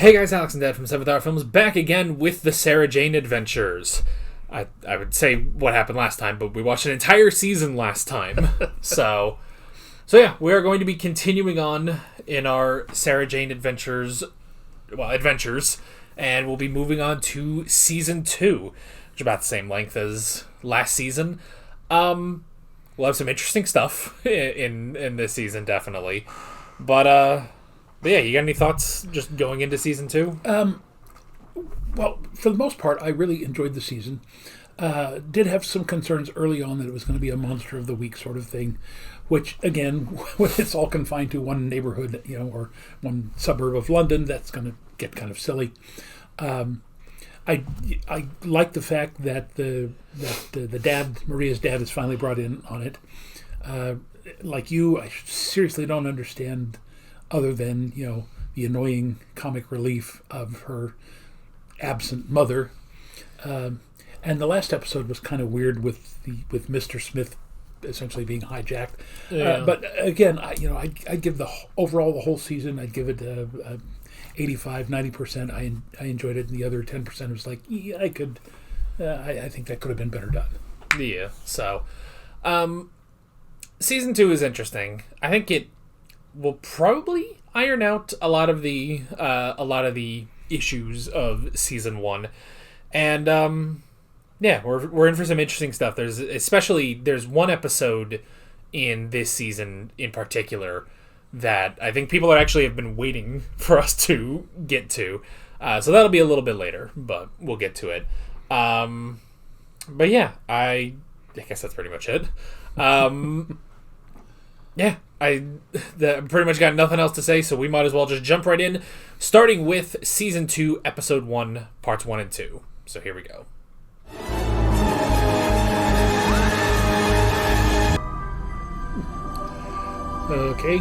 Hey guys, Alex and Dad from 7th Hour Films back again with the Sarah Jane Adventures. I would say what happened last time, but we watched an entire season last time. So yeah, we are going to be continuing on in our Sarah Jane adventures, and we'll be moving on to season 2, which is about the same length as last season. We'll have some interesting stuff in this season, definitely. But yeah, you got any thoughts just going into season 2? Well, for the most part, I really enjoyed the season. Did have some concerns early on that it was going to be a monster of the week sort of thing, which, again, when it's all confined to one neighborhood, or one suburb of London, that's going to get kind of silly. I like the fact that the dad, Maria's dad, is finally brought in on it. Like you, I seriously don't understand, other than the annoying comic relief of her absent mother. And the last episode was kind of weird with Mr. Smith essentially being hijacked. Yeah. But again, I'd give the whole season, I'd give it a 85, 90%. I enjoyed it, and the other 10% was like, yeah, I think that could have been better done. Yeah. So, season 2 is interesting. I think it will probably iron out a lot of the issues of season 1, and yeah, we're in for some interesting stuff. There's one episode in this season in particular that I think people actually have been waiting for us to get to. So that'll be a little bit later, but we'll get to it. But yeah, I guess that's pretty much it. Yeah, I pretty much got nothing else to say, so we might as well just jump right in, starting with Season 2, Episode 1, Parts 1 and 2. So here we go. Okay.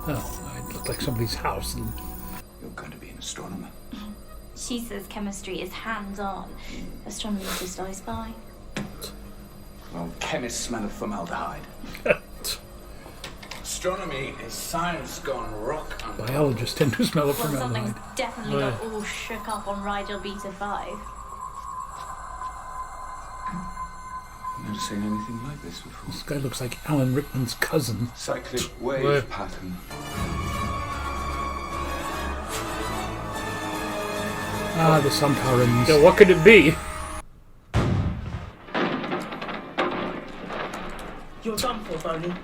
Oh, it looked like somebody's house. You're going to be an astronomer. She says chemistry is hands-on. Astronomy is just I spy. Well, chemists smell of formaldehyde. Astronomy is science gone rock and biologists tend to smell of well, formaldehyde. Something's definitely got all shook up on Rigel Beta 5. I've never seen anything like this before. This guy looks like Alan Rickman's cousin. Cyclic wave pattern. Ah, the Sontarans. Yeah, what could it be? You're done for, Bane.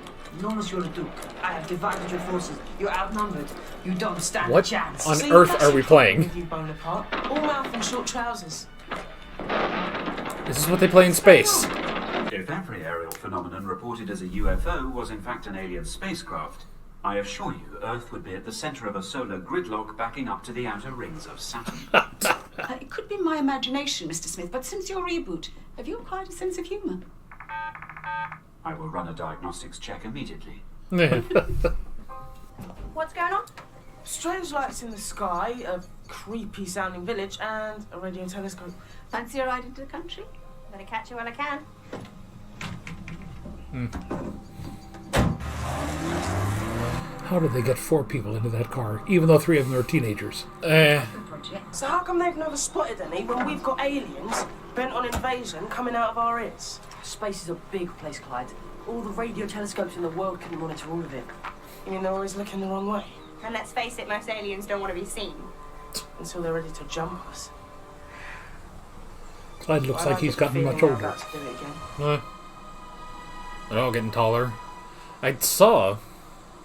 Known as you're a duke. I have divided your forces. You're outnumbered. You don't stand a What chance. on earth are we playing? With you, Bonaparte. All mouth and short trousers. This is what they play in space. If every aerial phenomenon reported as a UFO was in fact an alien spacecraft, I assure you Earth would be at the center of a solar gridlock backing up to the outer rings of Saturn. It could be my imagination, Mr. Smith, but since your reboot, have you acquired a sense of humour? I will run a diagnostics check immediately. What's going on? Strange lights in the sky, a creepy sounding village, and a radio telescope. Fancy a ride into the country? Better catch you while I can. How did they get 4 people into that car, even though 3 of them are teenagers? So how come they've never spotted any when we've got aliens bent on invasion coming out of our ears? Space is a big place, Clyde. All the radio telescopes in the world can monitor all of it. You mean they're always looking the wrong way? And let's face it, most aliens don't want to be seen. Until they're ready to jump us. Clyde looks like he's gotten much older. They're all getting taller. I saw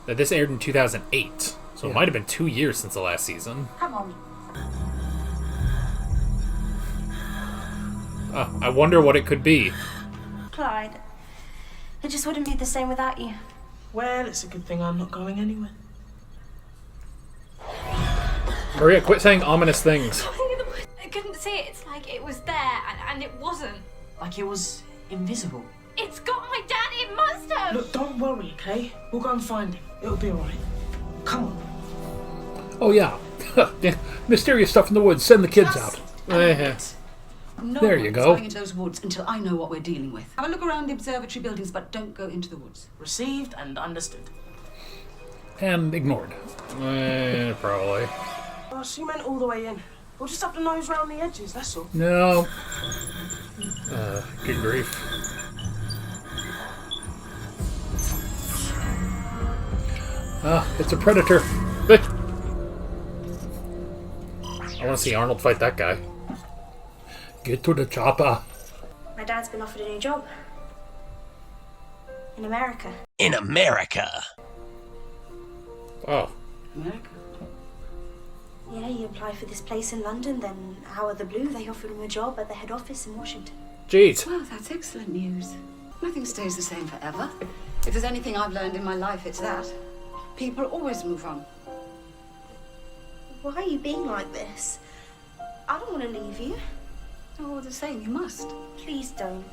that this aired in 2008, so It might have been 2 years since the last season. Come on. I wonder what it could be. Clyde, it just wouldn't be the same without you. Well, it's a good thing I'm not going anywhere. Maria, quit saying ominous things. I couldn't see it. It's like it was there and it wasn't. Like it was invisible. It's got my dad. It must have. Look, don't worry, okay? We'll go and find him. It'll be alright. Come on. Oh, yeah. Mysterious stuff in the woods. Send the kids out. No there you one's go. going into those woods until I know what we're dealing with. Have a look around the observatory buildings, but don't go into the woods. Received and understood. and ignored. Probably. Oh, she meant all the way in. We'll just have to nose round the edges, that's all. No. Good grief. It's a predator. I want to see Arnold fight that guy. Get to the chopper. My dad's been offered a new job. In America. In America. Oh. America? Yeah, you apply for this place in London, then out of the blue they offered him a job at the head office in Washington. Jeez. Well, that's excellent news. Nothing stays the same forever. If there's anything I've learned in my life, it's that. People always move on. Why are you being like this? I don't want to leave you. Oh, the same, you must. Please don't.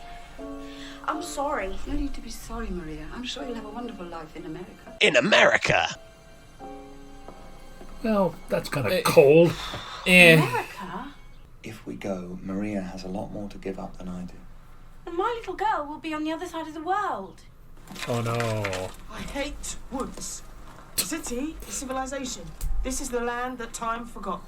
I'm sorry. No need to be sorry, Maria. I'm sure you'll have a wonderful life in America. In America. Well, that's kind of cold. America? If we go, Maria has a lot more to give up than I do. And my little girl will be on the other side of the world. Oh no. I hate woods. City is civilization. This is the land that time forgot.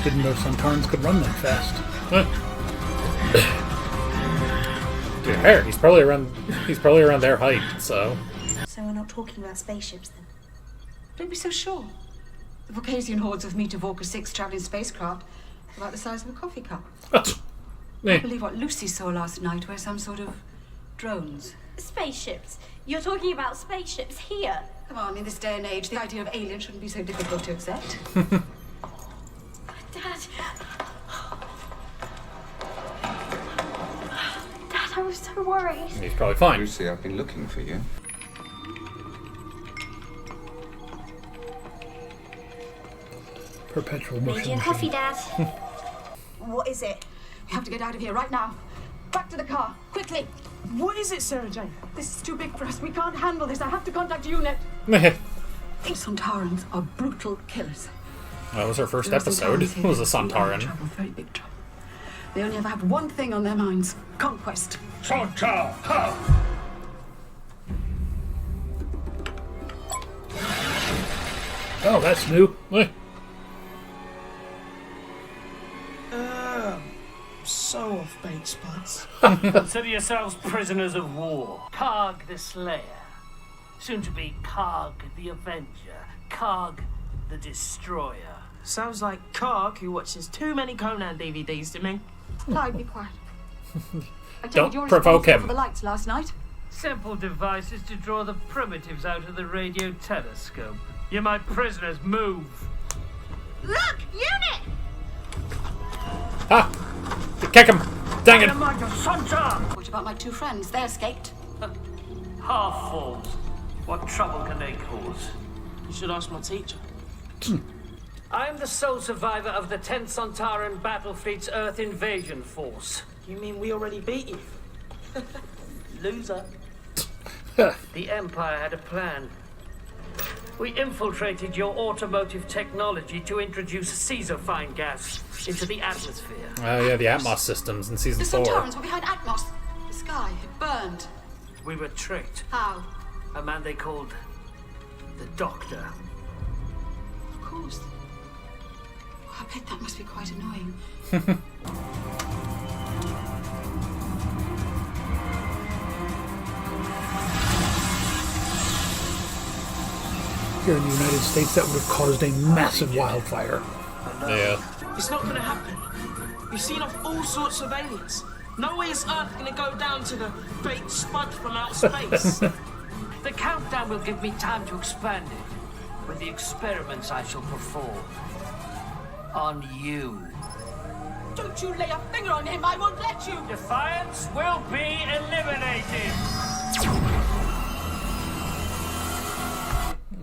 Didn't know Sontarans could run that fast. Dude, hair. He's probably around their height, so. So we're not talking about spaceships then? Don't be so sure. The Caucasian hordes of Meet Evorka 6 travelling spacecraft about the size of a coffee cup. I believe what Lucy saw last night were some sort of drones. Spaceships? You're talking about spaceships here? Come on, in this day and age, the idea of aliens shouldn't be so difficult to accept. Dad. Dad, I was so worried. He's probably fine. Lucy, I've been looking for you. Perpetual Made motion. you a coffee, Dad. What is it? We have to get out of here right now. Back to the car, quickly. What is it, Sarah Jane? This is too big for us. We can't handle this. I have to contact UNIT. Sontarans are brutal killers. That was her first Those episode. Sontarans It was a here, we are in Sontaran. trouble, very big trouble. They only ever have one thing on their minds: conquest. Sontar! Ha! Oh, that's new. So off bait spots. Consider yourselves prisoners of war. Karg the Slayer. Soon to be Karg the Avenger. Karg the Destroyer. Sounds like Karg, who watches too many Conan DVDs to me. Clyde, be quiet. I Don't told you provoke him. for the lights last night. Simple devices to draw the primitives out of the radio telescope. You're my prisoners. Move. Look! Unit! Ah! Kick him! Dang it! Mark of Sontaran! What about my two friends? They escaped. Half-fools. What trouble can they cause? You should ask my teacher. I am the sole survivor of the 10th Sontaran Battle Fleet's Earth Invasion Force. You mean we already beat you? Loser. The Empire had a plan. We infiltrated your automotive technology to introduce Caesarfine gas into the atmosphere. Oh yeah, the Atmos systems in season The 4. Sontarans were behind Atmos. The sky, it burned. We were tricked. How? A man they called the Doctor. Of course. I bet that must be quite annoying. Here in the United States, that would have caused a massive wildfire. Yeah. It's not gonna happen. We've seen off all sorts of aliens. No way is Earth gonna go down to the bait spud from outer space. The countdown will give me time to expand it with the experiments I shall perform on you. Don't you lay a finger on him, I won't let you! Defiance will be eliminated.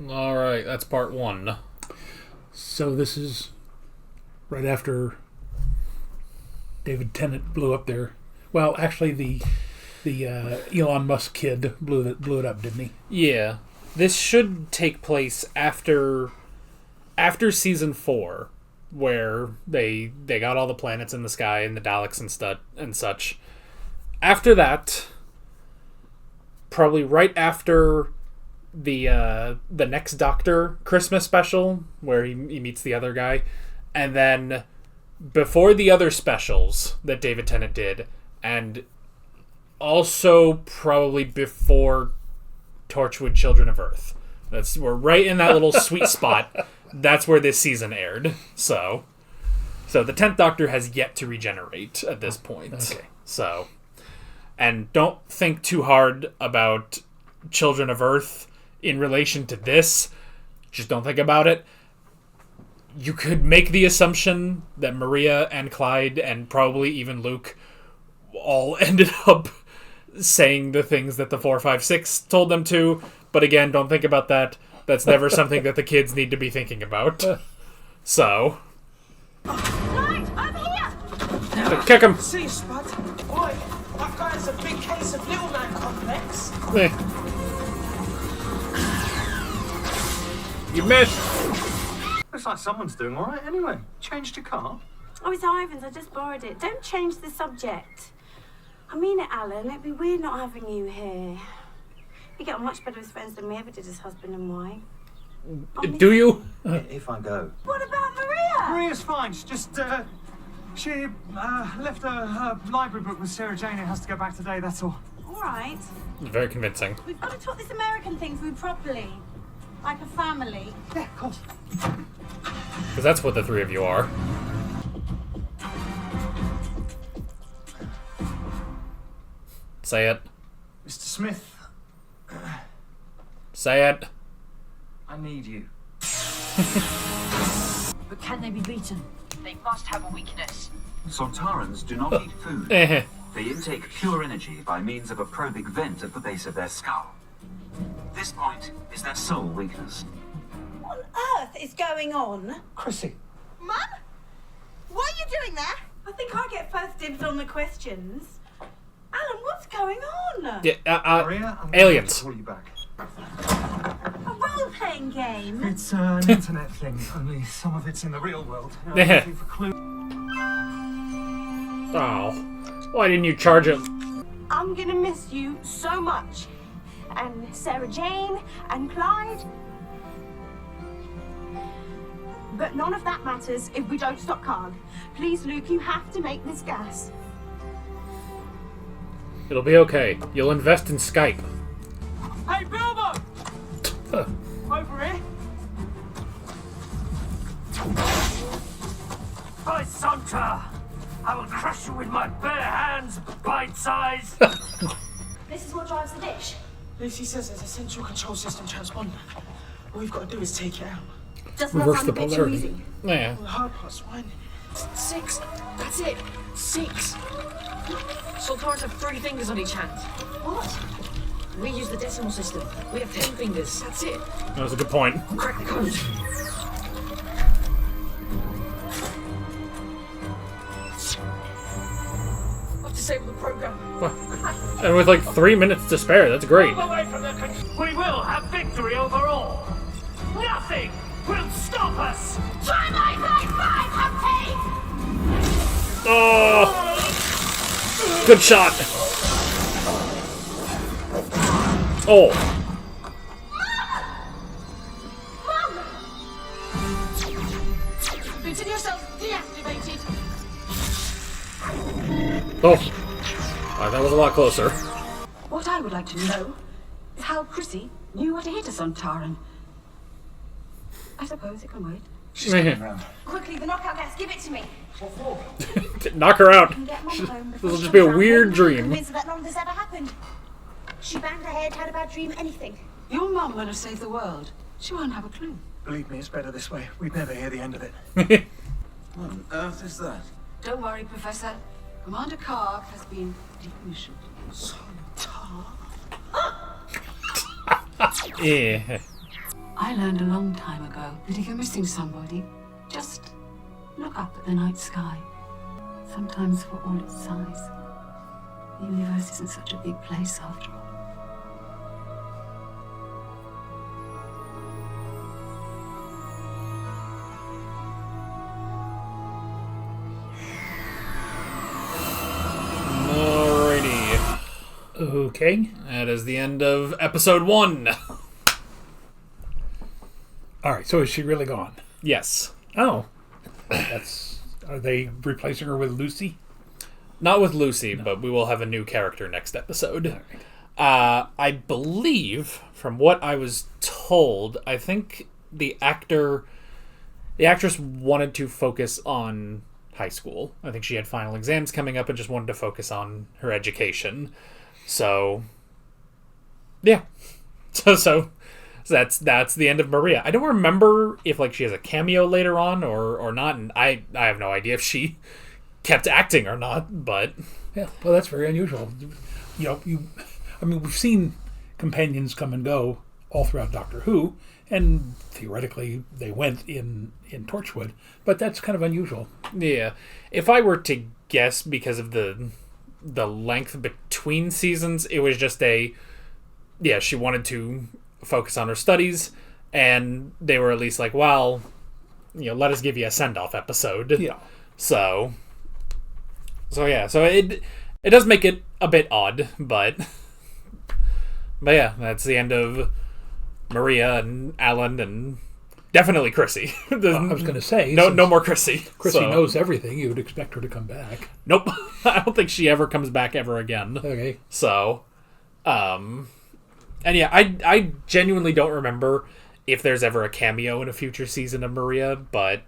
Alright, that's part 1. So this is right after David Tennant blew up there. Well, actually, the Elon Musk kid blew it up, didn't he? Yeah. This should take place after season 4. where they got all the planets in the sky and the Daleks and such. After that, probably right after the next Doctor Christmas special, where he meets the other guy, and then before the other specials that David Tennant did, and also probably before Torchwood Children of Earth. We're right in that little sweet spot. That's where this season aired. So the 10th Doctor has yet to regenerate at this point. Okay. So, and don't think too hard about Children of Earth in relation to this. Just don't think about it. You could make the assumption that Maria and Clyde and probably even Luke all ended up saying the things that the 456 told them to. But again, don't think about that. That's never something that the kids need to be thinking about. So. Clyde, over here! Kick him! See, Spud. Boy, that guy's a big case of little man complex. You missed! Looks like someone's doing all right anyway. Changed your car? Oh, it's Ivan's. I just borrowed it. Don't change the subject. I mean it, Alan. It'd be weird not having you here. We get on much better as friends than we ever did as husband and wife. Do you? If I go. What about Maria? Maria's fine. She's just, she left her library book with Sarah Jane. It has to go back today, that's all. All right. Very convincing. We've got to talk this American thing through properly. Like a family. Yeah, of course. Because that's what the three of you are. Say it. Mr. Smith. Say it. I need you. But can they be beaten? They must have a weakness. Sontarans do not eat food. Eh. They intake pure energy by means of a probing vent at the base of their skull. This point is their sole weakness. What on earth is going on? Chrissy. Mum? What are you doing there? I think I get first dibs on the questions. Alan, what's going on? Yeah, Maria, I'm aliens. Call you back. A role-playing game? It's an internet thing, only some of it's in the real world. Yeah. Looking for clues. Oh. Why didn't you charge it? I'm gonna miss you so much. And Sarah Jane and Clyde. But none of that matters if we don't stop Karg. Please, Luke, you have to make this gas. It'll be okay. You'll invest in Skype. Hey, Bilbo! Over here. By Santa, I will crush you with my bare hands, bite size. This is what drives the dish. Lucy says there's a central control system transponder. All we've got to do is take it out. Doesn't that Reverse sound the a bit too polarity. easy? Yeah. Well, the hard part's finding it. 6. That's it. 6. Sontarans have 3 fingers on each hand. What? We use the decimal system. We have 10 fingers. That's it. That was a good point. Crack the code. I've disabled the program. And with like 3 minutes to spare, that's great. Move away from the we will have victory over all. Nothing will stop us. Try my Humpty! Oh! Good shot. Oh. Consider yourself deactivated. Oh. That was a lot closer. What I would like to know is how Chrissy knew what to hit a Sontaran. I suppose it can wait. She's coming round. Quickly, the knockout gas, give it to me. Knock her out. Can get Mum home This before will she just be a comes round. weird I'm dream. convinced that none of this ever happened. She banged her head, had a bad dream, anything. Your mum would have saved the world. She won't have a clue. Believe me, it's better this way. We'd never hear the end of it. What on earth is that? Don't worry, Professor. Commander Karg has been decommissioned. Yeah. I learned a long time ago that if you're missing somebody, just look up at the night sky. Sometimes for all its size, the universe isn't such a big place after all. Okay. That is the end of episode 1. All right, so is she really gone? Yes. Oh. Are they replacing her with Lucy? Not with Lucy, but we will have a new character next episode. I believe, from what I was told, I think the actress wanted to focus on high school. I think she had final exams coming up and just wanted to focus on her education. So, yeah. So that's the end of Maria. I don't remember if she has a cameo later on or not, and I have no idea if she kept acting or not. But yeah, well, that's very unusual. We've seen companions come and go all throughout Doctor Who, and theoretically they went in Torchwood, but that's kind of unusual. Yeah, if I were to guess, because of the length between seasons, it was just she wanted to focus on her studies, and they were at least like, well, let us give you a send-off episode. Yeah. So it does make it a bit odd, but yeah, that's the end of Maria and Alan and definitely Chrissy. I was going to say, no more Chrissy. Chrissy knows everything. You would expect her to come back. Nope. I don't think she ever comes back ever again. Okay. So, and yeah, I genuinely don't remember if there's ever a cameo in a future season of Maria, but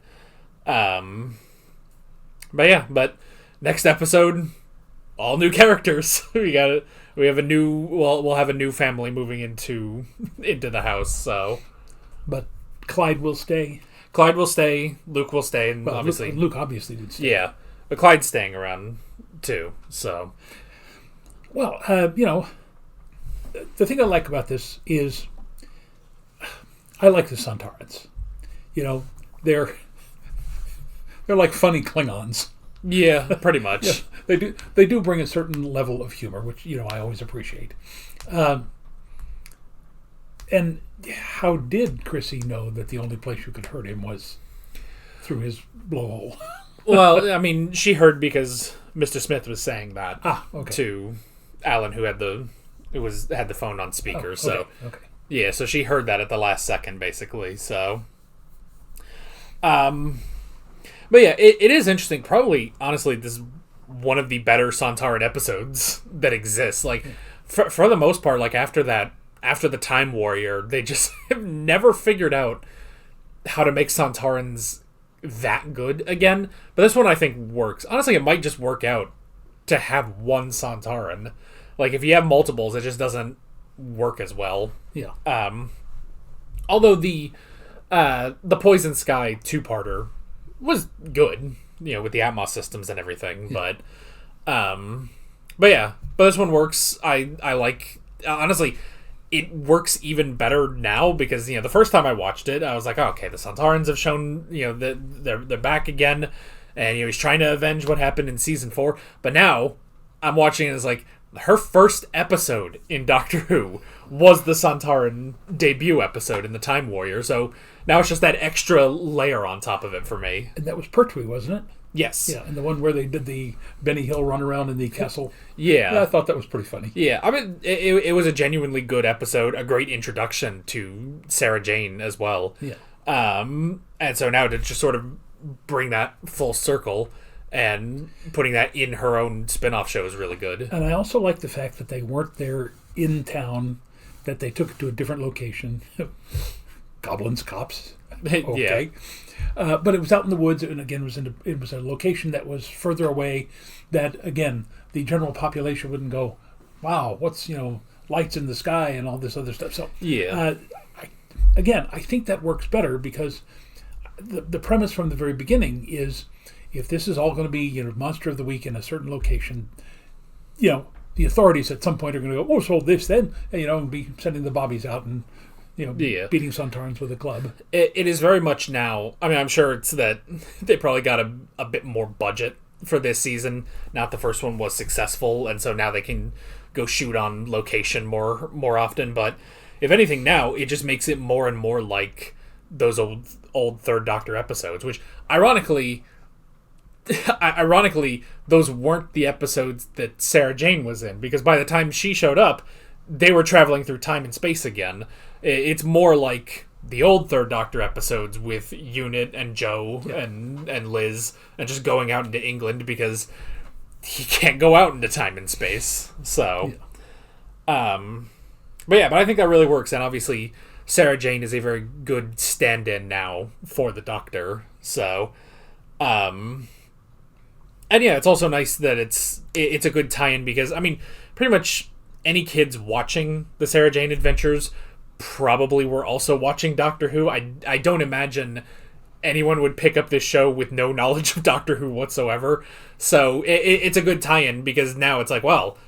next episode, all new characters. We'll have a new family moving into the house. So, but Clyde will stay. Clyde will stay. Luke will stay, and obviously Luke obviously did stay. Yeah, but Clyde's staying around too. So, well, the thing I like about this is I like the Sontarans. They're like funny Klingons. Yeah, pretty much. Yeah, they do bring a certain level of humor, which I always appreciate. And how did Chrissy know that the only place you could hurt him was through his blowhole? Well, I mean, she heard because Mr. Smith was saying that to Alan, who had the phone on speaker. Okay. Yeah, so she heard that at the last second, basically. So, but yeah, it is interesting. Probably, honestly, this is one of the better Sontaran episodes that exists. For the most part, after the Time Warrior, they just have never figured out how to make Sontarans that good again. But this one I think works. Honestly, it might just work out to have one Sontaran. If you have multiples, it just doesn't work as well. Yeah. Although the Poison Sky 2-parter was good, with the Atmos systems and everything. Yeah. But this one works. I like, honestly, it works even better now because the first time I watched it, I was like, oh, okay, the Sontarans have shown that they're back again, and he's trying to avenge what happened in season 4. But now I'm watching it as her first episode in Doctor Who was the Sontaran debut episode in the Time Warrior, so now it's just that extra layer on top of it for me. And that was Pertwee, wasn't it? Yes. Yeah, and the one where they did the Benny Hill run around in the castle. Yeah. I thought that was pretty funny. Yeah, I mean, it was a genuinely good episode, a great introduction to Sarah Jane as well. Yeah. And so now to just sort of bring that full circle and putting that in her own spin-off show is really good. And I also like the fact that they weren't there in town, that they took it to a different location. Goblins, cops. Okay. Yeah. But it was out in the woods, and again, it was a location that was further away, that, again, the general population wouldn't go, wow, what's, lights in the sky and all this other stuff. So, yeah. I think that works better because the premise from the very beginning is, if this is all going to be, Monster of the Week in a certain location, the authorities at some point are going to go, oh, so this then, and be sending the bobbies out and, beating Sontarans with a club. It is very much now. I mean, I'm sure it's that they probably got a bit more budget for this season. Not the first one was successful, and so now they can go shoot on location more often. But if anything, now it just makes it more and more like those old Third Doctor episodes, which ironically ironically, those weren't the episodes that Sarah Jane was in, because by the time she showed up, they were traveling through time and space again. It's more like the old Third Doctor episodes with Unit and Joe and Liz, and just going out into England because he can't go out into time and space. So, but I think that really works, and obviously Sarah Jane is a very good stand-in now for the Doctor. So, and it's also nice that it's a good tie-in, because I mean, pretty much any kids watching the Sarah Jane Adventures probably were also watching Doctor Who. I don't imagine anyone would pick up this show with no knowledge of Doctor Who whatsoever. So it's a good tie-in, because now it's like, well,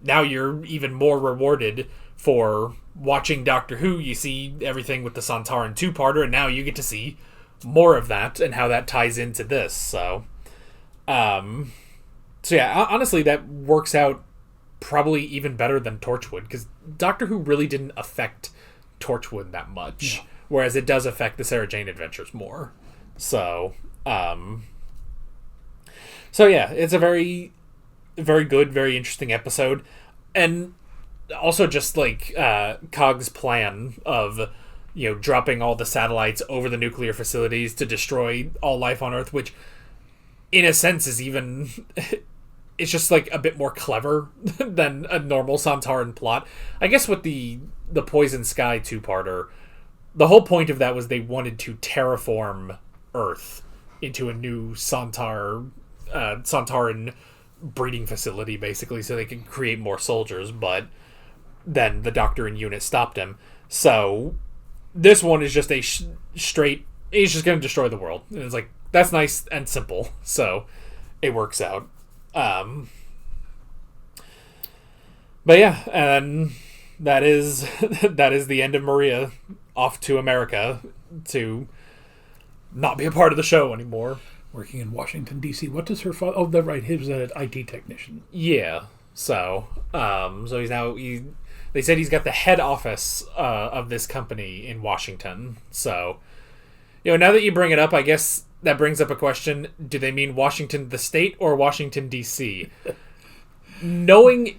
now you're even more rewarded for watching Doctor Who. You see everything with the Sontaran two-parter, and now you get to see more of that and how that ties into this. So honestly, that works out probably even better than Torchwood, because Doctor Who really didn't affect Torchwood that much, whereas it does affect the Sarah Jane Adventures more. So, it's a very, very good, very interesting episode, and also just like Cog's plan of dropping all the satellites over the nuclear facilities to destroy all life on Earth, which in a sense is even it's just like a bit more clever than a normal Sontaran plot. I guess with the Poison Sky two-parter, the whole point of that was they wanted to terraform Earth into a new Sontaran breeding facility, basically, so they could create more soldiers, but then the Doctor and Unit stopped him. So this one is just a straight, he's just going to destroy the world. And it's like, that's nice and simple, so it works out. And that is the end of Maria off to America to not be a part of the show anymore. Working in Washington, D.C. What does her father... Oh, that's right. He was an IT technician. Yeah. So he's now... They said he's got the head office of this company in Washington. So, now that you bring it up, I guess that brings up a question. Do they mean Washington the state or Washington, D.C.? Knowing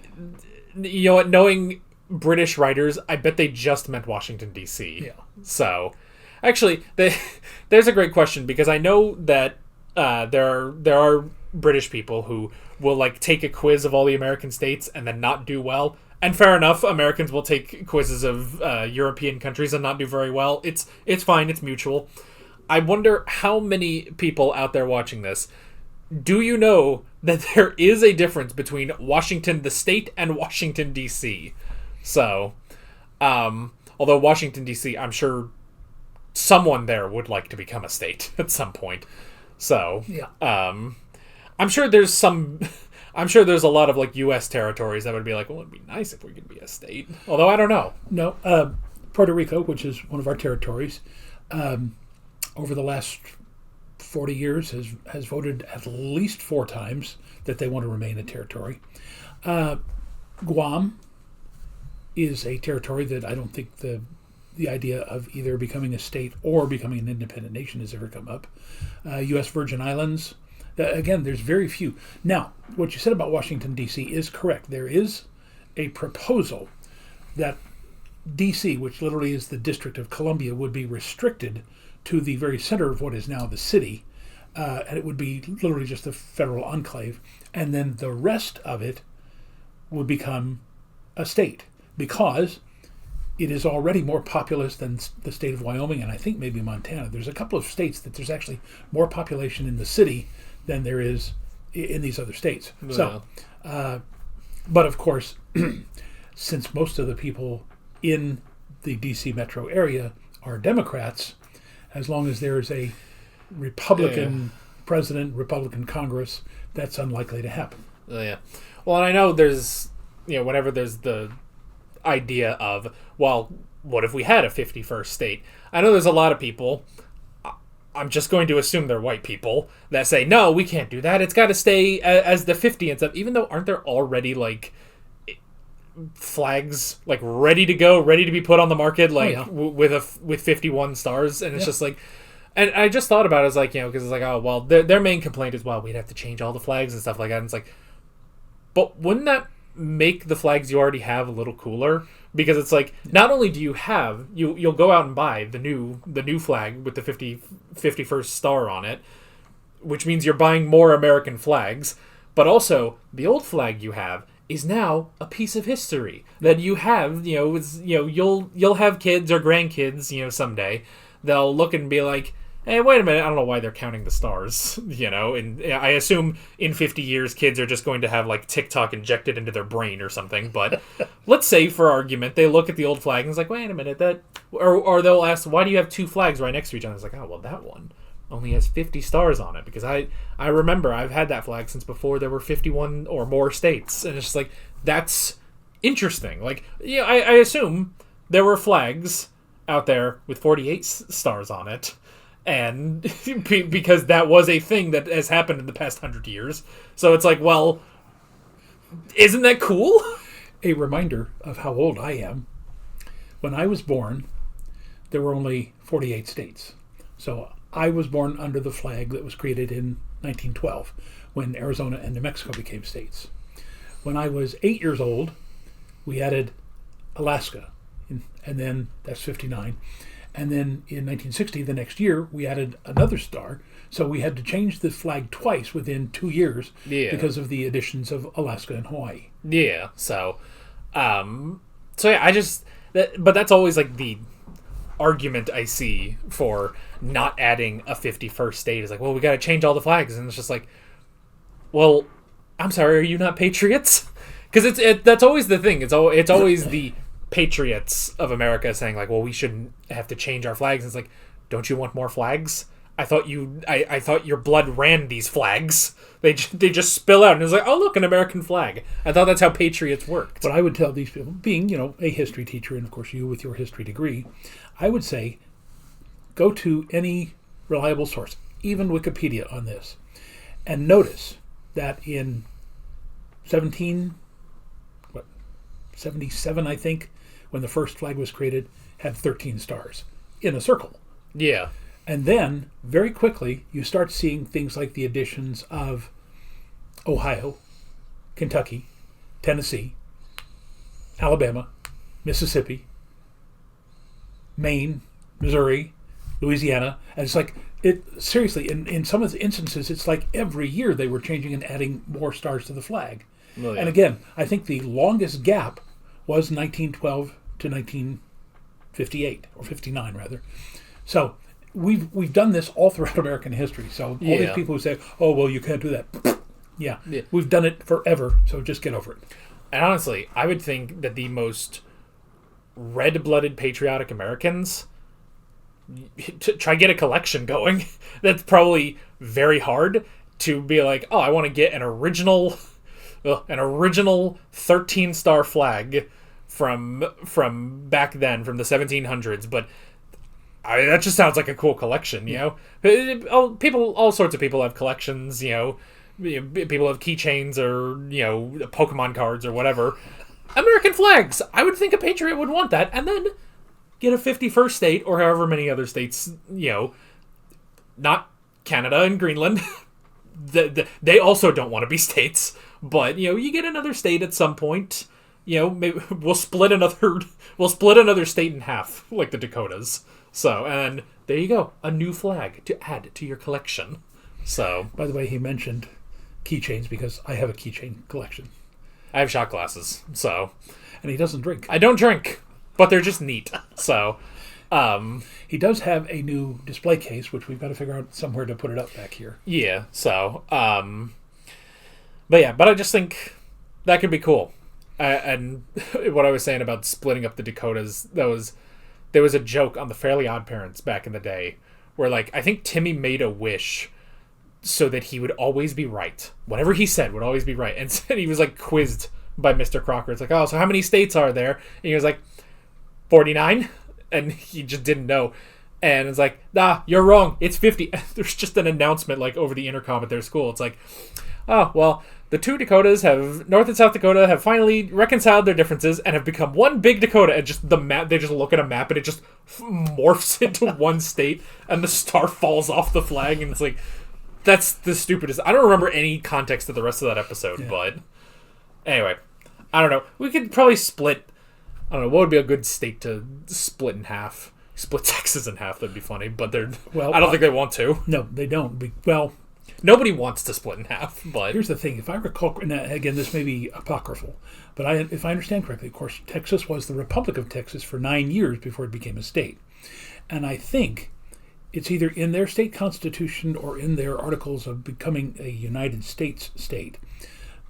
British writers, I bet they just meant Washington, D.C. Yeah. So, actually, there's a great question, because I know that there are British people who will like take a quiz of all the American states and then not do well. And fair enough, Americans will take quizzes of European countries and not do very well. It's fine, it's mutual. I wonder how many people out there watching this, do you know that there is a difference between Washington the state and Washington, D.C.? So, although Washington, D.C., I'm sure someone there would like to become a state at some point. So, I'm sure there's a lot of like U.S. territories that would be like, well, it'd be nice if we could be a state. Although I don't know. No, Puerto Rico, which is one of our territories, over the last 40 years has voted at least 4 times that they want to remain a territory. Guam is a territory that I don't think the idea of either becoming a state or becoming an independent nation has ever come up. U.S. Virgin Islands, again, there's very few. Now, what you said about Washington, D.C. is correct. There is a proposal that D.C., which literally is the District of Columbia, would be restricted to the very center of what is now the city, and it would be literally just a federal enclave, and then the rest of it would become a state, because it is already more populous than the state of Wyoming, and I think maybe Montana. There's a couple of states that there's actually more population in the city than there is in these other states. Yeah. So, but of course, since most of the people in the D.C. metro area are Democrats, as long as there is a Republican president, Republican Congress, that's unlikely to happen. Yeah. Well, and I know there's, whenever there's the idea of, well, what if we had a 51st state? I know there's a lot of people, I'm just going to assume they're white people, that say, no, we can't do that. It's got to stay as the 50 and stuff, even though aren't there already, like, flags, like, ready to go, ready to be put on the market, like, with 51 stars? And it's just like, And I just thought about it as like, because it's like, oh, well, their main complaint is, well, we'd have to change all the flags and stuff like that. And it's like, but wouldn't that make the flags you already have a little cooler? Because it's like, not only do you have, you'll go out and buy the new flag with the 51st star on it, which means you're buying more American flags, but also the old flag you have is now a piece of history that you have, you'll have kids or grandkids, someday. They'll look and be like, hey, wait a minute, I don't know why they're counting the stars, and I assume in 50 years kids are just going to have like TikTok injected into their brain or something, but let's say for argument they look at the old flag and it's like, wait a minute, or they'll ask, why do you have two flags right next to each other? It's like, oh, well, that one only has 50 stars on it, because I remember I've had that flag since before there were 51 or more states, and it's just like, that's interesting. Like, I assume there were flags out there with 48 stars on it, and because that was a thing that has happened in the past 100 years. So it's like, well, isn't that cool? A reminder of how old I am. When I was born, there were only 48 states. So I was born under the flag that was created in 1912, when Arizona and New Mexico became states. When I was 8 years old, we added Alaska, and then that's 59. And then in 1960, the next year, we added another star. So we had to change the flag twice within 2 years because of the additions of Alaska and Hawaii. Yeah. So yeah, but that's always like the argument I see for not adding a 51st state is like, well, we got to change all the flags. And it's just like, well, I'm sorry, are you not patriots? Because that's always the thing. It's always the patriots of America saying like, well, we shouldn't have to change our flags. And it's like, don't you want more flags? I thought your blood ran these flags. They just spill out, and it's like, oh, look, an American flag. I thought that's how patriots worked. But I would tell these people, being a history teacher, and of course you with your history degree, I would say, go to any reliable source, even Wikipedia, on this, and notice that in 1777, I think, when the first flag was created, had 13 stars in a circle. Yeah. And then, very quickly, you start seeing things like the additions of Ohio, Kentucky, Tennessee, Alabama, Mississippi, Maine, Missouri, Louisiana. And it's like, seriously, in some of the instances, it's like every year they were changing and adding more stars to the flag. Oh, yeah. And again, I think the longest gap was 1912 to 1958, or 59 rather. So we've done this all throughout American history. So all these people who say, oh, well, you can't do that. Yeah, we've done it forever, so just get over it. And honestly, I would think that the most red-blooded patriotic Americans try get a collection going. That's probably very hard to be like, oh, I want to get an original 13-star flag from back then, from the 1700s, but that just sounds like a cool collection, all sorts of people have collections, people have keychains or, Pokemon cards or whatever. American flags, I would think a patriot would want that, and then get a 51st state, or however many other states, not Canada and Greenland. They also don't want to be states, but, you get another state at some point. Maybe we'll split another state in half, like the Dakotas. So, and there you go, a new flag to add to your collection. So, by the way, he mentioned keychains because I have a keychain collection. I have shot glasses, so. And he doesn't drink. I don't drink, but they're just neat. So, he does have a new display case, which we've got to figure out somewhere to put it up back here. Yeah, so, but I just think that could be cool. And what I was saying about splitting up the Dakotas, there was a joke on the Fairly Odd Parents back in the day where, like, I think Timmy made a wish so that he would always be right. Whatever he said would always be right. And so he was, like, quizzed by Mr. Crocker. It's like, oh, so how many states are there? And he was like, 49? And he just didn't know. And it's like, nah, you're wrong. It's 50. There's just an announcement like over the intercom at their school. It's like, oh, well, the two Dakotas North and South Dakota have finally reconciled their differences and have become one big Dakota. And just the map, they just look at a map and it just morphs into one state and the star falls off the flag. And it's like, that's the stupidest. I don't remember any context of the rest of that episode, but anyway, I don't know. We could probably split, I don't know, what would be a good state to split in half? Split Texas in half, that'd be funny, but I don't think they want to. No, they don't. Nobody wants to split in half, but... Here's the thing. If I recall... Now, again, this may be apocryphal, but if I understand correctly, of course, Texas was the Republic of Texas for 9 years before it became a state. And I think it's either in their state constitution or in their articles of becoming a United States state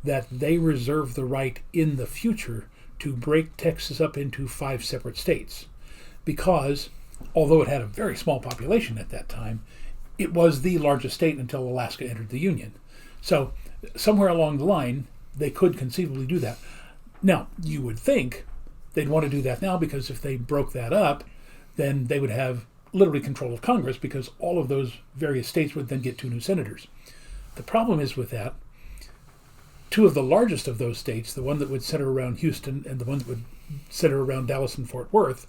that they reserve the right in the future to break Texas up into 5 separate states. Because, although it had a very small population at that time, it was the largest state until Alaska entered the Union. So, somewhere along the line, they could conceivably do that. Now, you would think they'd want to do that now because if they broke that up, then they would have literally control of Congress because all of those various states would then get 2 new senators. The problem is with that, 2 of the largest of those states, the one that would center around Houston and the one that would center around Dallas and Fort Worth,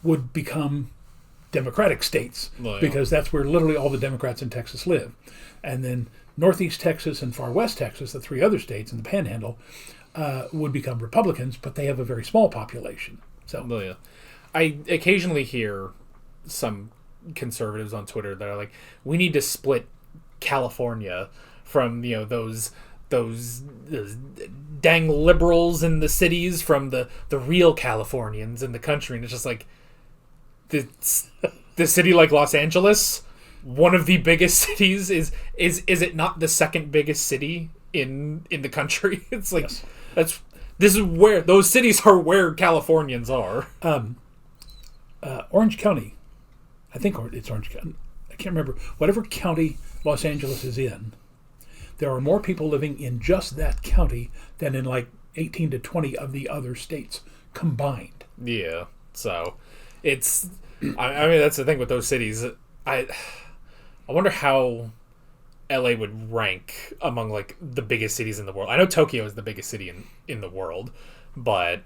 would become Democratic states because that's where literally all the Democrats in Texas live. And then Northeast Texas and Far West Texas, the 3 other states in the Panhandle, would become Republicans, but they have a very small population. So, I occasionally hear some conservatives on Twitter that are like, we need to split California from those dang liberals in the cities from the real Californians in the country. And it's just like, the city like Los Angeles, one of the biggest cities, is it not the second biggest city in the country? It's like this is where those cities are, where Californians are. Orange County, I think it's Orange County. I can't remember. Whatever county Los Angeles is in, there are more people living in just that county than in like 18 to 20 of the other states combined. Yeah, so it's... I mean, that's the thing with those cities. I wonder how LA would rank among like the biggest cities in the world. I know Tokyo is the biggest city in the world, but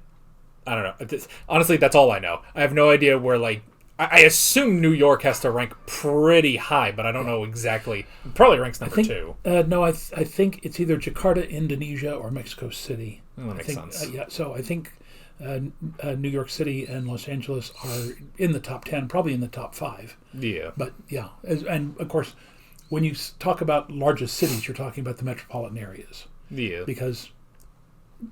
I don't know. Honestly, that's all I know. I have no idea where, like, I assume New York has to rank pretty high, but I don't know exactly. It probably ranks number 2. No, I think it's either Jakarta, Indonesia, or Mexico City. That makes sense. So I think New York City and Los Angeles are in the top 10, probably in the top 5. Yeah. But yeah, and of course, when you talk about largest cities, you're talking about the metropolitan areas. Yeah. Because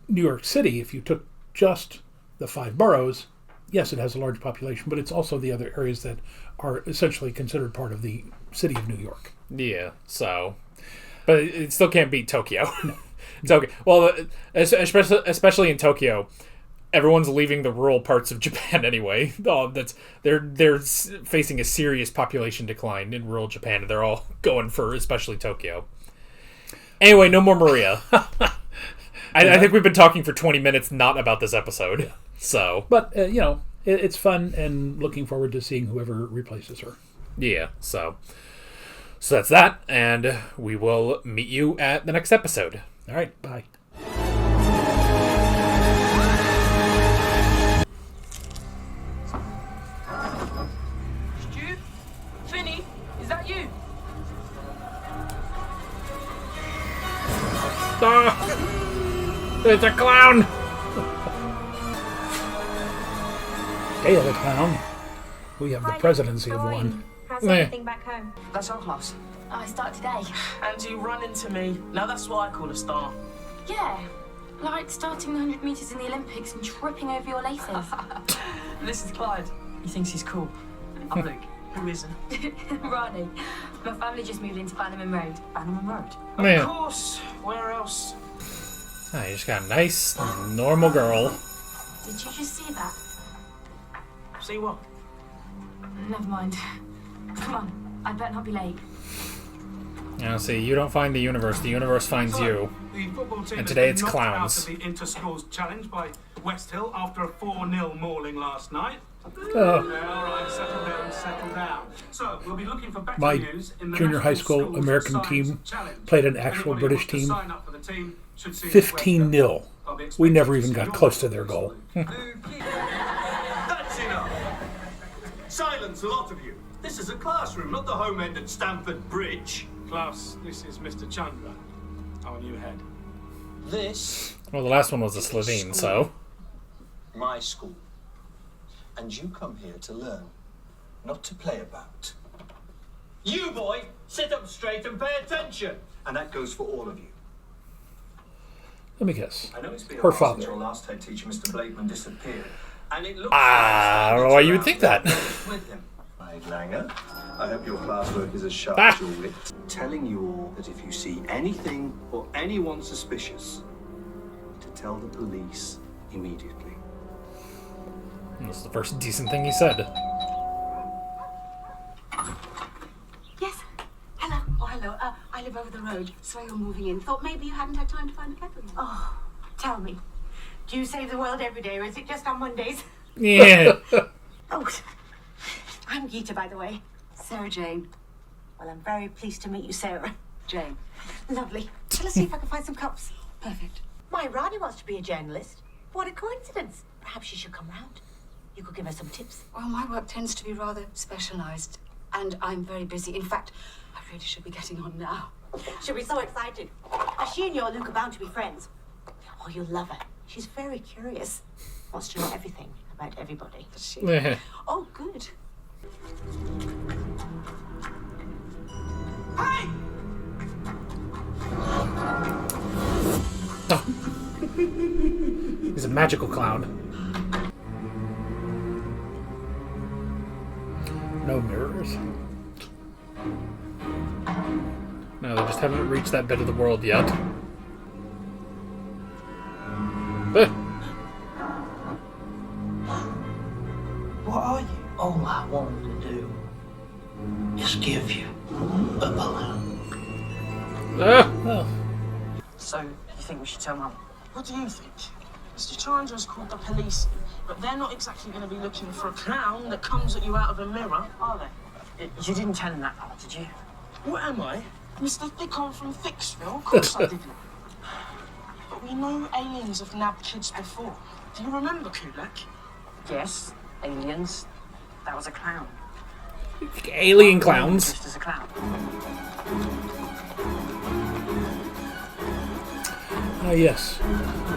New York City, if you took just the 5 boroughs, yes, it has a large population, but it's also the other areas that are essentially considered part of the city of New York. Yeah, so... But it still can't beat Tokyo. No. Tokyo. Well, especially in Tokyo, everyone's leaving the rural parts of Japan anyway. They're facing a serious population decline in rural Japan, and they're all going for especially Tokyo. Anyway, no more Maria. I think we've been talking for 20 minutes not about this episode. Yeah. So, but it's fun, and looking forward to seeing whoever replaces her. Yeah. So that's that, and we will meet you at the next episode. All right. Bye. Stu? Finny? Is that you? It's a clown! Hey, the clown. We have the presidency of one. How's everything back home? That's our class. Oh, I start today. And you run into me. Now that's what I call a star. Yeah, like starting the 100 metres in the Olympics and tripping over your laces. This is Clyde. He thinks he's cool. I'm Luke. Who isn't? Ronnie. My family just moved into Bannerman Road. Bannerman Road? Man. Of course. Where else? Oh, you just got a nice, normal girl. Did you just see that? See what? Never mind. Come on, I'd better not be late. See, you don't find the universe finds you. The football team and today has it's been knocked clowns. out of the Inter-Schools Challenge by West Hill after a 4-0 mauling last night. All right, settle down. So, we'll be looking for better My news in the junior high National school Schools American Science team Challenge. played an actual Anybody British who wants to team. sign up for the team should see us where to go. 15-0. I'll be We never expecting even to got see close your to their goal. That's enough! Silence, a lot of you. This is a classroom, not the home end at Stamford Bridge. Class, this is Mr. Chandra, our new head. This, Well, the last one was a Slovene, so... my school. And you come here to learn, not to play about. You, boy, sit up straight and pay attention. And that goes for all of you. Let me guess. I know it's been Her a while since father. your last head teacher, Mr. Blakeman, disappeared. And it looks I don't know why you would think that. with him. Right, Langer. I hope your classwork is as sharp Ah. as your wit. Telling you all that if you see anything or anyone suspicious, to tell the police immediately. That's the first decent thing he said. Yes. Hello. Oh, hello. I live over the road. Saw you were moving in. Thought maybe you hadn't had time to find the kettle yet. Oh, tell me. Do you save the world every day, or is it just on Mondays? Yeah. Oh, I'm Geeta, by the way. Sarah Jane. Well, I'm very pleased to meet you, Sarah. Jane. Lovely. Let's see if I can find some cups. Perfect. My Ronnie wants to be a journalist. What a coincidence. Perhaps she should come round. You could give her some tips. Well, my work tends to be rather specialised, and I'm very busy. In fact, I really should be getting on now. She'll be so excited. She and you are Luke are bound to be friends. Oh, you'll love her. She's very curious. Wants to know everything about everybody. Does she? Yeah. Oh, good. Hey! Oh. He's a magical clown. No mirrors. No, they just haven't reached that bit of the world yet. What are you? All I wanted to do is give you a balloon. Oh. So, you think we should tell Mum? What do you think? Mr. Chandra's called the police, but they're not exactly going to be looking for a clown that comes at you out of a mirror, are they? You didn't tell him that part, did you? What am I? Mr. Thickon from Fixville? Of course I didn't. But we know aliens have nabbed kids before. Do you remember, Kulak? Yes, aliens. That was a clown. Alien clowns. Just as a clown. Ah, yes.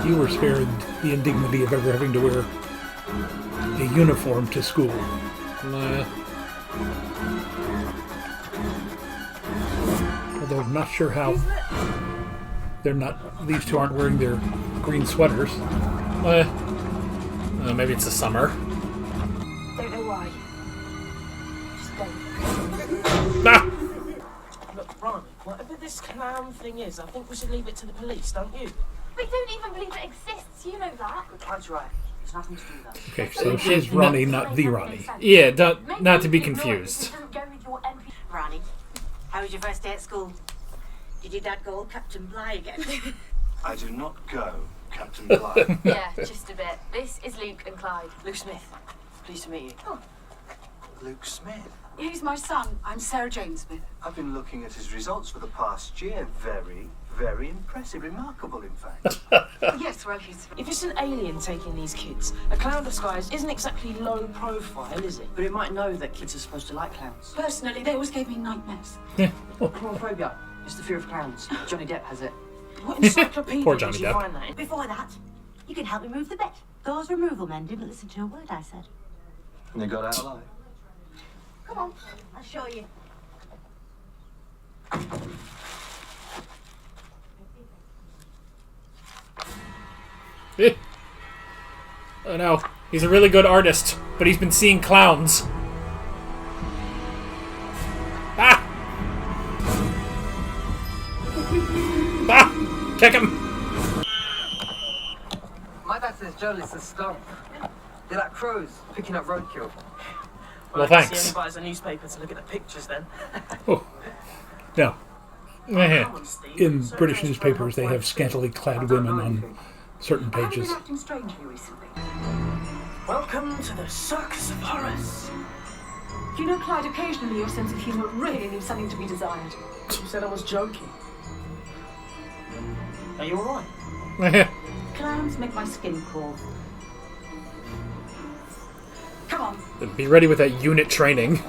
You were spared the indignity of ever having to wear a uniform to school. Although I'm not sure how they're not. These two aren't wearing their green sweaters. Maybe it's the summer. Don't know why. Just don't. Ah! Look, Ronnie, whatever this clown thing is, I think we should leave it to the police, don't you? We don't even believe it exists, you know that. That's right. There's nothing to do with that. Okay, so she's Ronnie, not the Ronnie. Yeah, not to be confused. Ronnie, how was your first day at school? Did your dad go all Captain Bligh again? I do not go, Captain Bligh. Yeah, just a bit. This is Luke and Clyde. Luke Smith. Pleased to meet you. Oh, Luke Smith. he's my son. I'm Sarah Jane Smith. I've been looking at his results for the past year. Very, very impressive. Remarkable, in fact. Yes, well, he's... If it's an alien taking these kids, a clown disguise isn't exactly low profile, is it? But it might know that kids are supposed to like clowns. Personally, they always gave me nightmares. Chromophobia. It's the fear of clowns. Johnny Depp has it. What encyclopedia Poor did Johnny you Depp. find that in? Before that, you can help me move the bed. Those removal men didn't listen to a word I said. And they got out alive. Come on, I'll show you. Oh no, he's a really good artist, but he's been seeing clowns. Ah! Ah! Kick him! My dad says journalists are scum. They're like crows picking up roadkill. Well, I guess thanks. he only buys a newspaper to look at the pictures then. Oh. Now, Yeah. in British newspapers, they have scantily clad women on certain pages. I've been acting strangely recently. Welcome to the Circus of Horrors. You know, Clyde, occasionally your sense of humour really leaves something to be desired. You said I was joking. Are you alright? Clowns make my skin crawl. Come on. Be ready with that unit training.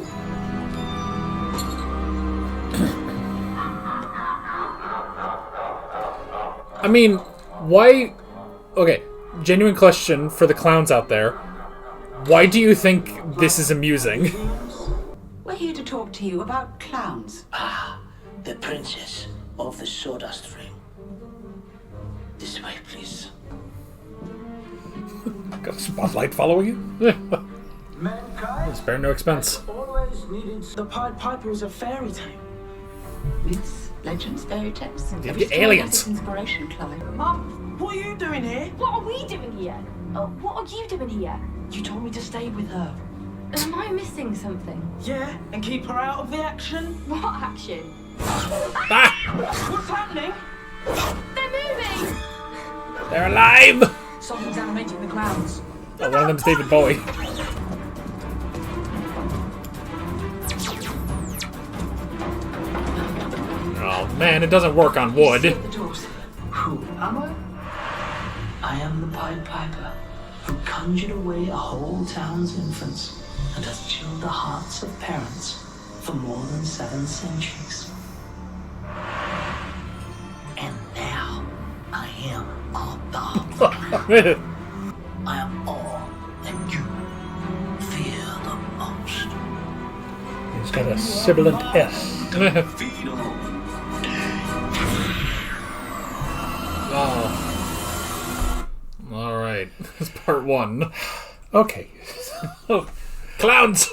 I mean, why... Okay, genuine question for the clowns out there. Why do you think this is amusing? We're here to talk to you about clowns. Ah, the princess of the sawdust ring. This way, please. Got a spotlight following you? Spare no expense. Always needed. The Pied Piper is a fairy tale. Myths, legends, fairy tales. Yeah, Every the story aliens. has its inspiration, Clyde. Mum, what are you doing here? What are we doing here? Oh, what are you doing here? You told me to stay with her. Am I missing something? Yeah, and keep her out of the action. What action? What's happening? They're moving! They're alive! Something's animating the clowns. Oh, one of them's David Bowie. Oh man, it doesn't work on wood. Who am I? I am the Pied Piper, who conjured away a whole town's infants and has chilled the hearts of parents for more than 7 centuries. And now I am all dark. I am all that you fear the most. He's got a sibilant S. Oh. Alright. That's part 1. Okay. Clowns!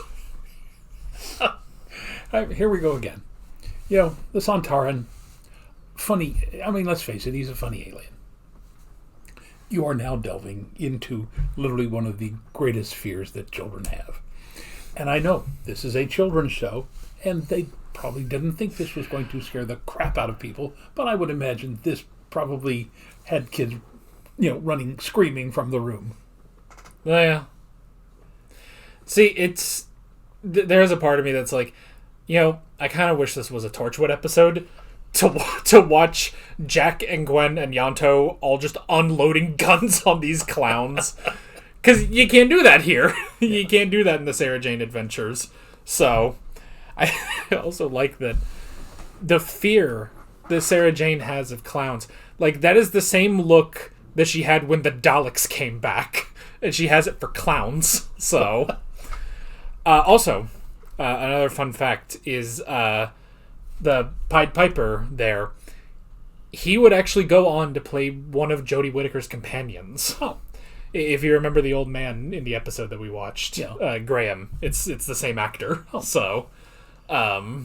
Here we go again. You know, the Sontaran, funny. I mean, let's face it, he's a funny alien. You are now delving into literally one of the greatest fears that children have. And I know this is a children's show, and they probably didn't think this was going to scare the crap out of people, but I would imagine this probably had kids, running, screaming from the room. Oh, yeah. See, there's a part of me that's like, I kind of wish this was a Torchwood episode to watch Jack and Gwen and Yanto all just unloading guns on these clowns. Because you can't do that here. You can't do that in the Sarah Jane Adventures. So, I also like that the fear that Sarah Jane has of clowns, like, that is the same look that she had when the Daleks came back. And she has it for clowns. So, also, another fun fact is the Pied Piper there, he would actually go on to play one of Jodie Whittaker's companions. Oh. If you remember the old man in the episode that we watched, Yeah. Graham, it's the same actor. Oh. So, well,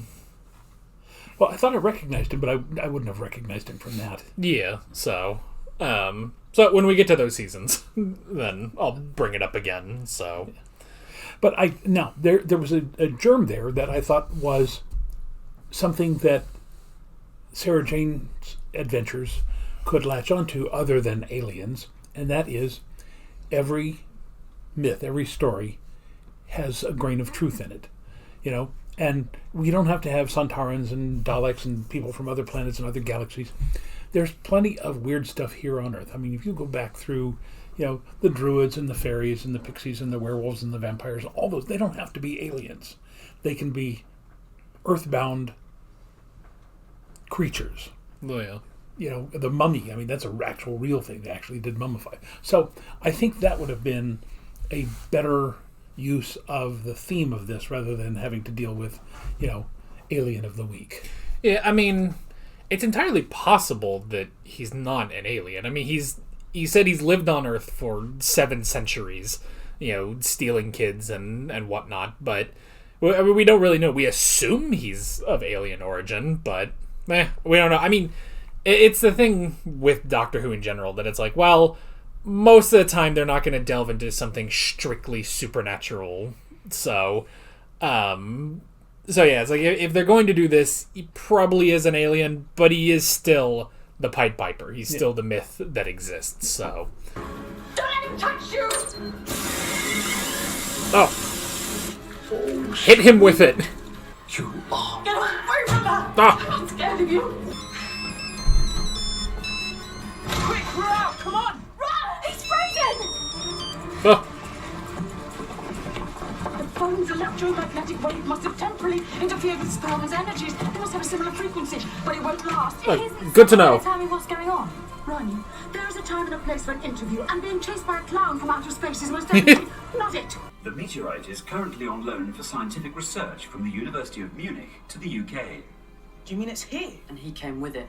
I thought I recognized him, but I wouldn't have recognized him from that. Yeah, so when we get to those seasons, then I'll bring it up again, so. But there was a germ there that I thought was something that Sarah Jane's Adventures could latch onto other than aliens, and that is every myth, every story has a grain of truth in it, and we don't have to have Sontarans and Daleks and people from other planets and other galaxies. There's plenty of weird stuff here on Earth. I mean, if you go back through, the druids and the fairies and the pixies and the werewolves and the vampires, all those, they don't have to be aliens. They can be earthbound creatures. Oh, yeah. The mummy, I mean, that's an actual real thing. They actually did mummify. So I think that would have been a better use of the theme of this rather than having to deal with, Alien of the Week. Yeah, I mean, it's entirely possible that he's not an alien. I mean, he said he's lived on Earth for 7 centuries, stealing kids and whatnot, but I mean, we don't really know. We assume he's of alien origin, but we don't know. I mean, it's the thing with Doctor Who in general that it's like, well, most of the time they're not going to delve into something strictly supernatural. So yeah, it's like if they're going to do this, he probably is an alien, but he is still the Pied Piper. He's still the myth that exists. So Don't let him touch you! Oh. Hit him with it. You are. Get away from her! Ah. I'm not scared of you. Quick, we're out! Come on! Run! He's frozen! Oh. The phone's electromagnetic wave must have temporarily interfered with Spellman's energies. They must have a similar frequency, but it won't last. Oh, good to know. Tell me what's going on. Ronnie, there is a time and a place for an interview, and being chased by a clown from outer space is most definitely not it. The meteorite is currently on loan for scientific research from the University of Munich to the UK. Do you mean it's here? And he came with it.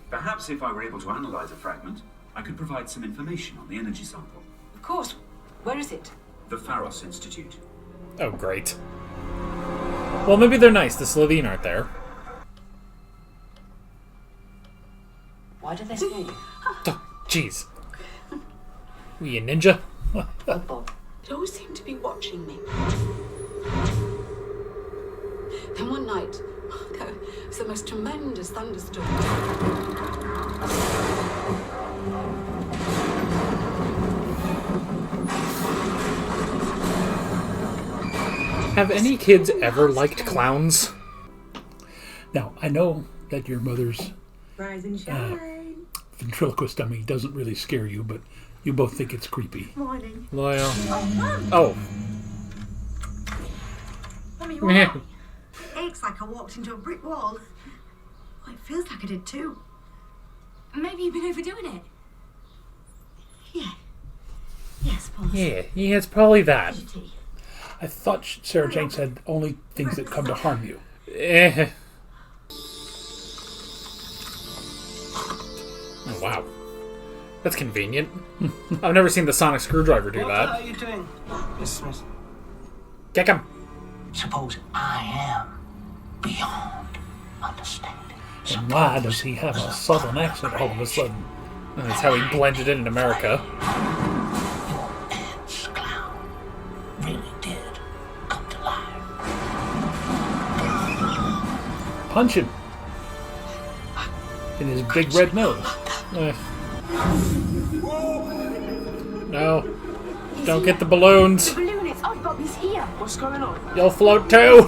Perhaps if I were able to analyze a fragment, I could provide some information on the energy sample. Of course. Where is it? The Pharos Institute. Oh, great. Well, maybe they're nice. The Slovene aren't there. Why did they see you? Oh, jeez. Were you a ninja? Bob. They always seem to be watching me. Then one night, there was the most tremendous thunderstorm. Have any kids ever liked clowns? Now, I know that your mother's Rise and shine. ventriloquist dummy doesn't really scare you, but you both think it's creepy. Morning. Loyal. Mum. Oh. Mummy, you alright? Aches like I walked into a brick wall. Well, it feels like I did too. Maybe you've been overdoing it. Yeah. Yes, boss. Yeah, it's probably that. I thought Sarah Jane said only things that come to harm you. Eh. Oh, wow. That's convenient. I've never seen the sonic screwdriver do What that. are you doing, Miss Smith? Kick him. Suppose I am beyond understanding. And why does he have a southern accent all of a sudden? That's how he blended in America. Aunt's clown really did come to life. Punch him. In his big red nose. No. Don't get the balloons. The balloon, it's odd, Bobby's here. What's going on? You'll float too.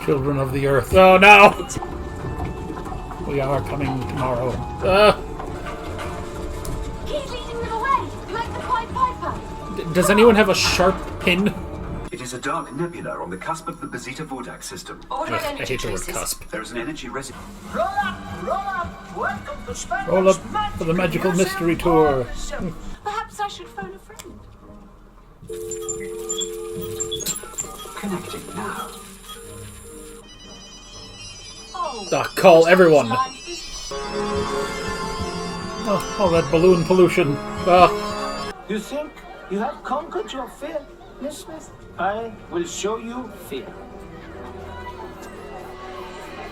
Children of the earth. Oh no. We are coming tomorrow. He's leading them away, like the Pied Piper. Does anyone have a sharp pin? It is a dark nebula on the cusp of the Bezita-Vordax system. What about I energy hate the word traces? cusp. There is an energy residue. Roll up! Welcome to Spanish. Roll up for the magical mystery tour. Perhaps I should phone a friend. Connecting now. Call everyone. Oh, that balloon pollution. You think you have conquered your fear, Miss Smith? I will show you fear.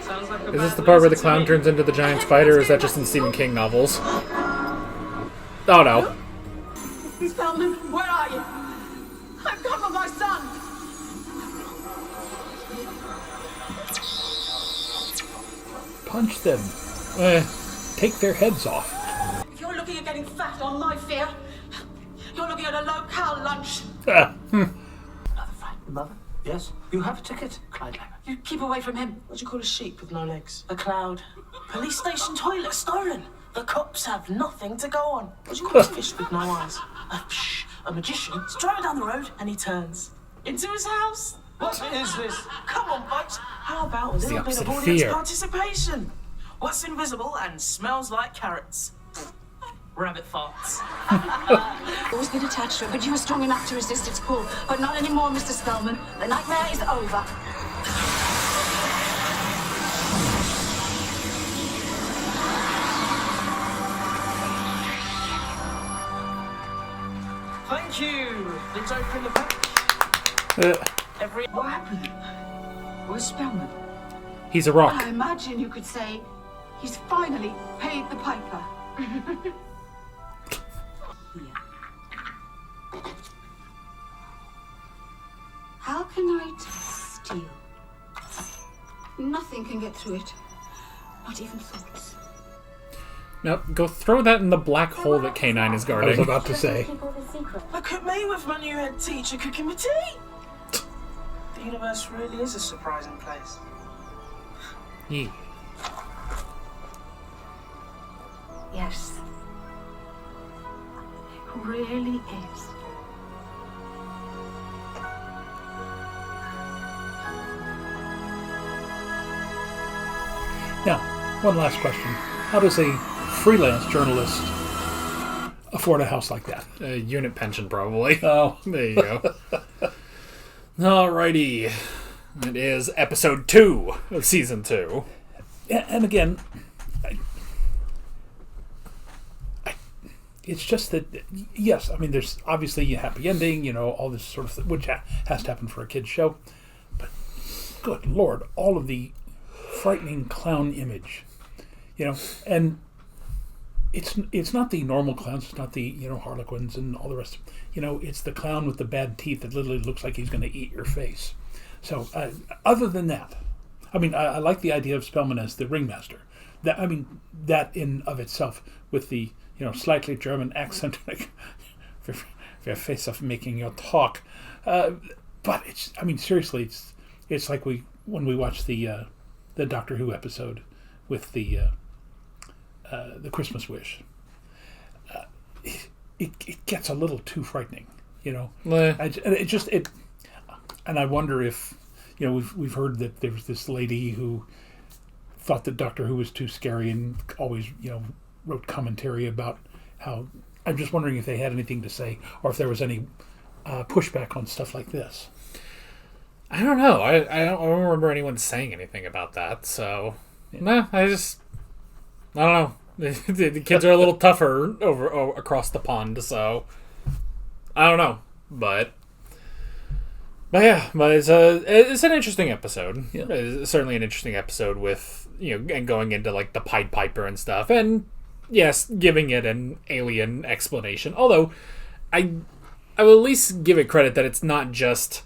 Sounds like a Is this bad the part where the loser to clown me. turns into the giant spider, or is that just in Stephen King novels? Oh no. Spellman, where are you? I've come for my son. Punch them. Take their heads off. If you're looking at getting fat on my fear, you're looking at a low-cal lunch. Another frightened mother? Yes. You have a ticket, Clyde Lemon. You keep away from him. What do you call a sheep with no legs? A cloud. Police station toilet stolen. The cops have nothing to go on. What do you call a fish with no eyes? A magician. He's driving down the road and he turns into his house. What is this? Come on, folks. How about a It's the little bit opposite of of audience fear. participation? What's invisible and smells like carrots? Rabbit farts. Always been attached to it, but you were strong enough to resist its pull. But not anymore, Mr. Spellman. The nightmare is over. Thank you. Let's open the pack. What happened? Where's Spellman? He's a rock. I imagine you could say he's finally paid the piper. How can I test steel? Nothing can get through it. Not even thoughts. Nope, go throw that in the black hole that K9 is guarding. I was about to say. Look at me with my new head teacher cooking me tea. The universe really is a surprising place. Yeah. Yes. It really is. Now, one last question. How does a freelance journalist afford a house like that? A unit pension, probably. Oh. There you go. Alrighty. It is episode 2 of season 2. And again, it's just that, yes, I mean, there's obviously a happy ending, all this sort of thing, which has to happen for a kid's show. But good Lord, all of the frightening clown image, and it's not the normal clowns, it's not the harlequins and all the rest. It's the clown with the bad teeth that literally looks like he's going to eat your face. So other than that, I mean, I like the idea of Spellman as the ringmaster. That in of itself, with the slightly German accent, like your face of making your talk. But seriously, it's like when we watched the Doctor Who episode with the Christmas Wish. It gets a little too frightening, and I wonder if we've heard that there was this lady who thought that Doctor Who was too scary and always wrote commentary about how. I'm just wondering if they had anything to say or if there was any pushback on stuff like this. I don't know. I don't remember anyone saying anything about that. So, I don't know. The kids are a little tougher over across the pond. So, I don't know. But it's an interesting episode. Yeah. It's certainly an interesting episode with and going into like the Pied Piper and stuff, and yes, giving it an alien explanation. Although I will at least give it credit that it's not just.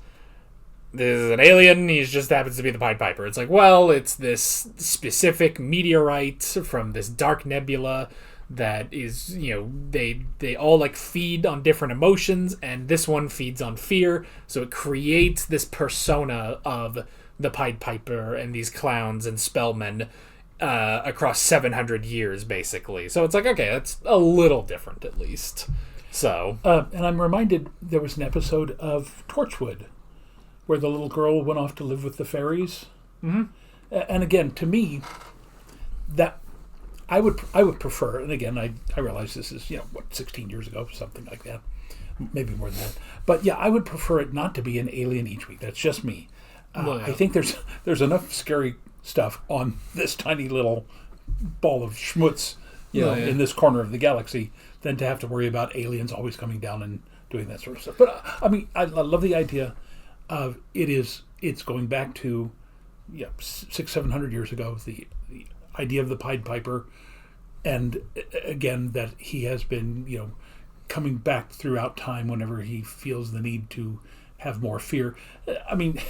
This is an alien, he just happens to be the Pied Piper. It's like, well, it's this specific meteorite from this dark nebula that is, they all like feed on different emotions, and this one feeds on fear, so it creates this persona of the Pied Piper and these clowns and spellmen across 700 years, basically. So it's like, okay, that's a little different, at least. So... and I'm reminded there was an episode of Torchwood, where the little girl went off to live with the fairies. Mm-hmm. And again, to me, that I would prefer, and again, I realize this is 16 years ago, something like that, maybe more than that. But yeah, I would prefer it not to be an alien each week. That's just me. I think there's enough scary stuff on this tiny little ball of schmutz, in this corner of the galaxy, than to have to worry about aliens always coming down and doing that sort of stuff. But I love the idea. It's going back to 600-700 years ago, the idea of the Pied Piper, and again that he has been coming back throughout time whenever he feels the need to have more fear. I mean,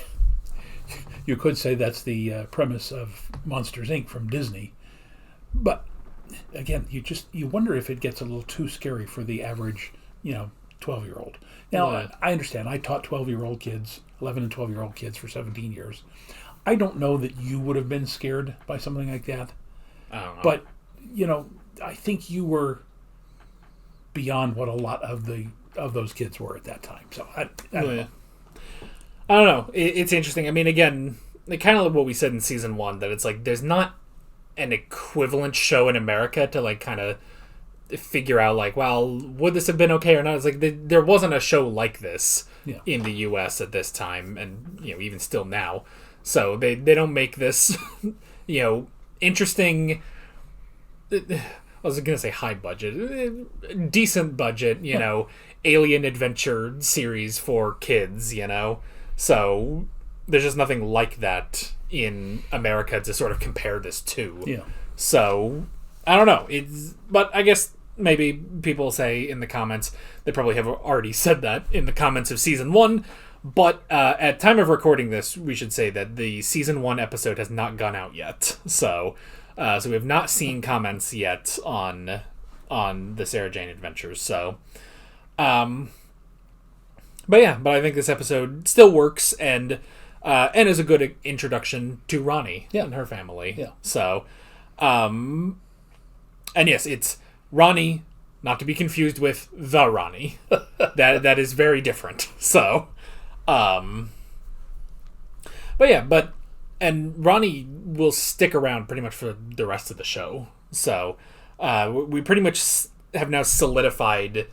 you could say that's the premise of Monsters Inc. from Disney, but again, you wonder if it gets a little too scary for the average 12-year-old. Now, I understand. I taught 12-year-old kids, 11 and 12-year-old kids for 17 years. I don't know that you would have been scared by something like that. I don't know. But, I think you were beyond what a lot of those kids were at that time. So, I don't know. I don't know. It's interesting. I mean, again, kind of like what we said in season 1, that it's like there's not an equivalent show in America to like kind of figure out like, well, would this have been okay or not? It's like there wasn't a show like this in the US at this time, and even still now. So they don't make this interesting, I was gonna say high budget, decent budget, alien adventure series for kids, so there's just nothing like that in America to sort of compare this to. So I don't know. But I guess maybe people say in the comments, they probably have already said that in the comments of season 1. But at time of recording this, we should say that the season 1 episode has not gone out yet. So So we have not seen comments yet on the Sarah Jane adventures. So, but I think this episode still works and is a good introduction to Ronnie and her family. Yeah. So, and yes, it's Ronnie, not to be confused with the Ronnie. that is very different. So, and Ronnie will stick around pretty much for the rest of the show. So, we pretty much have now solidified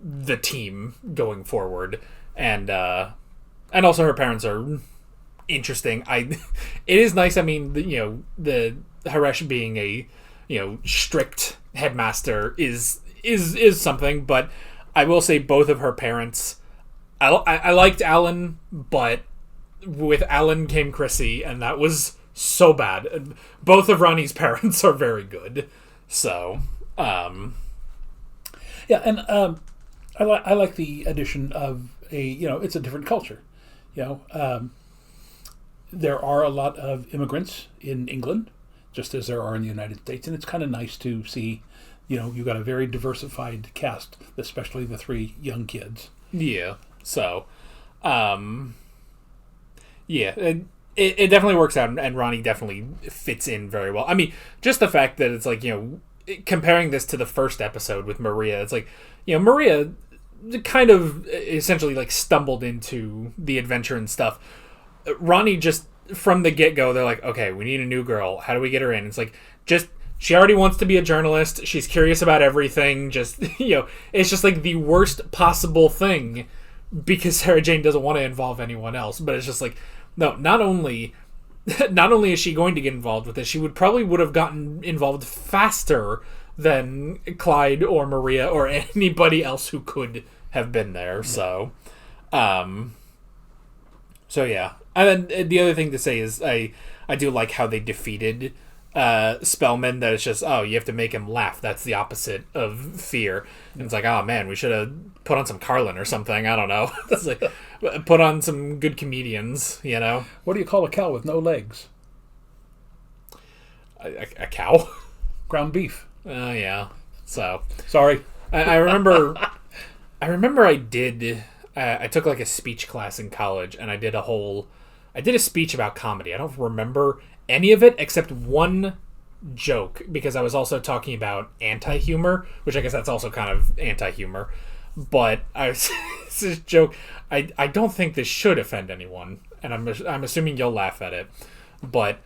the team going forward, and also her parents are interesting. It is nice. I mean, the Haresh being a strict headmaster is something, but I will say both of her parents. I liked Alan, but with Alan came Chrissy, and that was so bad. Both of Ronnie's parents are very good. So, and I like the addition of it's a different culture. There are a lot of immigrants in England, just as there are in the United States, and it's kind of nice to see, you got a very diversified cast, especially the 3 young kids. Yeah. So, it definitely works out, and Ronnie definitely fits in very well. I mean, just the fact that it's like, comparing this to the first episode with Maria, it's like, Maria kind of essentially like stumbled into the adventure and stuff. Ronnie just from the get-go, they're like, okay, we need a new girl. How do we get her in? It's like, she already wants to be a journalist. She's curious about everything. Just, it's just like the worst possible thing because Sarah Jane doesn't want to involve anyone else. But it's just like, no, not only is she going to get involved with this, she would have gotten involved faster than Clyde or Maria or anybody else who could have been there. So yeah. And then the other thing to say is I do like how they defeated Spellman, that it's just, you have to make him laugh. That's the opposite of fear. And it's like, oh man, we should have put on some Carlin or something. I don't know. It's like, put on some good comedians, What do you call a cow with no legs? A cow? Ground beef. Oh, yeah. So. Sorry. I remember I did, I took like a speech class in college, and I did a speech about comedy. I don't remember any of it except one joke, because I was also talking about anti-humor, which I guess that's also kind of anti-humor. But it's this joke. I don't think this should offend anyone, and I'm assuming you'll laugh at it. But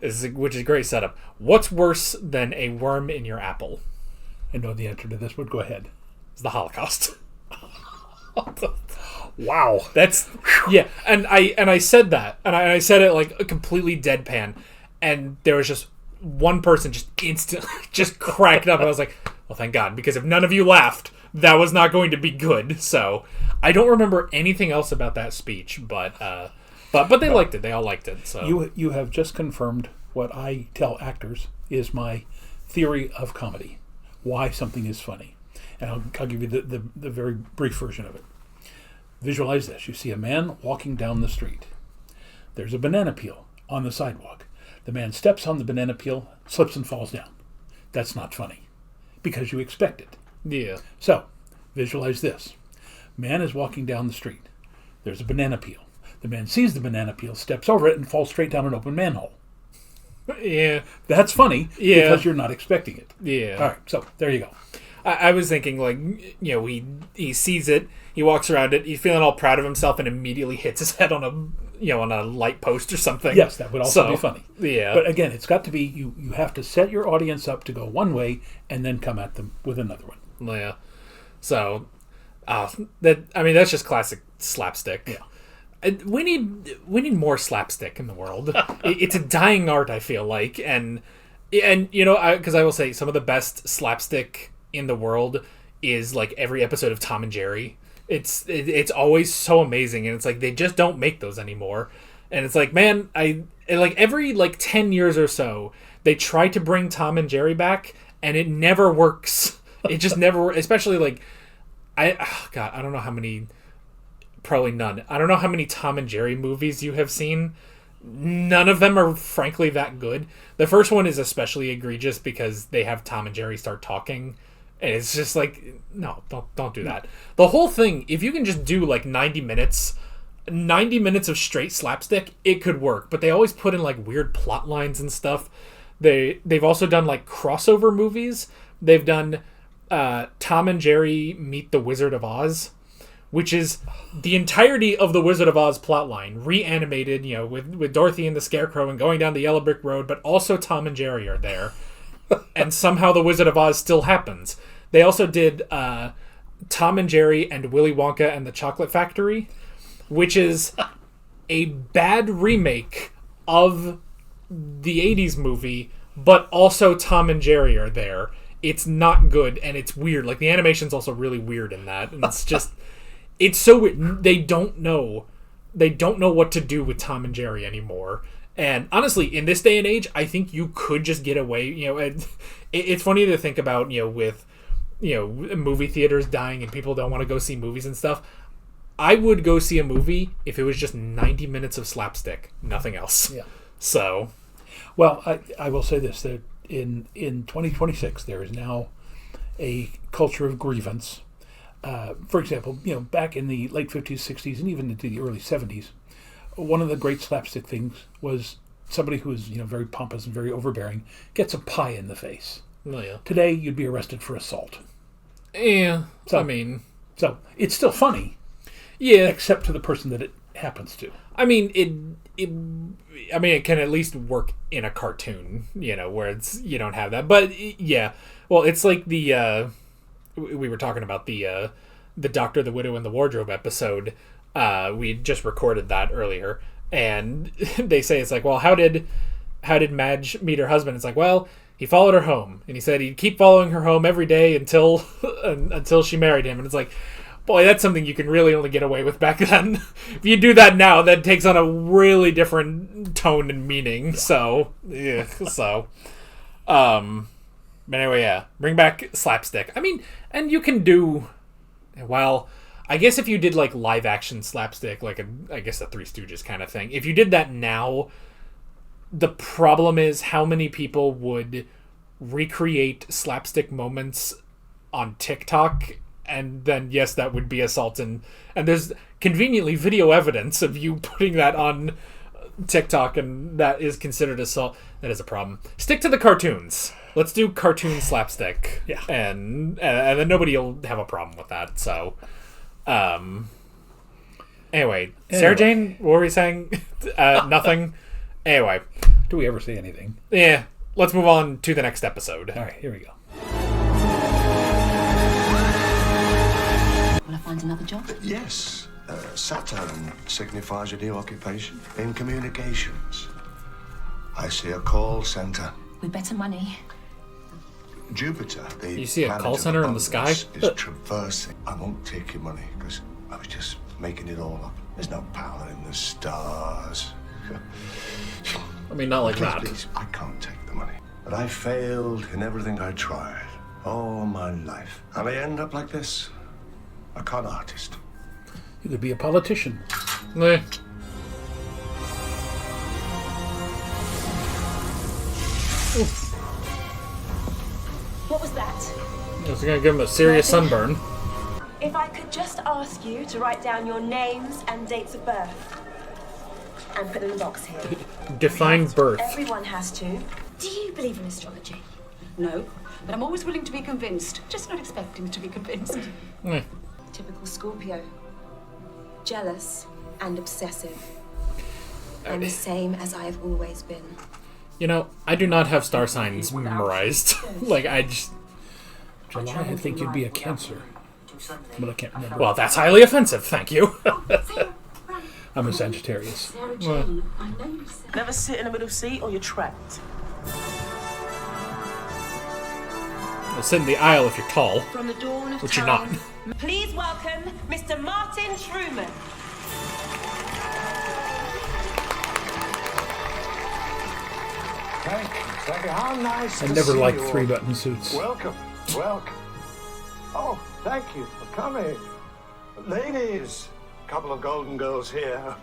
which is a great setup. What's worse than a worm in your apple? I know the answer to this, but go ahead. It's the Holocaust. Wow. That's and I said that, and I said it like a completely deadpan, and there was just one person just instantly just cracked up. I was like, well, thank God, because if none of you laughed, that was not going to be good. So I don't remember anything else about that speech, but they liked it. They all liked it. So you have just confirmed what I tell actors is my theory of comedy, why something is funny, and I'll give you the very brief version of it. Visualize this. You see a man walking down the street. There's a banana peel on the sidewalk. The man steps on the banana peel, slips and falls down. That's not funny because you expect it. Yeah. So, visualize this. Man is walking down the street. There's a banana peel. The man sees the banana peel, steps over it, and falls straight down an open manhole. Yeah. That's funny because you're not expecting it. Yeah. All right, so there you go. I was thinking, like, he sees it, he walks around it, he's feeling all proud of himself, and immediately hits his head on a light post or something. Yes, that would also be funny. Yeah. But again, it's got to be, you have to set your audience up to go one way and then come at them with another one. Yeah. So, that's just classic slapstick. Yeah. We need more slapstick in the world. It's a dying art, I feel like, and because I will say some of the best slapstick in the world is like every episode of Tom and Jerry. It's always so amazing, and it's like they just don't make those anymore. And it's like, man, every 10 years or so they try to bring Tom and Jerry back, and it never works. It just never, especially I don't know how many. Probably none. I don't know how many Tom and Jerry movies you have seen, None of them are frankly that good. The first one is especially egregious because they have Tom and Jerry start talking, and it's just like, no, don't do that. The whole thing, if you can just do like 90 minutes of straight slapstick, it could work. But they always put in like weird plot lines and stuff. They've also done like crossover movies. They've done Tom and Jerry Meet the Wizard of Oz, which is the entirety of the Wizard of Oz plotline, reanimated, with Dorothy and the Scarecrow and going down the yellow brick road, but also Tom and Jerry are there. And somehow the Wizard of Oz still happens. They also did Tom and Jerry and Willy Wonka and the Chocolate Factory, which is a bad remake of the 80s movie, but also Tom and Jerry are there. It's not good, and it's weird. Like, the animation's also really weird in that, and it's just... It's so weird. They don't know what to do with Tom and Jerry anymore. And honestly, in this day and age, I think you could just get away. It's funny to think about, with movie theaters dying and people don't want to go see movies and stuff. I would go see a movie if it was just 90 minutes of slapstick, nothing else. Yeah. So, well, I will say this, that in 2026 there is now a culture of grievance. For example, back in the late 50s, 60s, and even into the early 70s, one of the great slapstick things was somebody who is, very pompous and very overbearing gets a pie in the face. Oh, yeah. Today, you'd be arrested for assault. Yeah, so it's still funny. Yeah, except to the person that it happens to. I mean, it can at least work in a cartoon, where it's you don't have that. But yeah, well, it's like the. We were talking about the Doctor, the Widow, and the Wardrobe episode. We just recorded that earlier, and they say it's like, well, how did Madge meet her husband? It's like, well, he followed her home, and he said he'd keep following her home every day until she married him. And it's like, boy, that's something you can really only get away with back then. If you do that now, that takes on a really different tone and meaning. Yeah. So, yeah, But anyway, yeah, bring back slapstick. I mean, and you can do, well, I guess if you did like live action slapstick, like I guess a Three Stooges kind of thing, if you did that now, the problem is how many people would recreate slapstick moments on TikTok, and then yes, that would be assault, and there's conveniently video evidence of you putting that on TikTok, and that is considered assault. That is a problem. Stick to the cartoons. Let's do cartoon slapstick. Yeah. And then nobody will have a problem with that. So, anyway, Sarah Jane, what were we saying? Nothing. Anyway. Do we ever say anything? Yeah. Let's move on to the next episode. All right, here we go. Will I find another job? Yes. Saturn signifies a new occupation in communications. I see a call center. With better money. Jupiter, the you see a call center in the sky? Is traversing. I won't take your money because I was just making it all up. There's no power in the stars. I mean, not like that. Please, I can't take the money. But I failed in everything I tried all my life. And I end up like this, a con artist. You could be a politician. Nah. Oof. What was that? I was going to give him a serious sunburn. If I could just ask you to write down your names and dates of birth. And put them in the box here. Define birth. Everyone has to. Do you believe in astrology? No, but I'm always willing to be convinced. Just not expecting to be convinced. Typical Scorpio. Jealous and obsessive. I'm the same as I have always been. I do not have star signs memorized. Like, I just... July, I think you'd be a Cancer. But I can't remember. Well, that's highly offensive, thank you. I'm a Sagittarius. Never sit in the middle seat or you're trapped. Well, sit in the aisle if you're tall. From the dawn of which you're not. Please welcome Mr. Martin Truman. Thank you. How nice I to never see liked you all. three-button suits. Welcome. Oh, thank you for coming. Ladies, couple of golden girls here.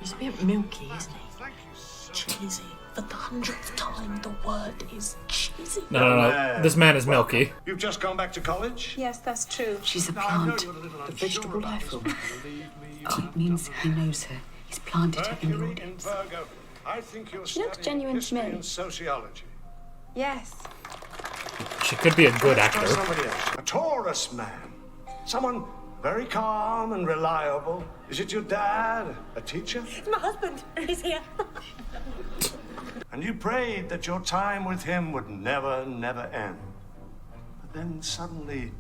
He's a bit milky, isn't he? Cheesy. For the 100th time, the word is cheesy. No. This man is milky. You've just gone back to college? Yes, that's true. She's a plant. The vegetable life form. It means he knows her. He's planted her in the audience. Virgo. I think you're She looks studying genuine to history me. and sociology. Yes. She could be a good Try actor. somebody else. A Taurus man. Someone very calm and reliable. Is it your dad? A teacher? It's my husband. He's here. And you prayed that your time with him would never, never end. But then suddenly,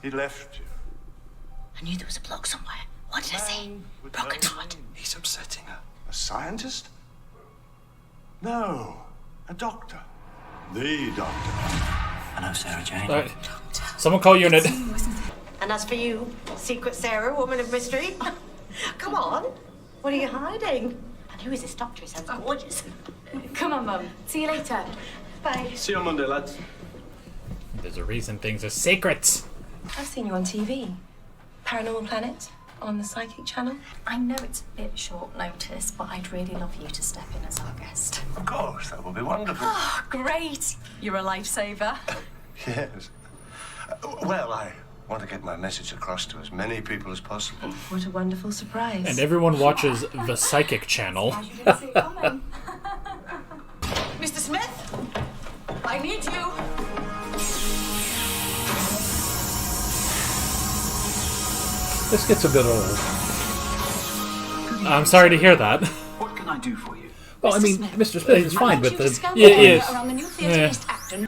he left you. I knew there was a bloke somewhere. What did I say? Broken heart. He's upsetting her. A scientist? No, a doctor. The doctor. Hello, Sarah Jane. Right. Someone call unit. And as for you, Secret Sarah, woman of mystery, come on. What are you hiding? And who is this doctor? He sounds gorgeous. Come on, Mum. See you later. Bye. See you on Monday, lads. There's a reason things are secrets. I've seen you on TV. Paranormal Planet on the Psychic Channel. I know it's a bit short notice, but I'd really love you to step in as our guest. Of course, that would be wonderful. Oh, great. You're a lifesaver. Yes. Well, I want to get my message across to as many people as possible. What a wonderful surprise. And everyone watches the Psychic Channel. Mr. Smith, I need you. This gets a bit old. I'm sorry to hear that. What can I do for you? Well, I mean, Mr. Smith is fine, but the...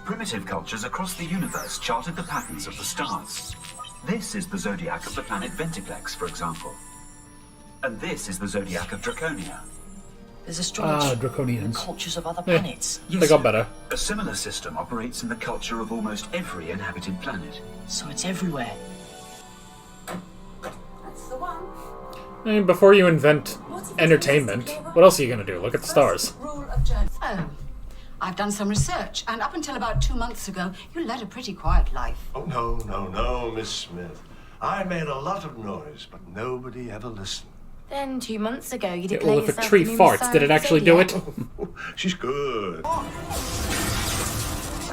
Primitive cultures across the universe charted the patterns of the stars. This is the zodiac of the planet Ventiplex, for example. And this is the zodiac of Draconia. There's astrology. Draconians. Cultures of other planets. They got better. A similar system operates in the culture of almost every inhabited planet. So it's everywhere. That's the one. I mean, before you invent entertainment, what else are you going to do? Look at the stars. Rule of journalism. Oh, I've done some research, and up until about 2 months ago, you led a pretty quiet life. Oh, no, Miss Smith. I made a lot of noise, but nobody ever listened. Then 2 months ago, you Yeah, declared well, if a yourself tree the new farts, Messiah did it of the actually do it? Zodiac. She's good.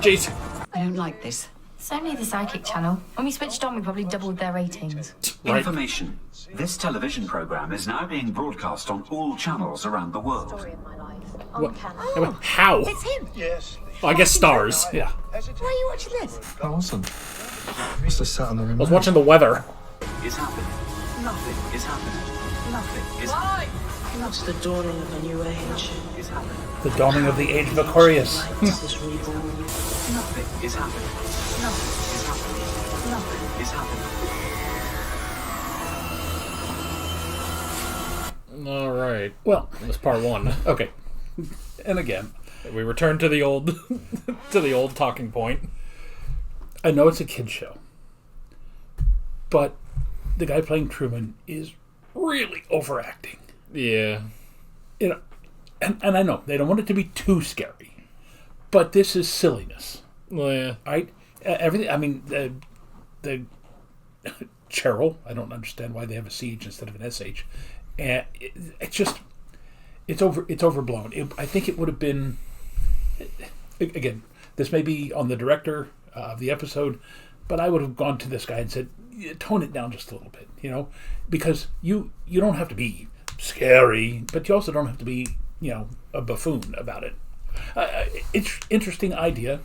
Jeez. I don't like this. It's only the Psychic Channel. When we switched on, we probably doubled their ratings. Right. Information. This television program is now being broadcast on all channels around the world. What? How? It's him. Yes. Well, I guess stars. Yeah. Why are you watching this? I wasn't. I must have sat on the I remote. was watching the weather. Is happening. Nothing is happening. Nothing is It's the dawning of a new age. is happening. The dawning of the age of Aquarius. This reborn. Nothing is happening. Nothing is happening. Nothing is happening. All right. Well, That was part one. okay. And again, We return to the old, to the old talking point. I know it's a kid's show, but the guy playing Truman is really overacting. Yeah. You know, and I know they don't want it to be too scary, but this is silliness, Well, yeah. right? Everything. I mean, the Cheryl. I don't understand why they have a CH instead of an SH, and it's just it's overblown. I think it would have been. Again, this may be on the director of the episode, but I would have gone to this guy and said, tone it down just a little bit, you know, because you don't have to be scary, but you also don't have to be, you know, a buffoon about it. It's interesting idea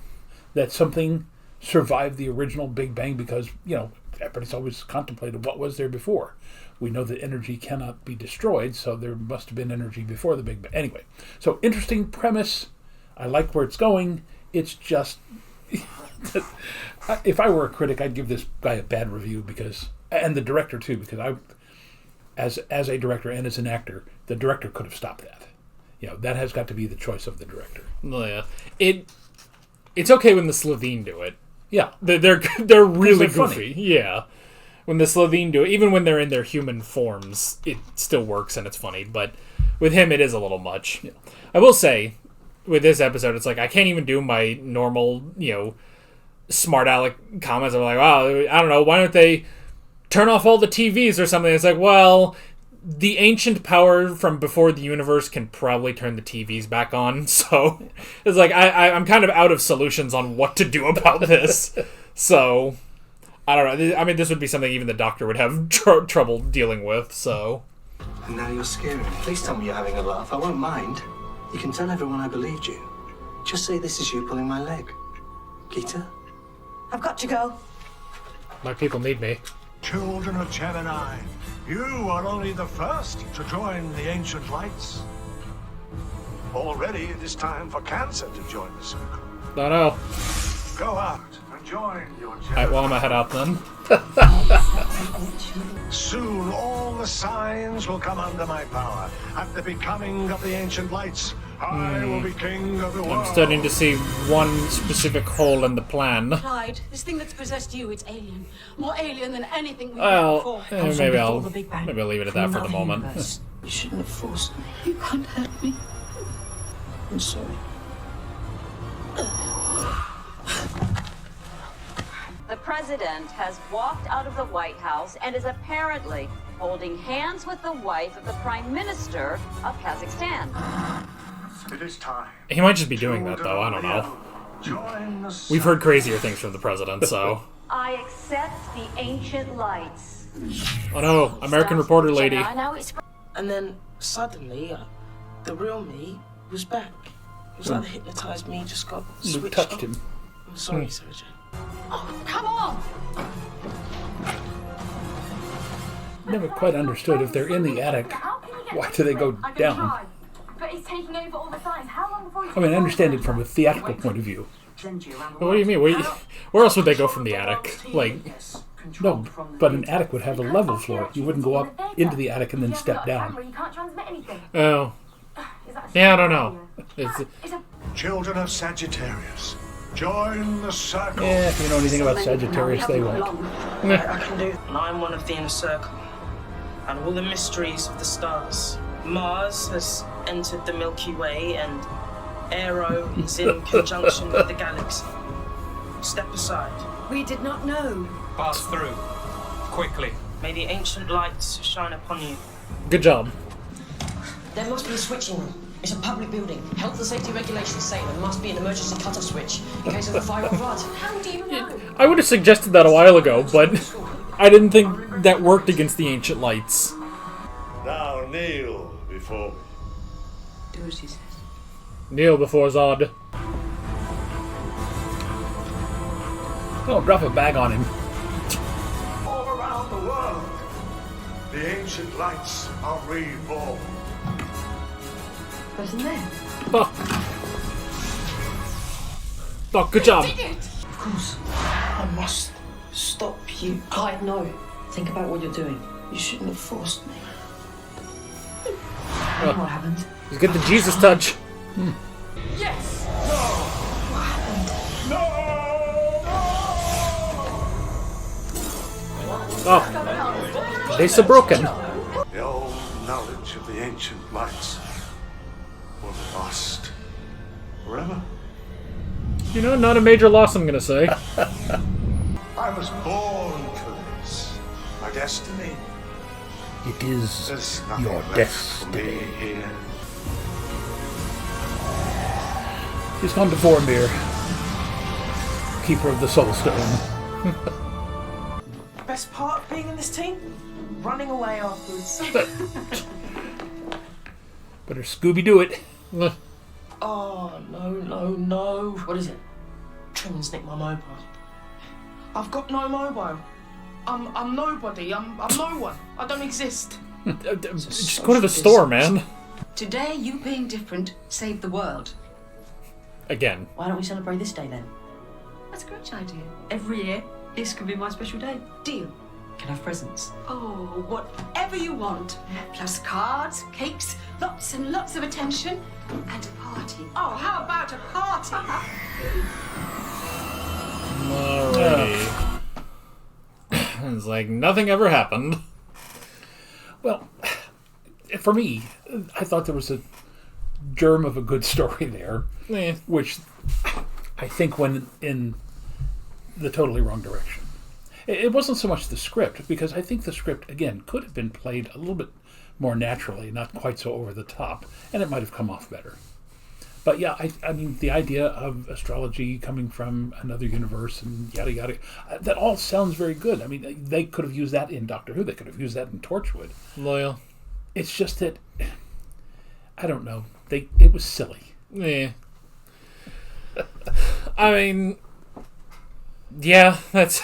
that something survived the original Big Bang because, you know, everybody's always contemplated what was there before. We know that energy cannot be destroyed, so there must have been energy before the Big Bang. Anyway, so interesting premise. I like where it's going. It's just, if I were a critic, I'd give this guy a bad review because, and the director too, because as a director and as an actor, the director could have stopped that. You know, that has got to be the choice of the director. Well, yeah. It's okay when the Slovene do it. Yeah, they're really they're goofy. Yeah, when the Slovene do it, even when they're in their human forms, it still works and it's funny. But with him, it is a little much. Yeah. I will say, with this episode, it's like I can't even do my normal, you know, smart aleck comments. I'm like, wow, I don't know, why don't they turn off all the TVs or something? It's like, well, the ancient power from before the universe can probably turn the TVs back on, so it's like I'm kind of out of solutions on what to do about this. So I don't know. I mean, this would be something even the Doctor would have trouble dealing with. So. And now you're scaring me. Please tell me you're having a laugh. I won't mind. You can tell everyone I believed you. Just say this is you pulling my leg. Gita? I've got to go. My people need me. Children of Gemini, you are only the first to join the ancient lights. Already it is time for Cancer to join the circle. No. Go out and join your Gemini. Alright, well, I'm gonna head out then. Soon all the signs will come under my power. At the becoming of the ancient lights, I will be king of the world. I'm starting to see one specific hole in the plan. Clyde, this thing that's possessed you, it's alien. More alien than anything we've Well, before. maybe I'll leave it at that for the moment. You shouldn't have forced me. You can't hurt me. I'm sorry. The president has walked out of the White House and is apparently holding hands with the wife of the Prime Minister of Kazakhstan. It is time. He might just be doing that, though. I don't know. We've heard crazier things from the president, so. I accept the ancient lights. Oh no, American reporter lady. And then suddenly, the real me was back. It was like the hypnotized me just got switched touched on. him. I'm sorry, Sarah Jane. Oh, come on! Never quite understood if they're in the attic, why do they go down? But he's taking over all the signs. How long before I mean, I understand it from a theatrical point of view. What do you mean? Where else would they go from the attic? Like, no, but an attic would have a level floor. You wouldn't go up into the attic and then step down. You can't transmit anything. Oh. Yeah, I don't know. Children of Sagittarius, join the circle. Yeah, if you know anything about Sagittarius, they won't. I can do. And I'm one of the inner circle, and all the mysteries of the stars. Mars has entered the Milky Way, and Aero is in conjunction with the galaxy. Step aside. We did not know. Pass through. Quickly. May the ancient lights shine upon you. Good job. There must be a switching room. It's a public building. Health and safety regulations say there must be an emergency cut-off switch in case of a fire or flood. How do you know? I would have suggested that a while ago, but I didn't think that worked against the ancient lights. Now kneel before me. Do as he says. Kneel before Zod. Oh, drop a bag on him. All around the world, the ancient lights are reborn. Wasn't there? Oh, good job. Of course. I must stop you. Clyde, no. Think about what you're doing. You shouldn't have forced me. What happened? He's got the Jesus touch. Yes! What happened? Oh. They're so broken. The old knowledge of the ancient lights will be lost forever. You know, not a major loss, I'm gonna say. I was born for this. My destiny. It is There's nothing your left for me destiny. here. He's gone to Vormir, keeper of the Soul Stone. Best part of being in this team? Running away afterwards. Better Scooby-Doo it. Oh, no. What is it? Trim's nicked my mobile. I've got no mobile. I'm nobody. I'm no one. I don't exist. Just go to the store, man. Today, you being different saved the world. Again. Why don't we celebrate this day then? That's a great idea. Every year, this could be my special day. Deal. Can I have presents? Oh, whatever you want. Plus cards, cakes, lots and lots of attention, and a party. Oh, how about a party? Alrighty. It's like nothing ever happened. Well, for me, I thought there was a germ of a good story there, which I think went in the totally wrong direction. It wasn't so much the script, because I think the script, again, could have been played a little bit more naturally, not quite so over the top, and it might have come off better. But yeah, I mean, the idea of astrology coming from another universe and yada yada, that all sounds very good. I mean, they could have used that in Doctor Who. They could have used that in Torchwood. Loyal. It's just that, I don't know. It was silly. Yeah. I mean, yeah, that's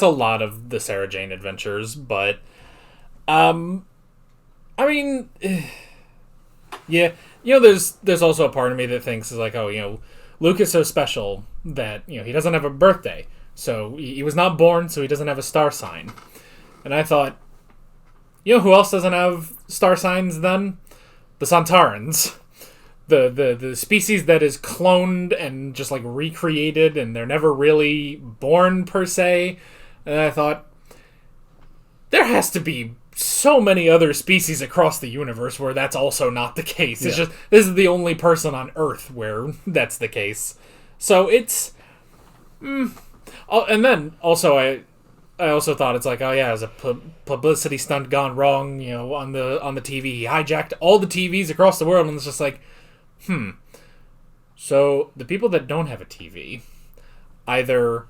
a lot of the Sarah Jane adventures, but I mean, yeah, there's also a part of me that thinks is like, oh, Luke is so special that he doesn't have a birthday, so he was not born, so he doesn't have a star sign. And I thought, who else doesn't have star signs then? The Sontarans. The species that is cloned and just like recreated, and they're never really born per se. And I thought, there has to be so many other species across the universe where that's also not the case. It's just, this is the only person on Earth where that's the case. So it's, and then also I also thought it's like, oh yeah, it was a publicity stunt gone wrong. On the TV, he hijacked all the TVs across the world, and it's just like, so the people that don't have a TV, either,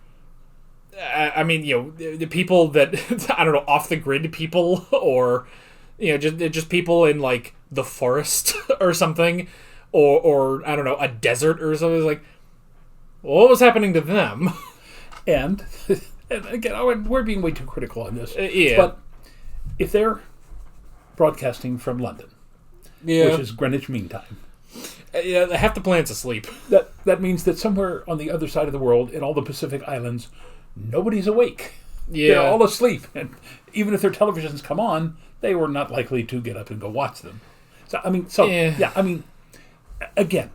I mean, the people that, I don't know, off the grid people, or, just people in, like, the forest or something, or I don't know, a desert or something. It's like, what was happening to them? And again, we're being way too critical on this. Yeah. But if they're broadcasting from London, which is Greenwich Mean Time, half the planet's asleep. That means that somewhere on the other side of the world, in all the Pacific Islands, nobody's awake. Yeah. They're all asleep. And even if their televisions come on, they were not likely to get up and go watch them. So, I mean, again,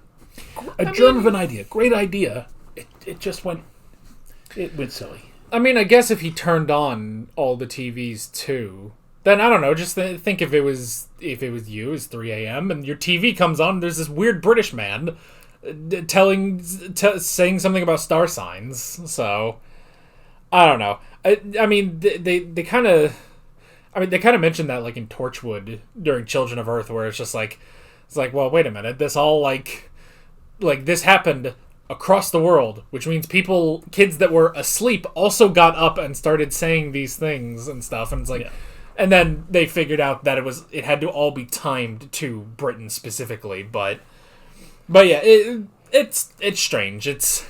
germ of an idea. Great idea. It just went silly. I mean, I guess if he turned on all the TVs too, then I don't know. Just think if it was you, it's 3 a.m. and your TV comes on. There's this weird British man saying something about star signs. So I don't know. I mean, they kind of mentioned that like in Torchwood during Children of Earth, where it's like, well, wait a minute, this all like this happened across the world, which means kids that were asleep also got up and started saying these things and stuff, and it's like. Yeah. And then they figured out that it had to all be timed to Britain specifically, but yeah, it's strange. It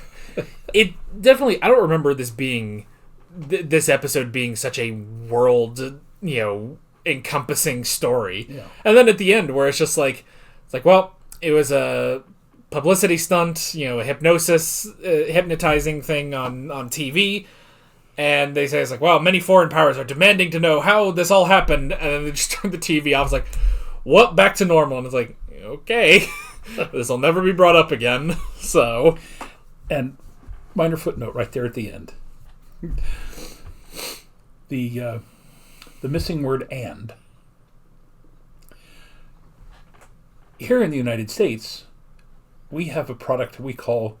definitely, I don't remember this being this episode being such a world encompassing story. Yeah. And then at the end, where it's just like, well, it was a publicity stunt, a hypnotizing thing on TV. And they say, it's like, well, many foreign powers are demanding to know how this all happened. And then they just turn the TV off. It's like, what? Back to normal. And it's like, okay, this will never be brought up again. So, and minor footnote right there at the end. The missing word "and." Here in the United States, we have a product we call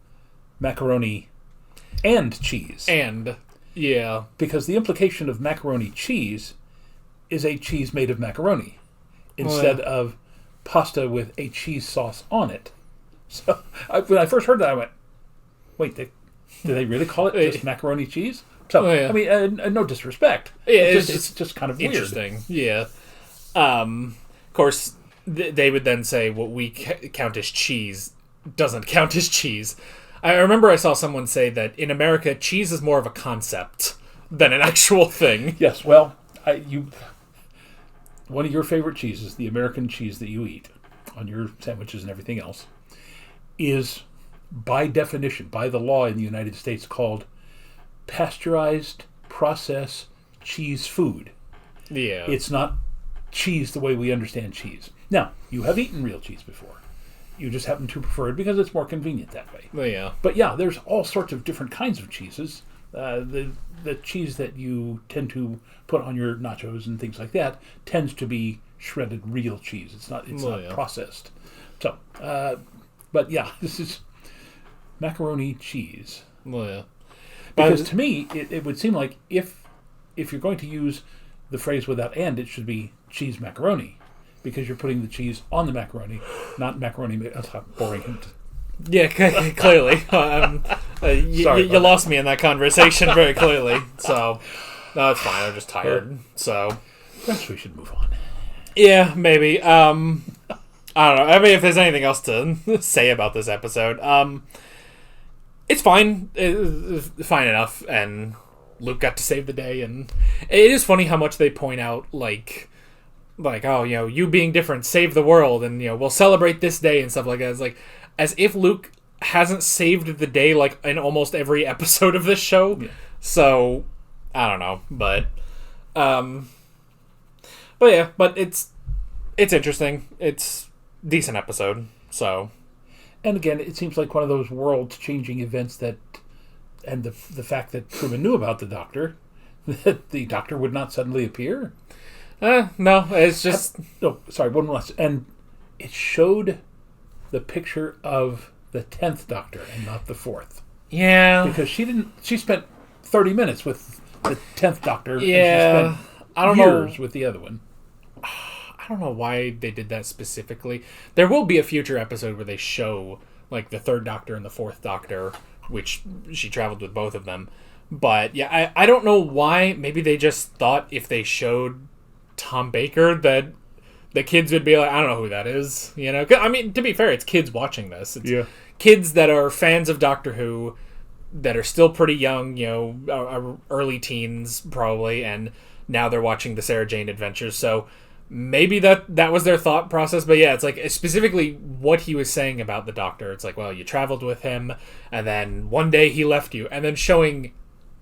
macaroni and cheese. Yeah. Because the implication of macaroni cheese is a cheese made of macaroni instead of pasta with a cheese sauce on it. So when I first heard that, I went, wait, do they really call it just macaroni cheese? So, I mean, no disrespect. Yeah, it's just kind of interesting. Weird. Yeah. Of course, they would then say what we count as cheese doesn't count as cheese. I remember I saw someone say that in America, cheese is more of a concept than an actual thing. Yes, well, one of your favorite cheeses, the American cheese that you eat on your sandwiches and everything else, is by definition, by the law in the United States, called pasteurized processed cheese food. Yeah. It's not cheese the way we understand cheese. Now, you have eaten real cheese before. You just happen to prefer it because it's more convenient that way. Well, yeah. But yeah, there's all sorts of different kinds of cheeses. The cheese that you tend to put on your nachos and things like that tends to be shredded real cheese. It's not processed. So, but yeah, this is macaroni cheese. Well, yeah. Because to me, it would seem like if you're going to use the phrase without "and," it should be cheese macaroni. because you're putting the cheese on the macaroni, not macaroni. That's boring. Yeah, clearly. You lost me in that conversation very clearly. So, no, it's fine. I'm just tired. So, perhaps we should move on. Yeah, maybe. I don't know. I mean, if there's anything else to say about this episode, it's fine. It's fine enough. And Luke got to save the day. And it is funny how much they point out, like, oh, you being different, save the world, and we'll celebrate this day and stuff like that. It's like, as if Luke hasn't saved the day like in almost every episode of this show. Yeah. So I don't know, but yeah, but it's interesting. It's a decent episode. So, and again, it seems like one of those world-changing events that, and the fact that Truman knew about the Doctor, that the Doctor would not suddenly appear. No, it's just one last, and it showed the picture of the 10th Doctor and not the 4th. Yeah. Because she spent 30 minutes with the 10th Doctor. Yeah. And she spent I don't years know with the other one. I don't know why they did that specifically. There will be a future episode where they show like the 3rd Doctor and the 4th Doctor, which she traveled with both of them. But yeah, I don't know why. Maybe they just thought if they showed Tom Baker that the kids would be like, I don't know who that is, I mean, to be fair, it's kids watching this. It's kids that are fans of Doctor Who, that are still pretty young, early teens probably, and now they're watching the Sarah Jane Adventures. So maybe that was their thought process. But yeah, it's like specifically what he was saying about the Doctor. It's like, well, you traveled with him, and then one day he left you, and then showing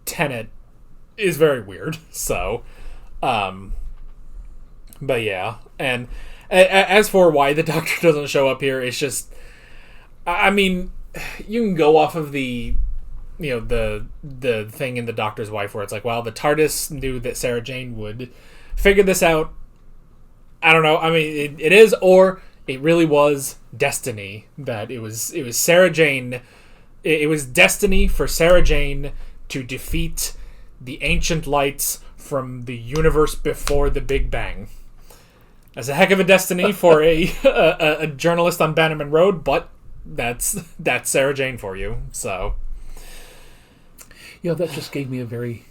Tenet is very weird. So, but yeah, and as for why the Doctor doesn't show up here, it's just, I mean, you can go off of the thing in The Doctor's Wife where it's like, well, the TARDIS knew that Sarah Jane would figure this out. I don't know. I mean, it is, or it really was destiny that it was Sarah Jane. It was destiny for Sarah Jane to defeat the ancient lights from the universe before the Big Bang. That's a heck of a destiny for a journalist on Bannerman Road, but that's Sarah Jane for you. So, that just gave me a very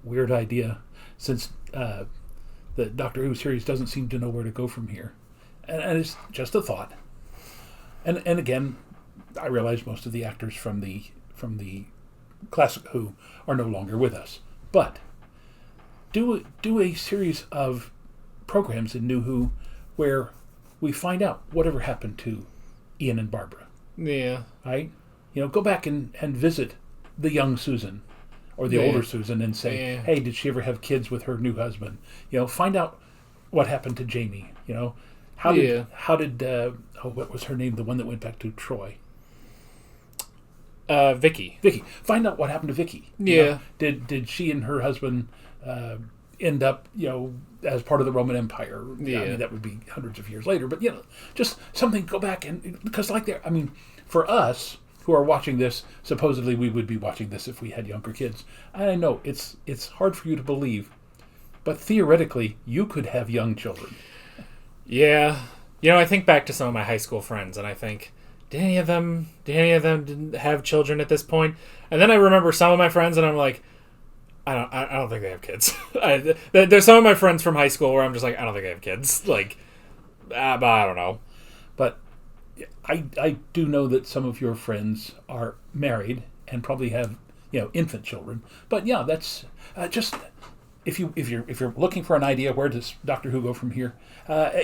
weird idea, since the Doctor Who series doesn't seem to know where to go from here, and it's just a thought. And again, I realize most of the actors from the classic Who are no longer with us, but do a series of programs in New Who where we find out whatever happened to Ian and Barbara. Yeah. Right? Go back and visit the young Susan or the older Susan and say, hey, did she ever have kids with her new husband? Find out what happened to Jamie. How did what was her name? The one that went back to Troy. Vicky. Find out what happened to Vicky. Yeah. Did she and her husband end up, as part of the Roman Empire? Yeah. I mean, that would be hundreds of years later. But, just something, go back and, because for us who are watching this, supposedly we would be watching this if we had younger kids. I know it's hard for you to believe, but theoretically, you could have young children. Yeah. I think back to some of my high school friends, and I think, did any of them didn't have children at this point? And then I remember some of my friends, and I'm like, I don't think they have kids. There's some of my friends from high school where I'm just like, I don't think they have kids. Like, but I don't know. But I do know that some of your friends are married and probably have infant children. But yeah, that's just if you're looking for an idea, where does Doctor Who go from here?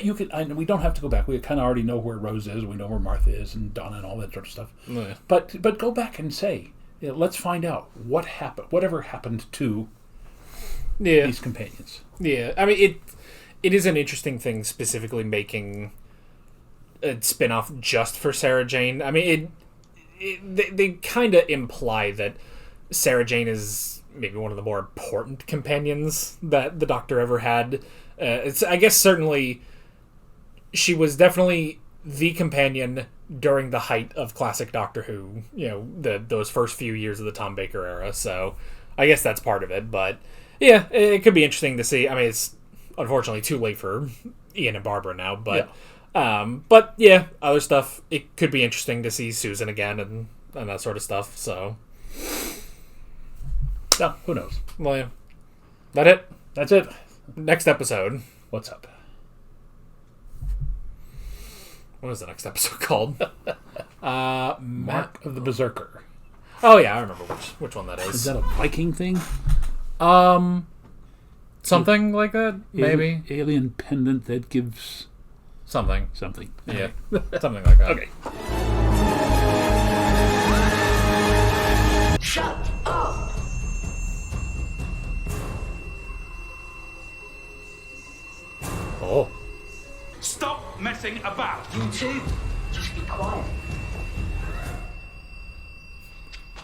You could. We don't have to go back. We kind of already know where Rose is. We know where Martha is and Donna and all that sort of stuff. Yeah. But go back and say, let's find out what happened. Whatever happened to these companions. Yeah, I mean it is an interesting thing, specifically making a spin-off just for Sarah Jane. I mean, they kind of imply that Sarah Jane is maybe one of the more important companions that the Doctor ever had. I guess certainly she was definitely the companion during the height of classic Doctor Who, those first few years of the Tom Baker era. So I guess that's part of it. But yeah, it could be interesting to see. I mean, it's unfortunately too late for Ian and Barbara now, but yeah, other stuff. It could be interesting to see Susan again and that sort of stuff. So, no, who knows? Well, yeah. That it? That's it. Next episode. What's up? What is the next episode called? Mark of the Berserker. Oh yeah, I remember which one that is. Is that a Viking thing? Something like that, maybe. Alien pendant that gives something. Yeah, something like that. Okay. Shut up! Oh. Stop messing about. You two, just be quiet.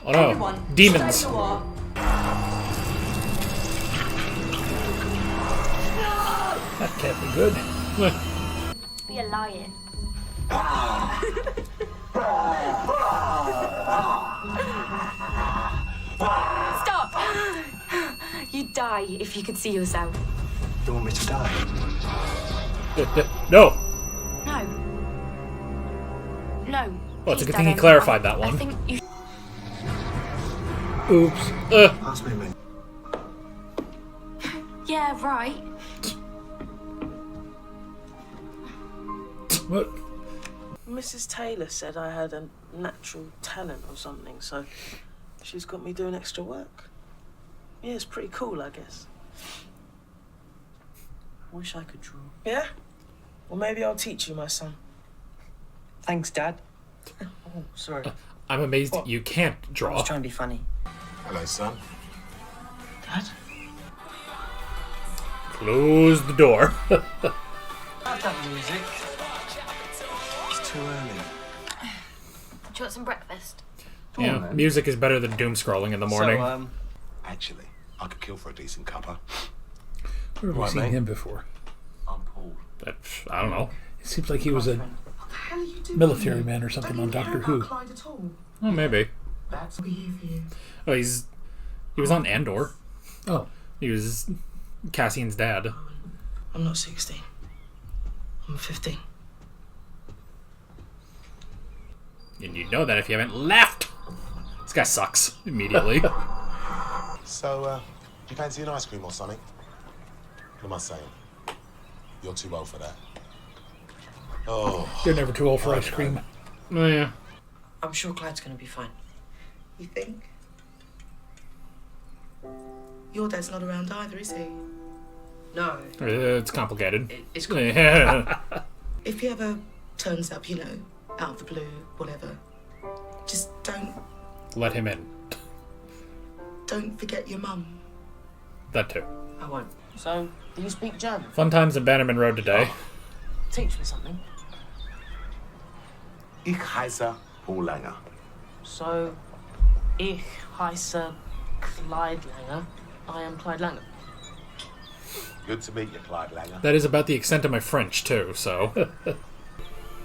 Oh no! Everyone, Demons. stay where you are. That can't be good. Be a lion. Stop! You'd die if you could see yourself. You want me to die? No. No. No. Well, it's a Please, good thing he Devon. clarified that I one. think you. Oops. Pass me a minute. Yeah, right. What? Mrs. Taylor said I had a natural talent or something, so she's got me doing extra work. Yeah, it's pretty cool, I guess. Wish I could draw. Yeah? Well, maybe I'll teach you, my son. Thanks, Dad. Oh, sorry. I'm amazed you can't I draw. was trying to be funny. Hello, son. Dad? Close the door. Have that music. It's too early. Do you want some breakfast? Yeah, music is better than doom scrolling in the morning. So, Actually, I could kill for a decent cuppa. Where have we Right, seen mate. him before? I'm Paul. I don't know. It seems like he was a What the hell are you doing? military man or something on Don't Doctor you care Who. about Clyde at all? Oh, maybe. That's be here for you. Oh, he was on Andor. Oh, He was Cassian's dad. I'm not 16. I'm 15. And you know that if you haven't left. This guy sucks immediately. So, do you fancy an ice cream or something? What am I saying? You're too old for that. Oh. you're never too old for ice cream. Oh, yeah. I'm sure Clyde's gonna be fine. You think? Your dad's not around either, is he? No. It's complicated. It's If he ever turns up, you know, out of the blue, whatever, just Let him in. don't forget your mum. That too. I won't. So, do you speak German? Fun times at Bannerman Road today. Teach me something. Ich heiße Paul Langer. So, ich heiße Clyde Langer. I am Clyde Langer. Good to meet you, Clyde Langer. That is about the extent of my French too, so.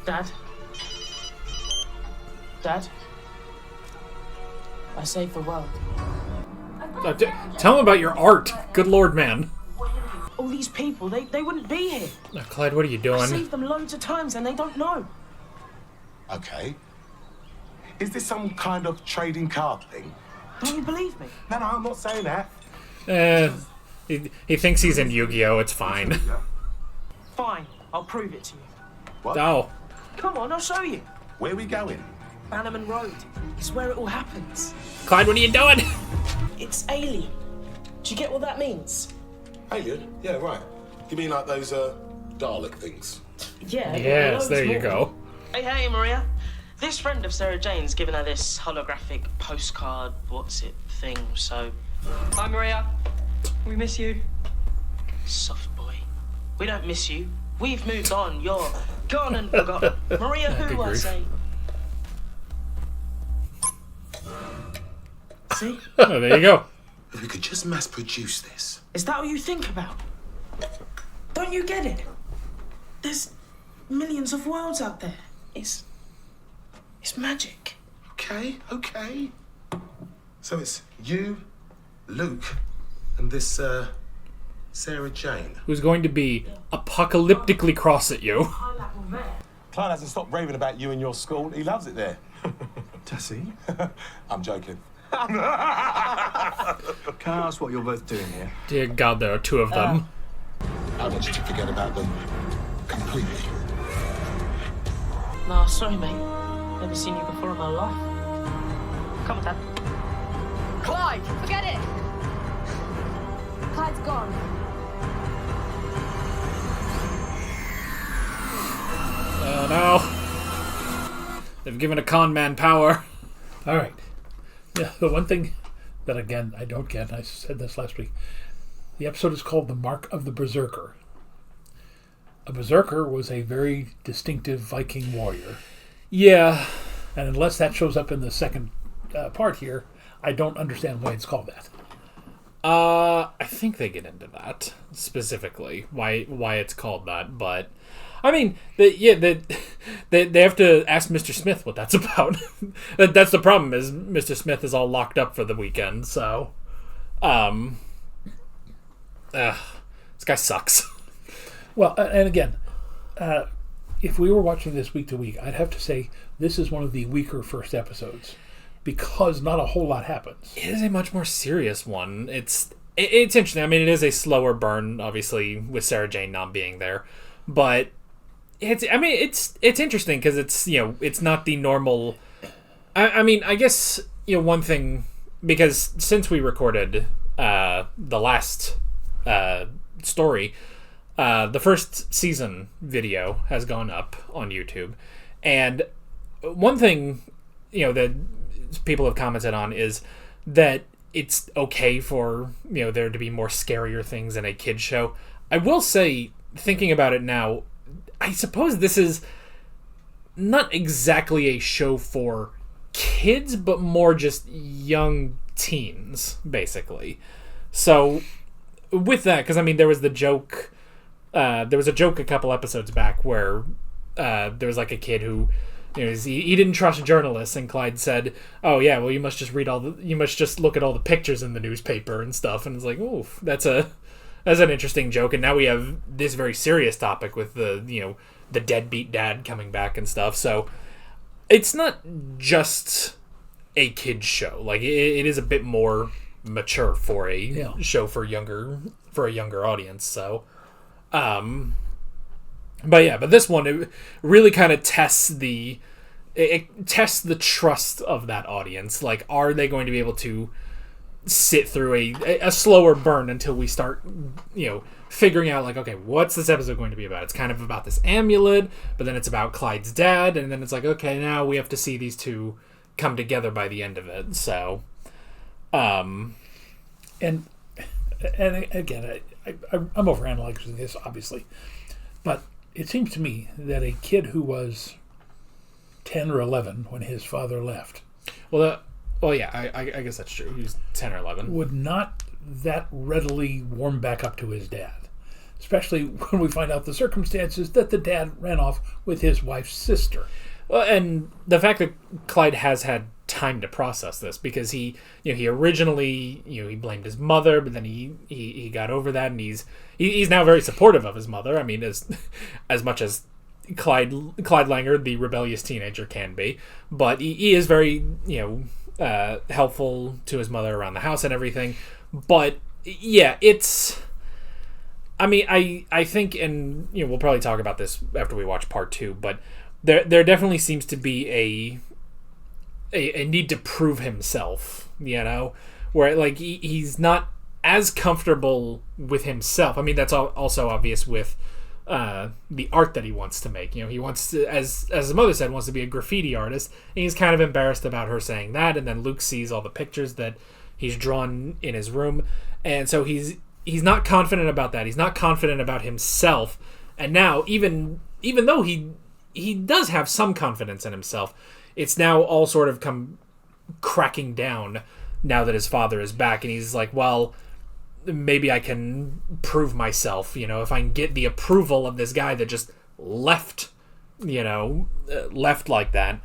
Dad? Dad? I saved the world. Tell him about your art. Good lord, man. All these people, they wouldn't be here. Clyde, what are you I doing? saved them loads of times and they don't know. Okay. Is this some kind of trading card thing? Don't you believe me? No, I'm not saying that. He thinks he's in Yu-Gi-Oh! It's fine. Fine, I'll prove it to you. What? Oh. Come on, I'll show you. Where are we going? Bannerman Road. It's where it all happens. Clyde, what are you doing? It's alien. Do you get what that means? Alien? Yeah, right. You mean like those, Dalek things? Yeah. Yes, loads there you more. go. Hey, Maria. This friend of Sarah Jane's given her this holographic postcard, what's it thing, so... Hi, Maria. We miss you. Soft boy. We don't miss you. We've moved on. You're gone and forgotten. Maria, Good who I grief. say? See? Oh, there you go. If we could just mass produce this. Is that what you think about? Don't you get it? There's millions of worlds out there. It's magic. Okay. So it's you, Luke, and this, Sarah Jane. who's going to be apocalyptically cross at you. Clyde hasn't stopped raving about you and your school. He loves it there. Does he? I'm joking. Can I ask what you're both doing here? Dear God, there are two of them. I want you to forget about them completely. Nah, sorry, mate. Never seen you before in my life. Come on, Dad. Clyde! Forget it! Clyde's gone. Oh no. They've given a con man power. All right. Yeah, the one thing that, again, I don't get, and I said this last week, the episode is called The Mark of the Berserker. A berserker was a very distinctive Viking warrior. Yeah. And unless that shows up in the second part here, I don't understand why it's called that. I think they get into that specifically, why it's called that, but I mean, they have to ask Mr. Smith what that's about. That's the problem, is Mr. Smith is all locked up for the weekend, so this guy sucks. Well, and again, if we were watching this week to week, I'd have to say this is one of the weaker first episodes because not a whole lot happens. It is a much more serious one. It's interesting. I mean, it is a slower burn, obviously, with Sarah Jane not being there, but it's interesting because it's not the normal. I mean, I guess one thing, because since we recorded the last story. The first season video has gone up on YouTube, and one thing that people have commented on is that it's okay for there to be more scarier things in a kids show. I will say, thinking about it now, I suppose this is not exactly a show for kids, but more just young teens, basically. So with that, because I mean, there was the joke. There was a joke a couple episodes back where there was like a kid who, he didn't trust journalists, and Clyde said, "Oh yeah, well you must just look at all the pictures in the newspaper and stuff." And it's like, oof, that's an interesting joke. And now we have this very serious topic with the deadbeat dad coming back and stuff. So it's not just a kid's show. Like it is a bit more mature for a show for a younger audience. So. But this one, it really kind of tests the trust of that audience. Like, are they going to be able to sit through a slower burn until we start, figuring out, like, okay, what's this episode going to be about? It's kind of about this amulet, but then it's about Clyde's dad, and then it's like, okay, now we have to see these two come together by the end of it. So, and again, I'm overanalyzing this, obviously, but it seems to me that a kid who was 10 or 11 when his father left, I guess that's true. He was 10 or 11. Would not that readily warm back up to his dad, especially when we find out the circumstances that the dad ran off with his wife's sister. Well, and the fact that Clyde has had time to process this, because he originally he blamed his mother, but then he got over that, and he's now very supportive of his mother. I mean, as much as Clyde Langer, the rebellious teenager, can be, but he is very helpful to his mother around the house and everything. But yeah, it's. I mean, I think, and we'll probably talk about this after we watch part 2, but there definitely seems to be a need to prove himself, where like he's not as comfortable with himself. I mean, that's also obvious with the art that he wants to make. He wants to, as his mother said, wants to be a graffiti artist, and he's kind of embarrassed about her saying that. And then Luke sees all the pictures that he's drawn in his room, and so he's not confident about that. He's not confident about himself. And now, even though he does have some confidence in himself, it's now all sort of come cracking down now that his father is back, and he's like, well, maybe I can prove myself, if I can get the approval of this guy that just left like that.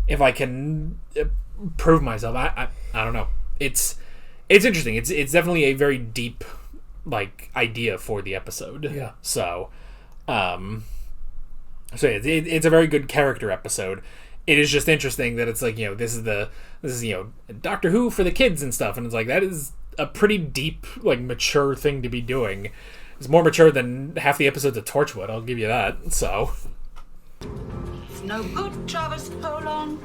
If I can prove myself, I don't know. It's interesting. It's definitely a very deep like idea for the episode. Yeah. So, it's a very good character episode. It is just interesting that it's like, this is Doctor Who for the kids and stuff, and it's like that is a pretty deep, like, mature thing to be doing. It's more mature than half the episodes of Torchwood, I'll give you that. So It's no good, Travis. Hold on.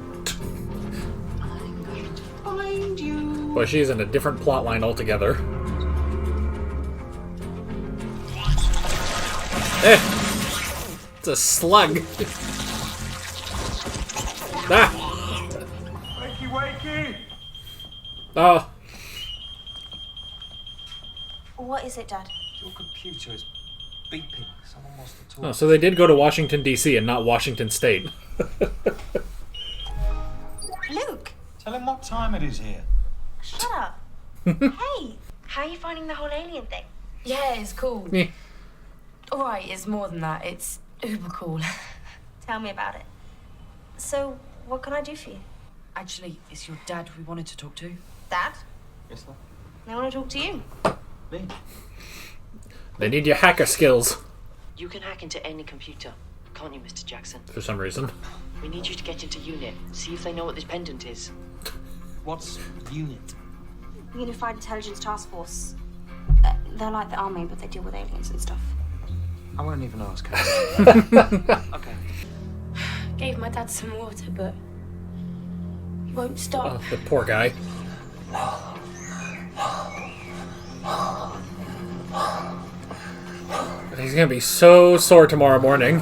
I'm going to find you. Well, she's in a different plot line altogether. It's a slug. Wakey, wakey! Oh. What is it, Dad? Your computer is beeping. Someone wants to talk. Oh, so they did go to Washington, D.C. and not Washington State. Luke! Tell him what time it is here. Shut up. Hey! How are you finding the whole alien thing? Yeah, it's cool. Yeah. Alright, it's more than that. It's uber cool. Tell me about it. So, what can I do for you? Actually, it's your dad we wanted to talk to. Dad? Yes, sir. I want to talk to you. Me? They need your hacker skills. You can hack into any computer, can't you, Mr. Jackson? For some reason. We need you to get into UNIT, see if they know what this pendant is. What's UNIT? Unified Intelligence Task Force. They're like the army, but they deal with aliens and stuff. I won't even ask her. Okay. Gave my dad some water, but he won't stop. Oh, the poor guy. He's gonna be so sore tomorrow morning.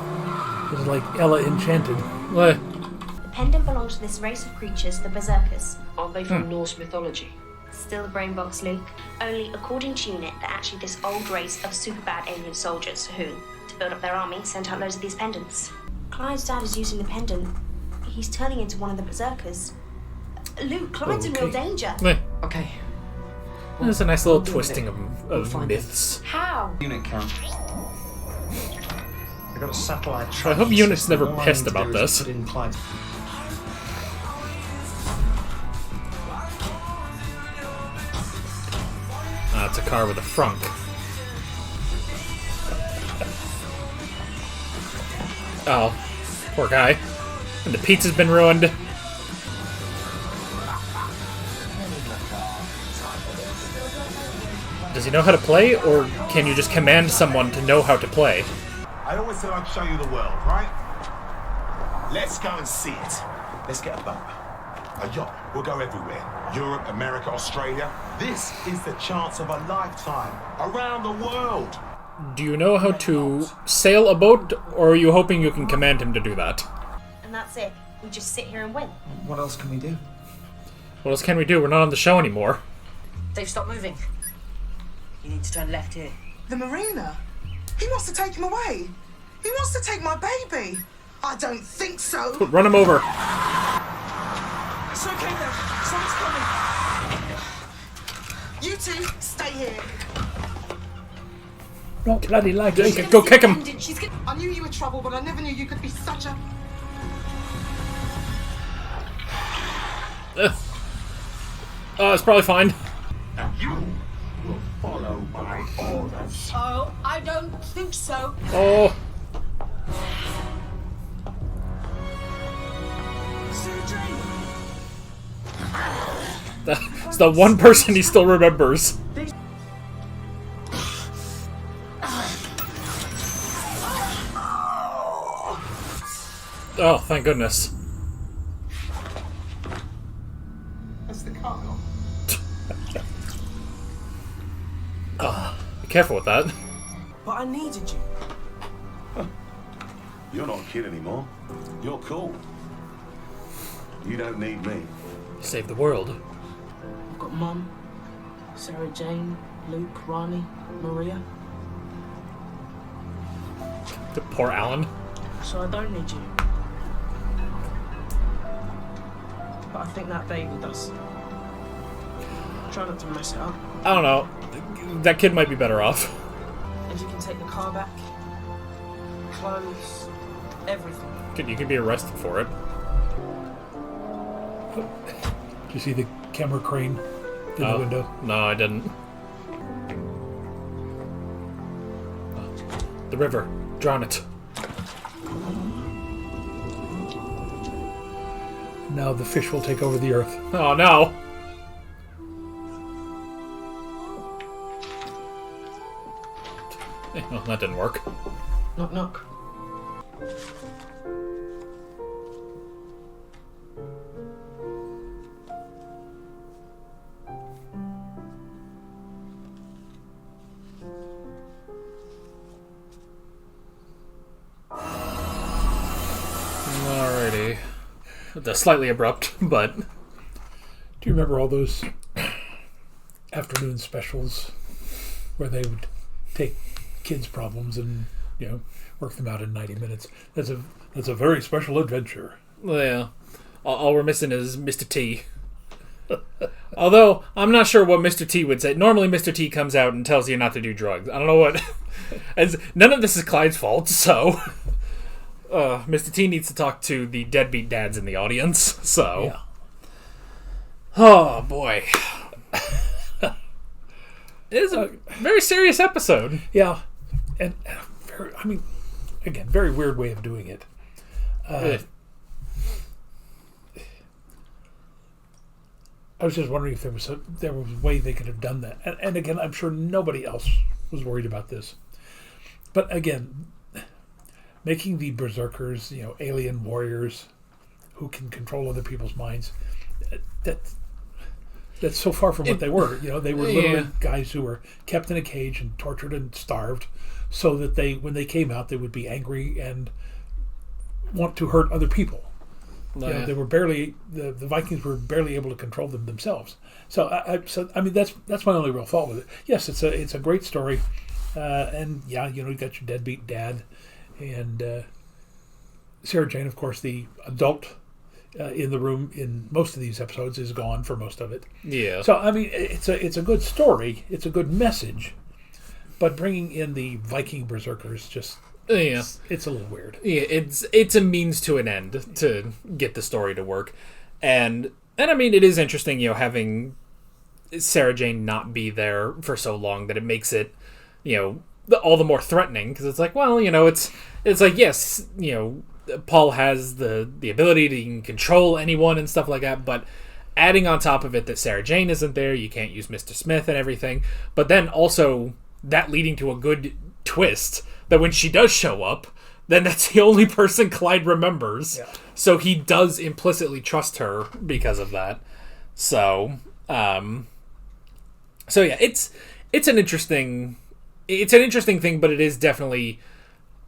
It's like Ella Enchanted. What? The pendant belongs to this race of creatures, the Berserkers. Aren't they from Norse mythology? Still the brain box, Luke. Only, according to UNIT, they're actually this old race of super bad alien soldiers who, to build up their army, sent out loads of these pendants. Clyde's dad is using the pendant. He's turning into one of the Berserkers. Luke, Clyde's in real danger. Okay. There's a nice little twisting of myths. How? UNIT camp. I got a satellite. I hope UNIT's never All I pissed need to about do is this. put in Clyde. It's a car with a frunk. Oh, poor guy. And the pizza's been ruined. Does he know how to play, or can you just command someone to know how to play? I always said I'd show you the world, right? Let's go and see it. Let's get a boat. A yacht. We'll go everywhere. Europe, America, Australia. This is the chance of a lifetime. Around the world. Do you know how to sail a boat, or are you hoping you can command him to do that? And that's it. We just sit here and win. What else can we do? What else can we do? We're not on the show anymore. Dave, stop moving. You need to turn left here. The marina? He wants to take him away. He wants to take my baby. I don't think so. Run him over. It's okay then. Someone's coming. You two, stay here. Not bloody like it. Go kick him. I knew you were trouble, but I never knew you could be such a... Oh, it's probably fine. You will follow my orders. Oh, I don't think so. Oh. It's the one person he still remembers. Oh, thank goodness. That's the car. Oh, be careful with that. But I needed you. You're not a kid anymore. You're cool. You don't need me. Save the world. I've got Mum, Sarah Jane, Luke, Ronnie, Maria. The poor Alan. So I don't need you. But I think that baby does. Try not to mess it up. I don't know. That kid might be better off. And you can take the car back. Clothes. Everything. You can be arrested for it. Did you see the camera crane in the window? No, I didn't. The river. Drown it. Now the fish will take over the earth. Oh, no. Well, that didn't work. Knock, knock. Alrighty. That's slightly abrupt, but... Do you remember all those afternoon specials where they would take kids' problems and, work them out in 90 minutes? That's a very special adventure. Well, yeah. All we're missing is Mr. T. Although, I'm not sure what Mr. T would say. Normally, Mr. T comes out and tells you not to do drugs. I don't know what... None of this is Clyde's fault, so... Mr. T needs to talk to the deadbeat dads in the audience, so... Yeah. Oh, boy. It is a very serious episode. Yeah. And, again, very weird way of doing it. I was just wondering if there was a way they could have done that. And again, I'm sure nobody else was worried about this. But again, making the berserkers, alien warriors who can control other people's minds, that's so far from what they were. They were literally guys who were kept in a cage and tortured and starved so that when they came out, they would be angry and want to hurt other people. They were barely the Vikings were barely able to control them themselves. So that's my only real fault with it. Yes, it's a great story, and you got your deadbeat dad, and Sarah Jane, of course, the adult in the room in most of these episodes, is gone for most of it. Yeah. So it's a good story. It's a good message, but bringing in the Viking berserkers just. Yeah, it's a little weird. Yeah, it's a means to an end to get the story to work, and it is interesting, having Sarah Jane not be there for so long that it makes it, all the more threatening, because it's like, well, it's like, yes, Paul has the ability to control anyone and stuff like that, but adding on top of it that Sarah Jane isn't there, you can't use Mr. Smith and everything, but then also that leading to a good twist. That when she does show up, then that's the only person Clyde remembers. Yeah. So he does implicitly trust her because of that. So yeah, it's an interesting thing, but it is definitely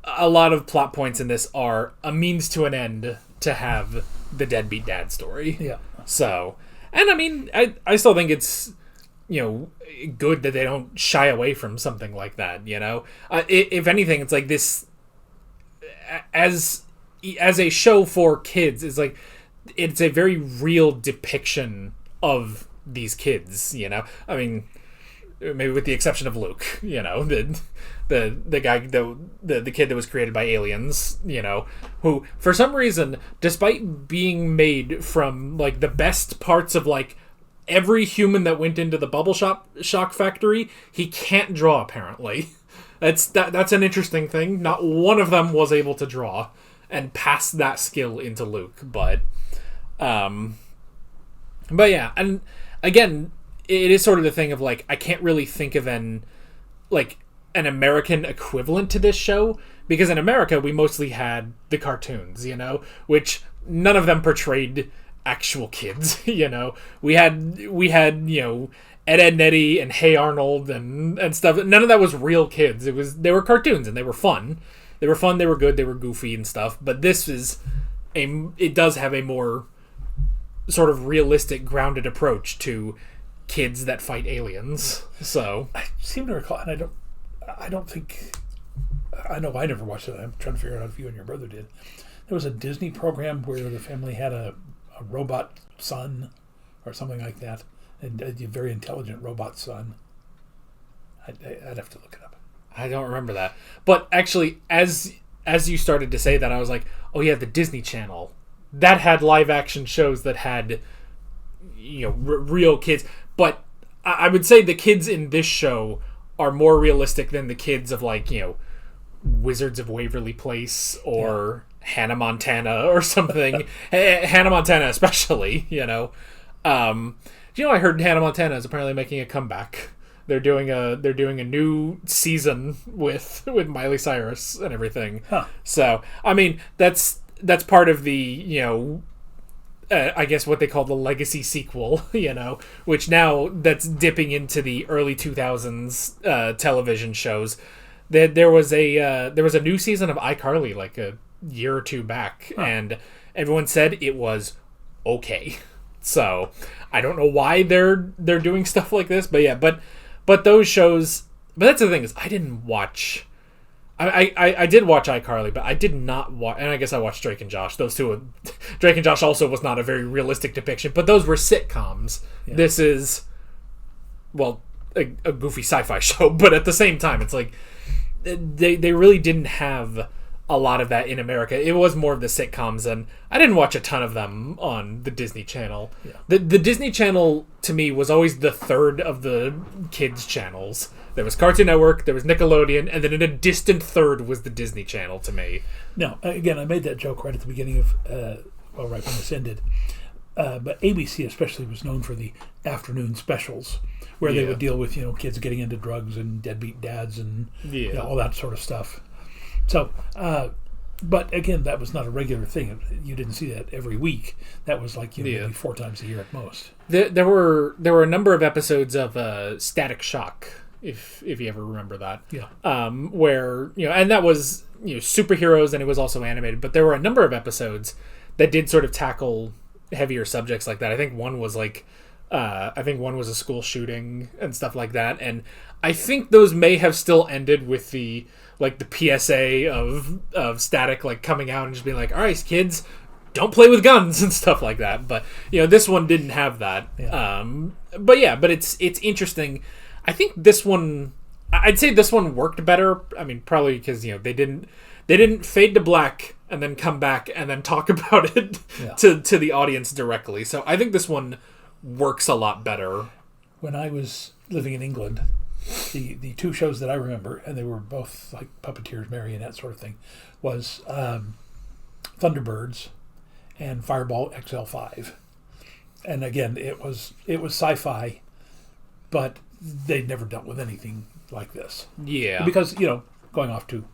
a lot of plot points in this are a means to an end to have the deadbeat dad story. Yeah. So, and I still think it's good that they don't shy away from something like that. If anything, it's like this as a show for kids is like it's a very real depiction of these kids. Maybe with the exception of Luke. The guy the kid that was created by aliens. Who for some reason, despite being made from like the best parts of like every human that went into the bubble shock factory, he can't draw apparently. That's an interesting thing. Not one of them was able to draw and pass that skill into Luke, but yeah, and again, it is sort of the thing of like I can't really think of an American equivalent to this show, because in America we mostly had the cartoons, which none of them portrayed actual kids. We had Ed, Ed, Nettie and Hey Arnold and stuff. None of that was real kids. They were cartoons and they were fun. They were good, they were goofy and stuff, but this is it does have a more sort of realistic, grounded approach to kids that fight aliens. So I seem to recall, and I don't think I know I never watched it. I'm trying to figure out if you and your brother did. There was a Disney program where the family had a robot son or something like that, and a very intelligent robot son. I'd have to look it up. I don't remember that, but actually, as you started to say that, I was like, oh yeah, the Disney Channel that had live action shows that had real kids. But I would say the kids in this show are more realistic than the kids of like Wizards of Waverly Place or Hannah Montana or something. Hannah Montana especially, you know. I heard Hannah Montana is apparently making a comeback. They're doing a new season with Miley Cyrus and everything. Huh. So, I mean, that's part of the, I guess what they call the legacy sequel, which now that's dipping into the early 2000s television shows. There was a new season of iCarly like a year or two back, and everyone said it was okay. So I don't know why they're doing stuff like this, but yeah, but those shows. But that's the thing is I didn't watch. I did watch iCarly, but I did not watch, and I guess I watched Drake and Josh. Those two, Drake and Josh also was not a very realistic depiction, but those were sitcoms. Yeah. This is, well, a goofy sci-fi show, but at the same time, it's like they really didn't have a lot of that in America. It was more of the sitcoms, and I didn't watch a ton of them on the Disney Channel. Yeah. The Disney Channel, to me, was always the third of the kids' channels. There was Cartoon Network, there was Nickelodeon, and then in a distant third was the Disney Channel to me. Now, again, I made that joke right at the beginning of, right when this ended. But ABC especially was known for the afternoon specials, where they would deal with, kids getting into drugs and deadbeat dads and all that sort of stuff. So, but again, that was not a regular thing. You didn't see that every week. That was like maybe 4 times a year at most. There were a number of episodes of Static Shock. If you ever remember that, where and that was superheroes, and it was also animated. But there were a number of episodes that did sort of tackle heavier subjects like that. I think one was a school shooting and stuff like that. And I think those may have still ended with the PSA of Static coming out and just being like, all right, kids, don't play with guns and stuff like that. But this one didn't have that. Yeah. But it's interesting. I think this one, I'd say this one worked better. I mean, probably because they didn't fade to black and then come back and then talk about it to the audience directly. So I think this one works a lot better. When I was living in England, the 2 shows that I remember, and they were both like puppeteers, marionette sort of thing, was Thunderbirds and Fireball XL5. And again, it was sci-fi, but they'd never dealt with anything like this. Yeah. Because, going off to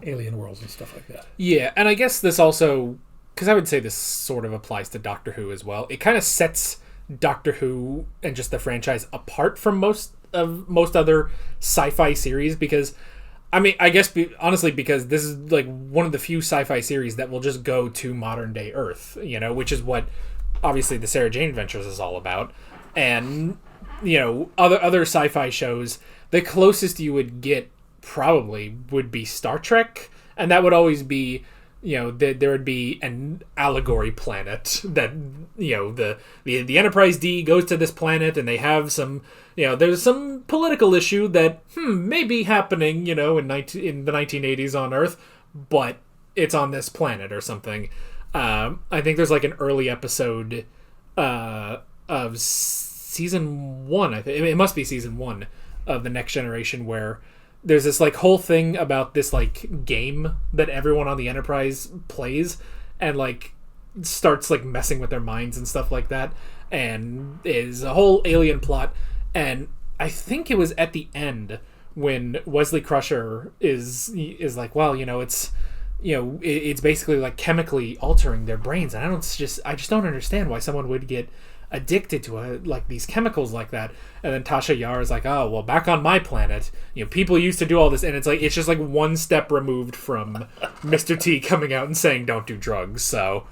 alien worlds and stuff like that. Yeah, and I guess this also, because I would say this sort of applies to Doctor Who as well. It kind of sets Doctor Who and just the franchise apart from most other sci-fi series, because, I mean, I guess, honestly, because this is like one of the few sci-fi series that will just go to modern day Earth, which is what, obviously, the Sarah Jane Adventures is all about. And other sci-fi shows, the closest you would get probably would be Star Trek, and that would always be, there would be an allegory planet that, the Enterprise D goes to this planet, and they have some, there's some political issue that may be happening, in the 1980s on Earth, but it's on this planet or something. I think there's like an early episode of season 1, I think it must be season 1 of The Next Generation, where there's this whole thing about this game that everyone on the Enterprise plays, and starts messing with their minds and stuff like that, and is a whole alien plot. And I think it was at the end when Wesley Crusher is like, well, it's it's basically chemically altering their brains, and I just don't understand why someone would get addicted to these chemicals like that. And then Tasha Yar is like, oh, well, back on my planet, people used to do all this, and it's just one step removed from Mr. T coming out and saying don't do drugs. So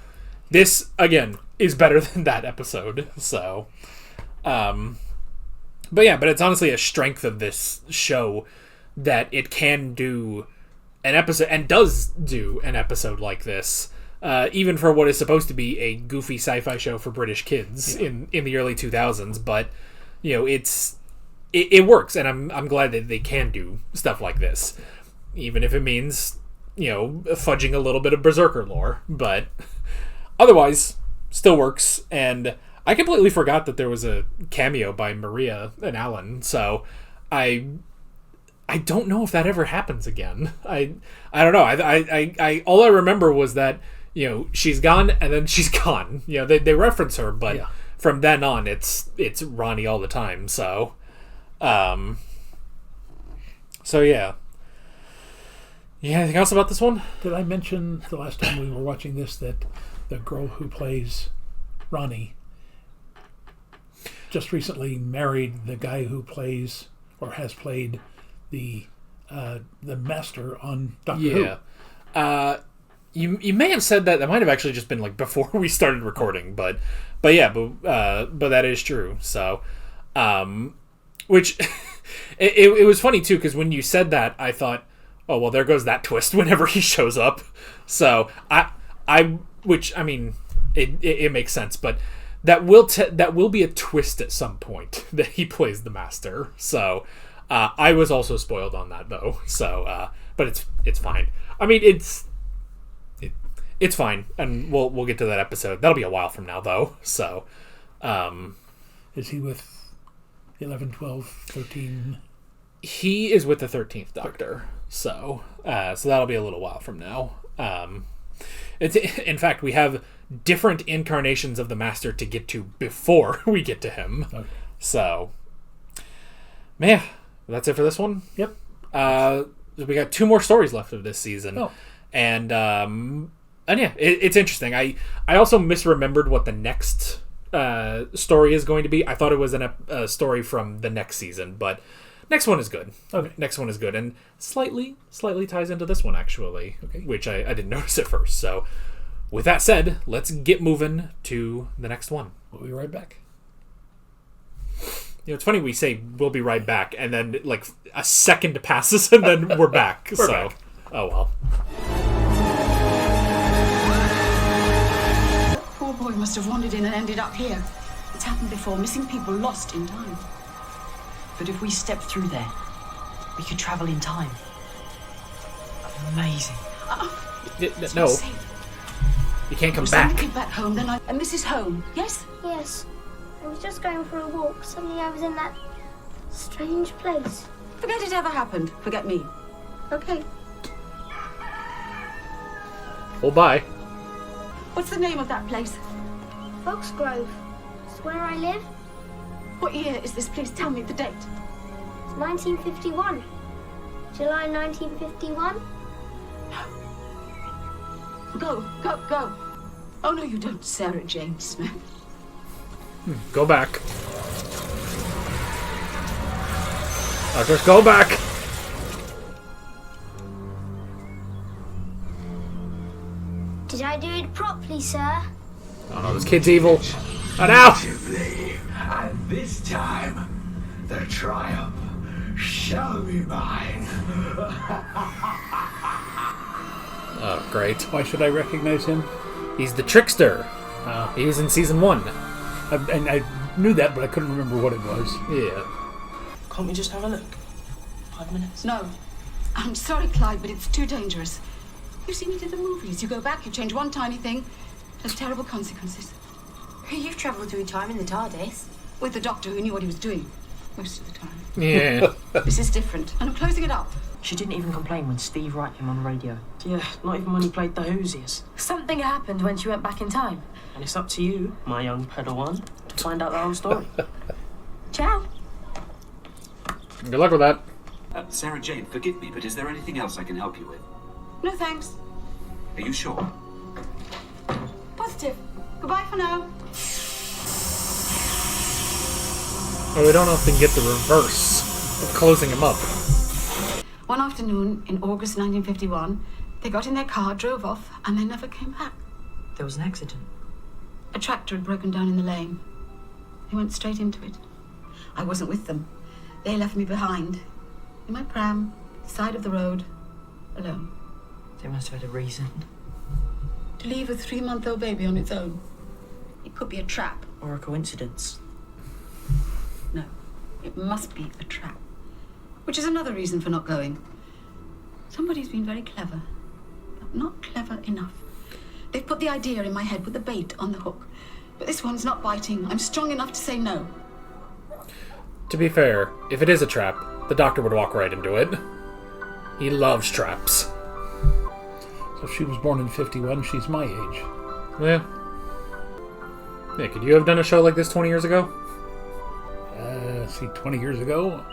this again is better than that episode. So but it's honestly a strength of this show that it can do an episode, and does do an episode like this. Even for what is supposed to be a goofy sci-fi show for British kids in the early 2000s, but it works, and I'm glad that they can do stuff like this, even if it means fudging a little bit of Berserker lore, but otherwise still works. And I completely forgot that there was a cameo by Maria and Alan, so I I don't know if that ever happens again. I don't know. I all I remember was that, you know, she's gone and then she's gone. You know, they reference her, but from then on, it's Ronnie all the time. So, yeah. Yeah. Anything else about this one? Did I mention the last time we were watching this that the girl who plays Ronnie just recently married the guy who plays or has played the master on Doctor Who? You may have said that. That might have actually just been like before we started recording, but that is true. So, which it was funny too, because when you said that, I thought, oh well, there goes that twist whenever he shows up. So which I mean, it makes sense, but that will be a twist at some point that he plays the master. So. I was also spoiled on that though, so but it's fine. I mean, it's fine, and we'll get to that episode. That'll be a while from now though. So, is he with 11, 12, 13? He is with the 13th Doctor. So that'll be a little while from now. In fact, we have different incarnations of the Master to get to before we get to him. Okay. So, man. That's it for this one? Yep. We got 2 more stories left of this season. Oh. And yeah, it's interesting. I also misremembered what the next story is going to be. I thought it was a story from the next season, but next one is good. Okay. Next one is good, and slightly ties into this one, actually, which I didn't notice at first. So, with that said, let's get moving to the next one. We'll be right back. You know, it's funny we say we'll be right back, and then like a second passes, and then we're back. We're back. Oh well. Poor boy must have wandered in and ended up here. It's happened before. Missing people lost in time. But if we step through there, we could travel in time. Amazing. No. You can't come back. Get back home, then and this is home, yes? Yes. I was just going for a walk. Suddenly I was in that strange place. Forget it ever happened. Forget me. Okay. Well, bye. What's the name of that place? Foxgrove. It's where I live. What year is this? Please tell me the date. It's 1951. July 1951. Go. Oh, no, you don't, Sarah Jane Smith. Go back. Just go back. Did I do it properly, sir? Oh no, this kid's evil. And now! And this time, the triumph shall be mine. Oh, great. Why should I recognize him? He's the trickster. He was in season 1. And I knew that, but I couldn't remember what it was. Yeah. Can't we just have a look? 5 minutes? No. I'm sorry, Clyde, but it's too dangerous. You've seen it in the movies. You go back, you change one tiny thing, there's terrible consequences. You've travelled through time in the TARDIS. With the doctor who knew what he was doing most of the time. Yeah. This is different, and I'm closing it up. She didn't even complain when Steve Wright came on the radio. Yeah, not even when he played the Hoosiers. Something happened when she went back in time. And it's up to you, my young Padawan, to find out the whole story. Ciao. Good luck with that. Sarah Jane, forgive me, but is there anything else I can help you with? No thanks. Are you sure? Positive. Goodbye for now. Oh, we don't often get the reverse of closing him up. One afternoon in August 1951, they got in their car, drove off, and they never came back. There was an accident. A tractor had broken down in the lane. They went straight into it. I wasn't with them. They left me behind, in my pram, side of the road, alone. They must have had a reason. To leave a 3-month-old baby on its own. It could be a trap. Or a coincidence. No, it must be a trap. Which is another reason for not going. Somebody's been very clever, but not clever enough. They've put the idea in my head, put the bait on the hook. But this one's not biting. I'm strong enough to say no. To be fair, if it is a trap, The Doctor would walk right into it. He loves traps. So if she was born in 51, she's my age. Yeah. Yeah, could you have done a show like this 20 years ago? 20 years ago?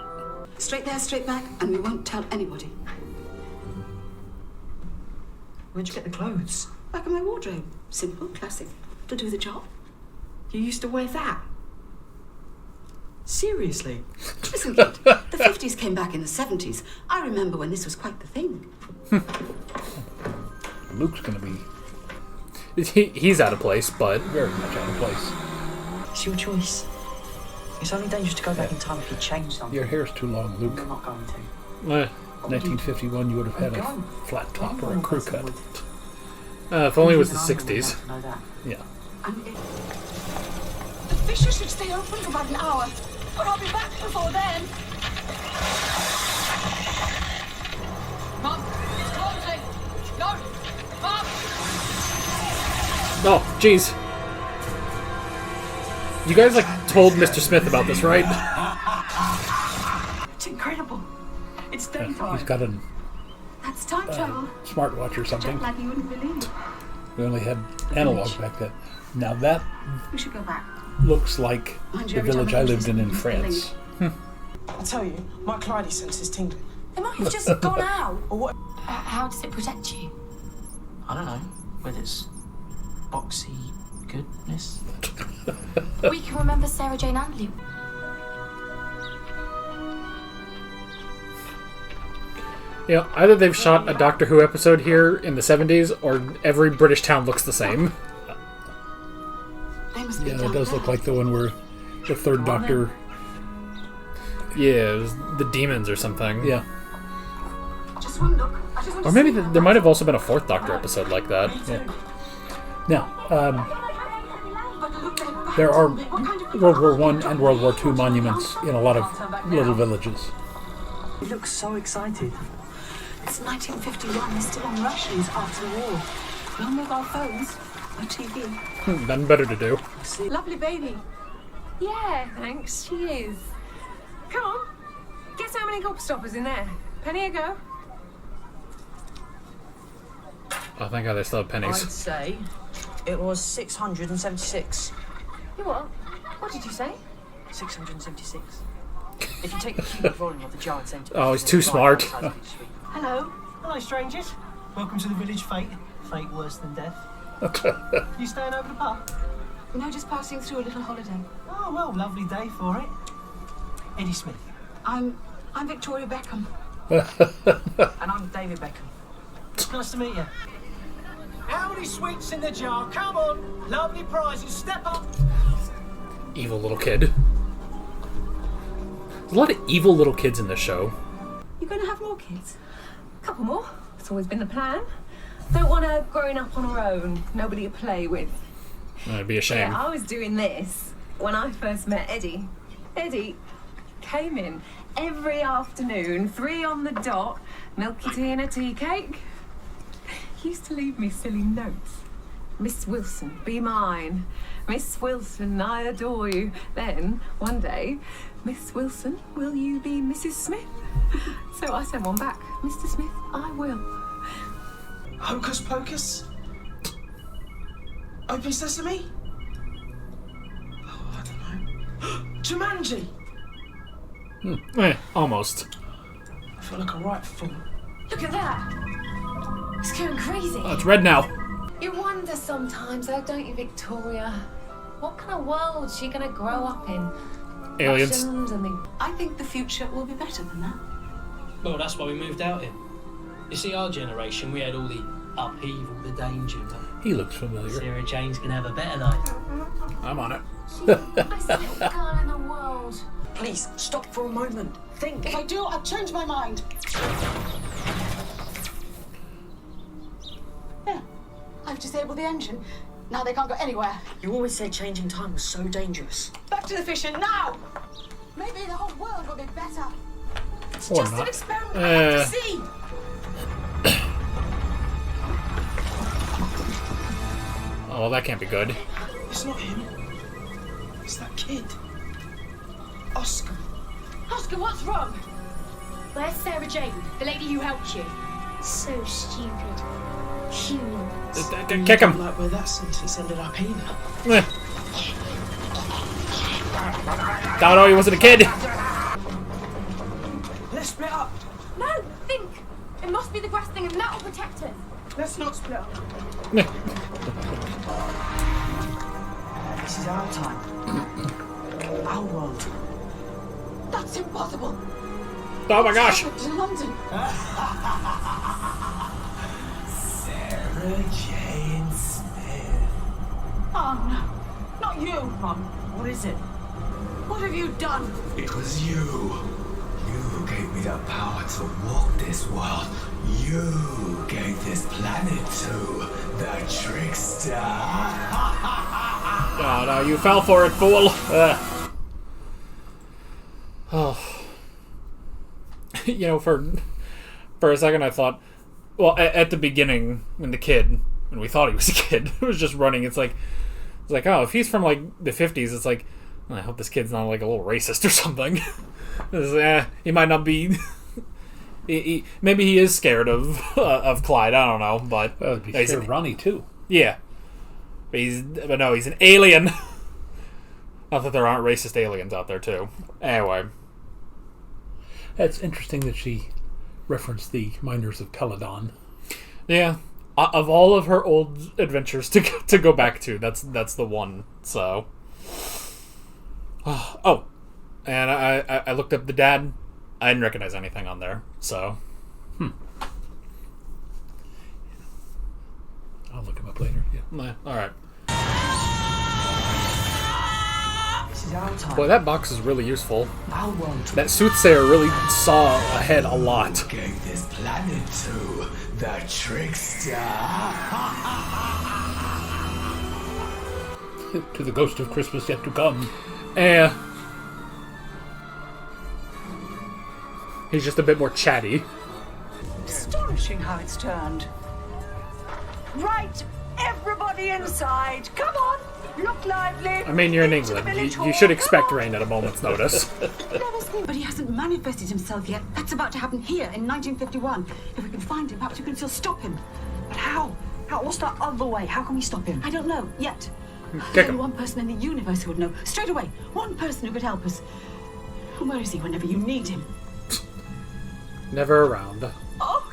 Straight there, straight back, and we won't tell anybody. Where'd you get the clothes? Back in my wardrobe. Simple, classic. To do the job. You used to wear that? Seriously? Listen, kid, the 50s came back in the 70s. I remember when this was quite the thing. Luke's gonna be... He's out of place, but... Very much out of place. It's your choice. It's only dangerous to go back in time if you change something. Your hair's too long, Luke. You're not going to. 1951, you would have had a flat top or a crew cut. If only it was the 60s. Yeah. The fissure should stay open for about an hour, but I'll be back before then. Mum, it's closing. No, Mum. Oh, jeez. You guys, told Mr. Smith about this, right? It's incredible. It's daytime. He's got a That's time travel. smartwatch or something. Like you wouldn't believe. We only had analog back then. Now that We should go back. looks like Mind you, the every time village I I go to lived in something, France. I tell you, my Clyde sense is tingling. They might have just gone out. Or what? How does it protect you? I don't know whether it's boxy goodness. We can remember Sarah Jane and Luke. You know, either they've shot a Doctor Who episode here in the 70s, or every British town looks the same. Yeah, it does look like the one where the third Doctor... Yeah, it was the demons or something. Yeah. Just one look. I just want Or to maybe see there might have also been a fourth Doctor episode like that. Yeah. Now, there are World War I and World War II monuments in a lot of little villages. You look so excited. It's 1951. They're still on rations after the war. No mobile phones. No TV. Nothing better to do. Lovely baby. Yeah, thanks. She is. Come on. Guess how many gobstoppers in there? Penny a go? Oh, thank God they still have I'd pennies. say it was 676. You what? What did you say? 676. If you take the cubic volume of the giant centre. Oh, he's too smart. Hello. Hello, strangers. Welcome to the village fete. Fate worse than death. You staying over the pub? No, just passing through a little holiday. Oh, well, lovely day for it. Eddie Smith. I'm Victoria Beckham. And I'm David Beckham. Nice to meet you. How many sweets in the jar? Come on. Lovely prizes. Step up. Evil little kid. There's a lot of evil little kids in this show. You going to have more kids? A couple more. It's always been the plan. Don't want her growing up on her own. Nobody to play with. It'd be a shame. Yeah, I was doing this when I first met Eddie. Eddie came in every afternoon, 3 on the dot, milky tea and a tea cake. He used to leave me silly notes. Miss Wilson, be mine. Miss Wilson, I adore you. Then, one day, Miss Wilson, will you be Mrs. Smith? So I sent one back. Mr. Smith, I will. Hocus pocus? Open sesame? Oh, I don't know. Jumanji! Almost. I feel like a right fool. Look at that. It's going crazy. Oh, it's red now. You wonder sometimes, though, don't you, Victoria? What kind of world is she going to grow up in? Aliens. Russians and the... I think the future will be better than that. Well, that's why we moved out here. You see, our generation, we had all the upheaval, the danger. He looks familiar. Sarah Jane's gonna have a better life. I'm on it. Best little girl in the world. Please, stop for a moment. Think. If I do, I'll change my mind. Yeah, I've disabled the engine. Now they can't go anywhere. You always said changing time was so dangerous. Back to the fishing now. Maybe the whole world will be better. It's Or just not. an experiment. I have to see. Oh, well, that can't be good. It's not him. It's that kid. Oscar. Oscar, what's wrong? Where's Sarah Jane, the lady who helped you? So stupid. Human. Kick him. Like where that sentence ended up either. No, he wasn't a kid. Let's split up. No, think. It must be the grass thing, and that'll protect us. Let's not split up. This is our time. Our world. That's impossible. Oh my gosh. To London. Sarah Jane Smith. Oh no, not you, Mum, what is it? What have you done? It was you. You who gave me the power to walk this world. You gave this planet to the trickster. Oh no, you fell for it, fool. Oh. You know, for a second I thought, well, at the beginning, when we thought he was a kid, was just running, it's like, oh, if he's from, like, the 50s, it's like, I hope this kid's not, like, a little racist or something. He might not be... maybe he is scared of Clyde, I don't know, but... Well, he'd be scared of Ronnie, too. Yeah. But no, he's an alien. Not that there aren't racist aliens out there, too. Anyway. It's interesting that she referenced the miners of Peladon. Yeah. Of all of her old adventures to go back to, that's the one, so... Oh. And I looked up the dad. I didn't recognize anything on there, so... I'll look him up later, yeah. Alright. This is our time. Boy, that box is really useful. Our world. That soothsayer really saw ahead a lot. You gave this planet to the trickster. To the ghost of Christmas yet to come. He's just a bit more chatty. Astonishing how it's turned. Right, everybody inside. Come on, look lively. I mean, you're in England. You should expect rain at a moment's notice. But he hasn't manifested himself yet. That's about to happen here in 1951. If we can find him, perhaps we can still stop him. But how? What's that other way? How can we stop him? I don't know yet. There's only one person in the universe who would know. Straight away. One person who could help us. Where is he whenever you need him? Never around. Oh,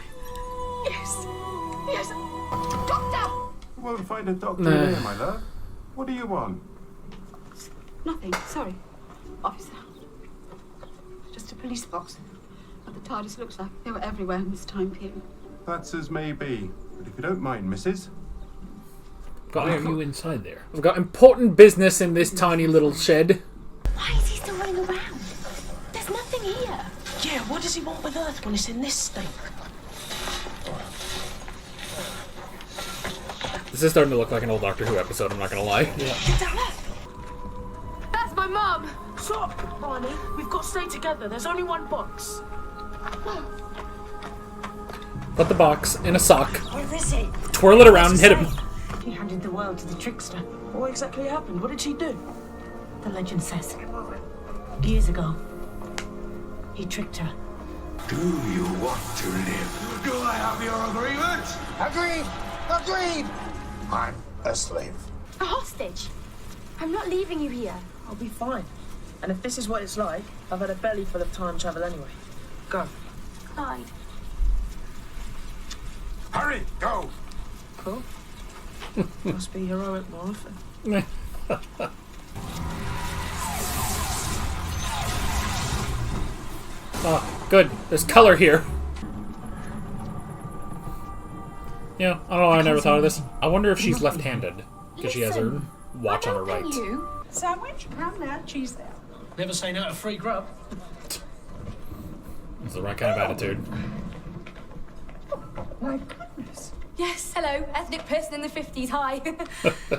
yes. Yes. Doctor! Won't find a doctor in here, my love. What do you want? Nothing. Sorry. Officer. Just a police box. What the TARDIS looks like. They were everywhere in this time period. That's as may be. But if you don't mind, missus. Why are you inside there? We've got important business in this tiny little shed. Why is he still running around? There's nothing here. Yeah, what does he want with Earth when it's in this state? This is starting to look like an old Doctor Who episode, I'm not gonna lie. Yeah. That's my mum. Stop, Barney. We've got to stay together. There's only one box. Put the box in a sock. Where is he? Twirl it around and hit him. He handed the world to the trickster. What exactly happened? What did she do? The legend says. Years ago, he tricked her. Do you want to live? Do I have your agreement? Agreed! Agreed! I'm a slave. A hostage. I'm not leaving you here. I'll be fine. And if this is what it's like, I've had a belly full of time travel anyway. Go. Clyde. Hurry, go! Cool. Must be heroic more often. Oh, good. There's color here. Yeah, I don't know why I never thought of this. I wonder if she's left-handed, because she has her watch on her right. You? Sandwich? Ham there, cheese there. Never say no to free grub. It's the right kind of attitude. My goodness. Yes, hello, ethnic person in the 50s, hi.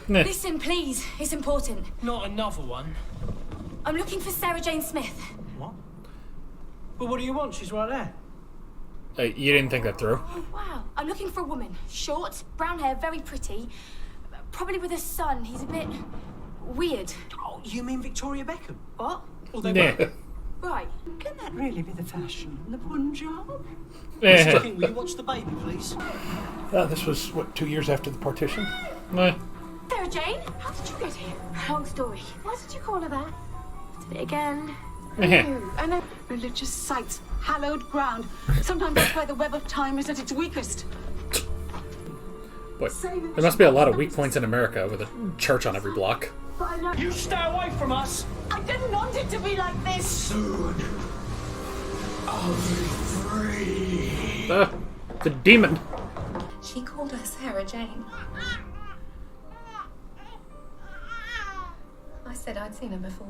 Listen, please, it's important. Not another one. I'm looking for Sarah Jane Smith. What? Well, what do you want? She's right there. You didn't think that through. Oh, wow. I'm looking for a woman. Short, brown hair, very pretty. Probably with a son. He's a bit weird. Oh, you mean Victoria Beckham? What? Well, they Right. Can that really be the fashion in the Punjab? Eh. King, will you watch the baby, please? This was, 2 years after the partition? Eh. Sarah Jane, how did you get here? Long story. Why did you call her that? Did it again. And religious sites, hallowed ground. Sometimes that's where the web of time is at its weakest. Boy, there must be a lot of weak points in America with a church on every block. You stay away from us! I didn't want it to be like this. Soon, I'll be free. The demon. She called her Sarah Jane. I said I'd seen her before.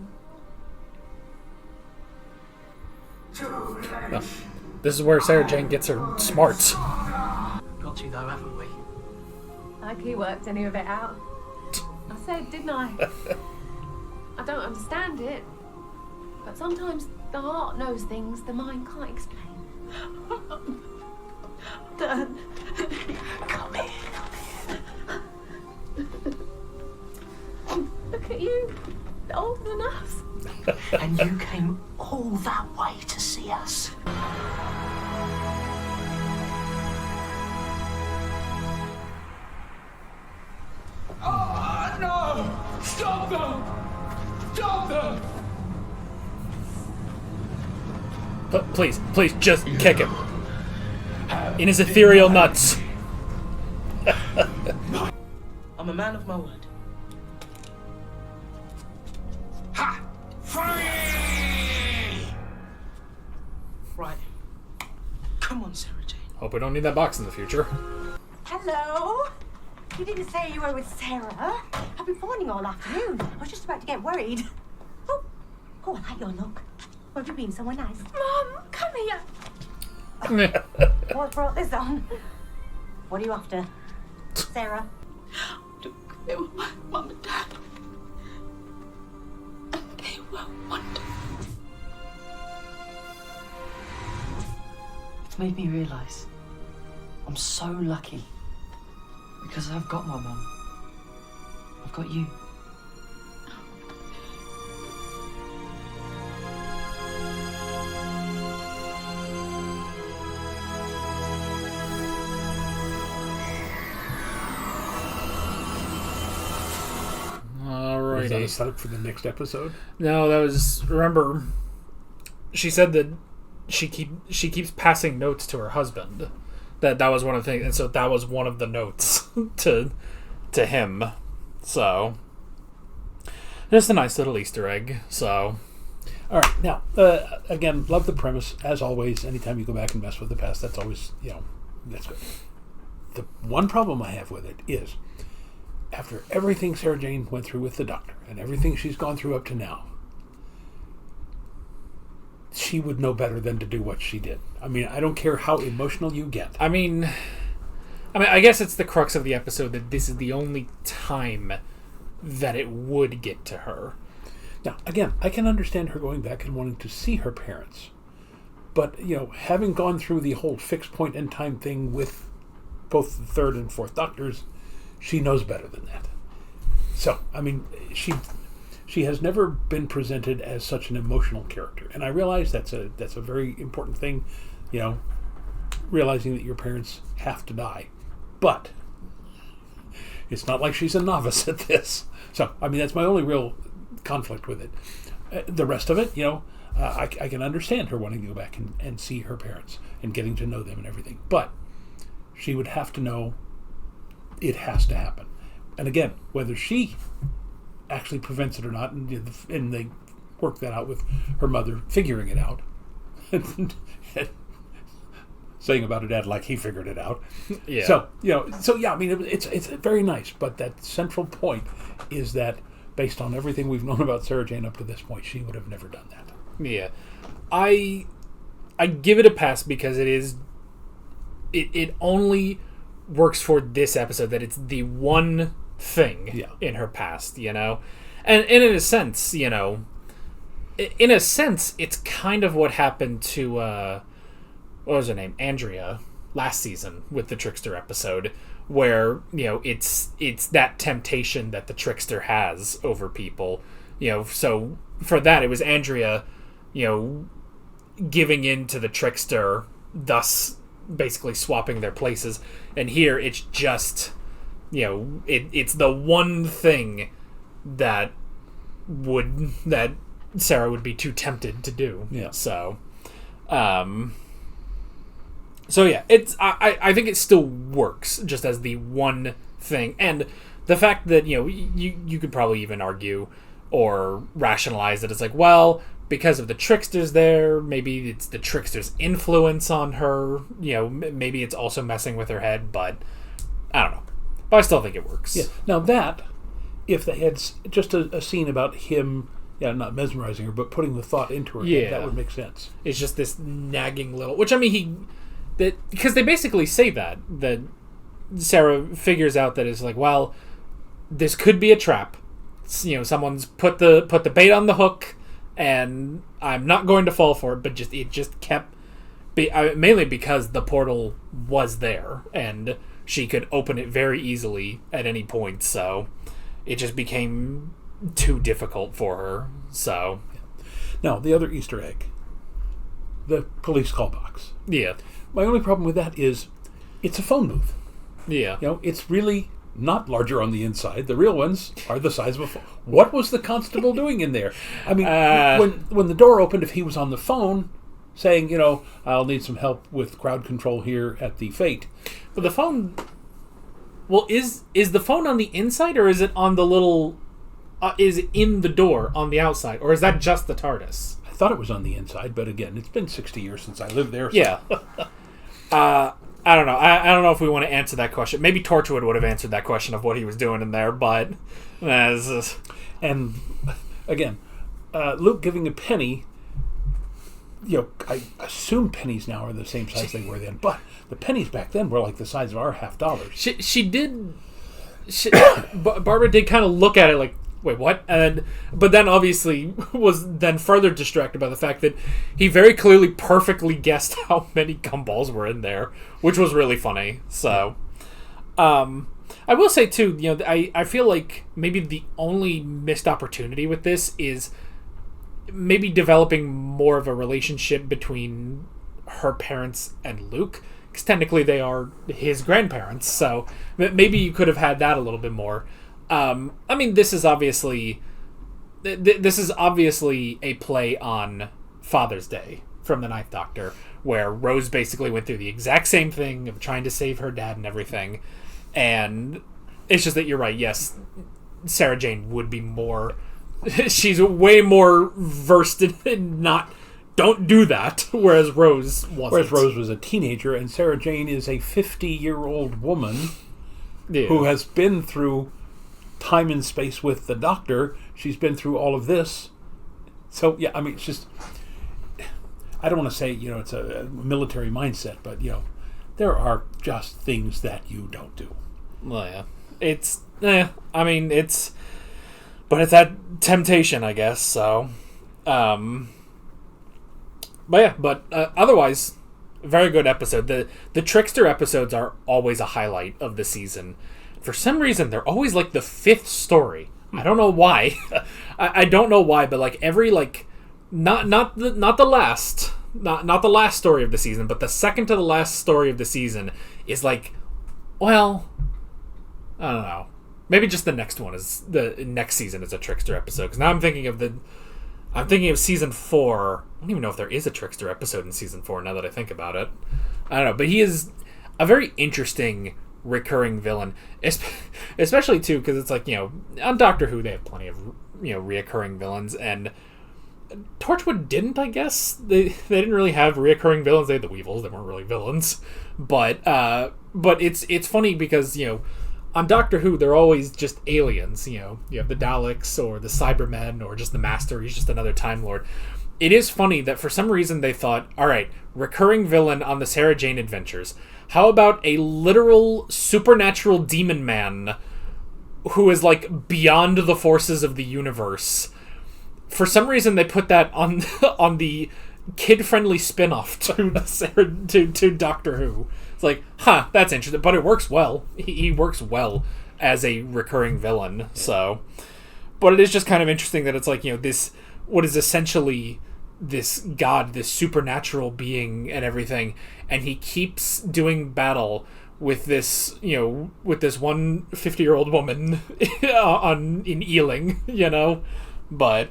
Oh, this is where Sarah Jane gets her smarts. Got to though, haven't we? Like he worked any of it out. I said, didn't I? I don't understand it. But sometimes the heart knows things the mind can't explain. Dad. Come here. Look at you. Older than us. And you came all that way to see us. Oh, no! Stop them! Stop them! Please, just kick him. In his ethereal nuts. I'm a man of my word. Ha! Free! Right. Come on, Sarah Jane. Hope we don't need that box in the future. Hello? You didn't say you were with Sarah. I've been phoning all afternoon. I was just about to get worried. Oh, I like your look. Where have you been? Somewhere nice? Mum, come here. What brought this on? What are you after? Sarah? They were my mum and dad. And they were wonderful. It's made me realise I'm so lucky because I've got my mum. I've got you. Was that a Alrighty. setup for the next episode? No, that was. Remember, she said that she keeps passing notes to her husband. That was one of the things, and so that was one of the notes to him. So just a nice little Easter egg. So, all right. Now, again, love the premise as always. Anytime you go back and mess with the past, that's always that's good. The one problem I have with it is, after everything Sarah Jane went through with the doctor and everything she's gone through up to now, she would know better than to do what she did. I mean, I don't care how emotional you get. I mean, I guess it's the crux of the episode that this is the only time that it would get to her. Now, again, I can understand her going back and wanting to see her parents. But, having gone through the whole fixed point in time thing with both the third and fourth doctors, she knows better than that. So, I mean, she has never been presented as such an emotional character. And I realize that's a very important thing, realizing that your parents have to die. But it's not like she's a novice at this. So, I mean, that's my only real conflict with it. The rest of it, I can understand her wanting to go back and see her parents and getting to know them and everything. But she would have to know it has to happen. And again, whether she actually prevents it or not, and they work that out with her mother figuring it out, and saying about her dad like he figured it out. Yeah. So I mean, it's very nice, but that central point is that based on everything we've known about Sarah Jane up to this point, she would have never done that. Yeah, I give it a pass because it only works for this episode, that it's the one thing in her past, and in a sense, it's kind of what happened to what was her name, Andrea, last season with the Trickster episode, where it's that temptation that the Trickster has over people, so for that it was Andrea giving in to the trickster, thus basically swapping their places. And here it's just, it's the one thing that Sarah would be too tempted to do. Yeah. So yeah, it's I think it still works just as the one thing. And the fact that, you could probably even argue or rationalize that it's like, well, because of the tricksters there, maybe it's the trickster's influence on her, maybe it's also messing with her head, but I don't know. But I still think it works. Yeah. Now that, if they had just a scene about him, not mesmerizing her, but putting the thought into her head, that would make sense. It's just this nagging little, which, I mean, because they basically say that Sarah figures out that it's like, well, this could be a trap. Someone's put the bait on the hook, and I'm not going to fall for it, but it just kept mainly because the portal was there and she could open it very easily at any point, so it just became too difficult for her. So now the other Easter egg, the police call box. Yeah. My only problem with that is it's a phone booth. Yeah. It's really not larger on the inside. The real ones are the size of a phone. What was the constable doing in there? I mean, when the door opened, if he was on the phone saying, I'll need some help with crowd control here at the Fate. But the phone... Well, is the phone on the inside, or is it on the little... is it in the door on the outside? Or is that just the TARDIS? I thought it was on the inside, but again, it's been 60 years since I lived there. So. Yeah. I don't know. I don't know if we want to answer that question. Maybe Torchwood would have answered that question of what he was doing in there, but... And, again, Luke giving a penny... I assume pennies now are the same size they were then, but the pennies back then were like the size of our $50. She did... Barbara did kind of look at it like, wait, what? But then obviously was then further distracted by the fact that he very clearly perfectly guessed how many gumballs were in there, which was really funny. So, I will say too, I feel like maybe the only missed opportunity with this is maybe developing more of a relationship between her parents and Luke, because technically they are his grandparents, so maybe you could have had that a little bit more. I mean, this is obviously a play on Father's Day from the Ninth Doctor, where Rose basically went through the exact same thing of trying to save her dad and everything, and it's just that you're right, yes, Sarah Jane would be more... She's way more versed in not... Don't do that, whereas Rose wasn't. Whereas Rose was a teenager, and Sarah Jane is a 50-year-old woman who has been through time and space with the Doctor. She's been through all of this. So, yeah, I mean, it's just... I don't want to say, it's a military mindset, but, there are just things that you don't do. Well, yeah. It's... I mean, it's... But it's that temptation, I guess, so... But yeah, otherwise, very good episode. The Trickster episodes are always a highlight of the season. For some reason, they're always like the fifth story. I don't know why. I don't know why, but like every not the last story of the season, but the second to the last story of the season is like, well, I don't know. Maybe just the next one is the next season is a Trickster episode, because now I'm thinking of season 4. I don't even know if there is a Trickster episode in season 4 now that I think about it. I don't know, but he is a very interesting recurring villain, especially too because it's like, on Doctor Who they have plenty of reoccurring villains, and Torchwood didn't, I guess. They didn't really have reoccurring villains. They had the Weevils. They weren't really villains, but it's funny because on Doctor Who, they're always just aliens. You have the Daleks or the Cybermen or just the Master. He's just another Time Lord. It is funny that for some reason they thought, all right, recurring villain on the Sarah Jane Adventures. How about a literal supernatural demon man who is like beyond the forces of the universe? For some reason they put that on the kid-friendly spin-off to Doctor Who. It's like, that's interesting, but it works well. He works well as a recurring villain, so... But it is just kind of interesting that it's like, this, what is essentially this god, this supernatural being and everything, and he keeps doing battle with this, with this one 50-year-old woman in Ealing, but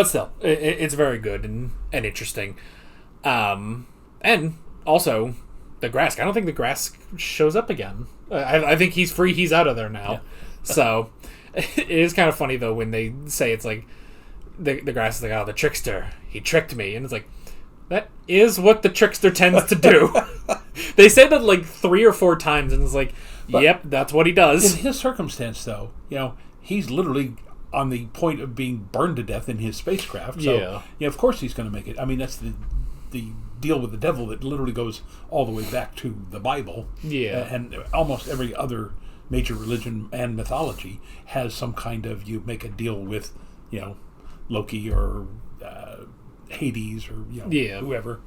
still, it's very good and interesting. And also, the Grask. I don't think the Grask shows up again. I think he's free. He's out of there now. Yeah. So it is kind of funny though when they say it's like the Grask is like, oh, the trickster, he tricked me, and it's like, that is what the trickster tends to do. They say that like 3 or 4 times, and it's like, yep, that's what he does. In his circumstance, though, he's literally on the point of being burned to death in his spacecraft. So, of course he's going to make it. I mean, that's the deal with the devil that literally goes all the way back to the Bible. Yeah. And almost every other major religion and mythology has some kind of, you make a deal with, Loki or Hades or whoever.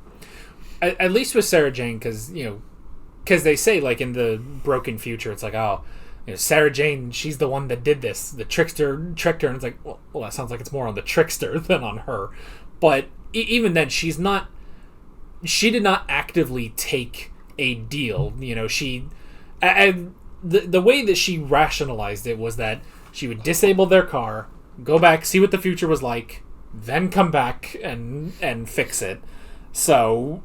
At least with Sarah Jane, because they say like in the broken future, it's like, oh, Sarah Jane, she's the one that did this. The trickster tricked her, and it's like, well, that sounds like it's more on the trickster than on her. But even then, she did not actively take a deal. The way that she rationalized it was that she would disable their car, go back, see what the future was like, then come back and fix it. So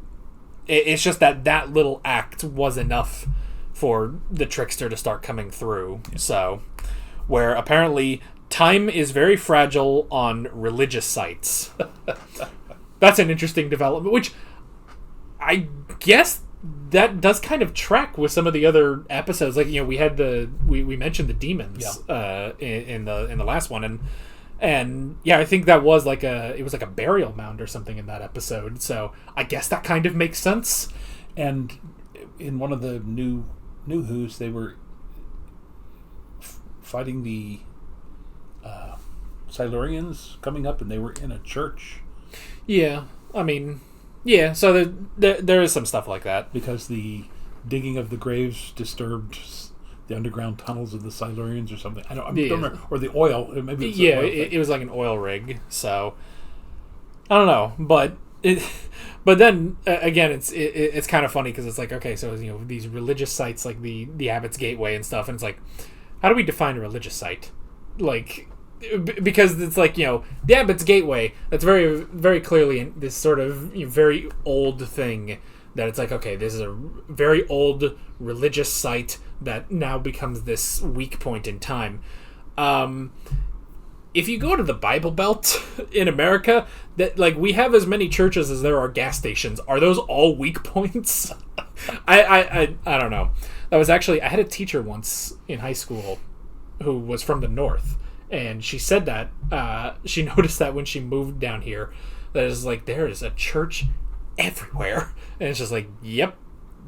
it's just that little act was enough for the trickster to start coming through. So, where apparently time is very fragile on religious sites. That's an interesting development, which I guess that does kind of track with some of the other episodes. Like, we had we mentioned the demons in the last one, and yeah, I think that was like it was like a burial mound or something in that episode. So I guess that kind of makes sense. And in one of the new Who's, they were fighting the Silurians coming up, and they were in a church. Yeah, I mean, yeah. So there is some stuff like that because the digging of the graves disturbed the underground tunnels of the Silurians or something. I don't remember. Or the oil. Maybe it was like an oil rig. So I don't know, but then again, it's kind of funny because it's like, okay, so these religious sites like the Abbott's Gateway and stuff, and it's like, how do we define a religious site? Like, because it's like, the Abbott's Gateway, that's very, very clearly this sort of very old thing that it's like, okay, this is a very old religious site that now becomes this weak point in time. If you go to the Bible Belt in America, that like we have as many churches as there are gas stations. Are those all weak points? I don't know. That was actually, I had a teacher once in high school who was from the north, and she said that she noticed that when she moved down here, that is like there is a church everywhere, and it's just like, yep,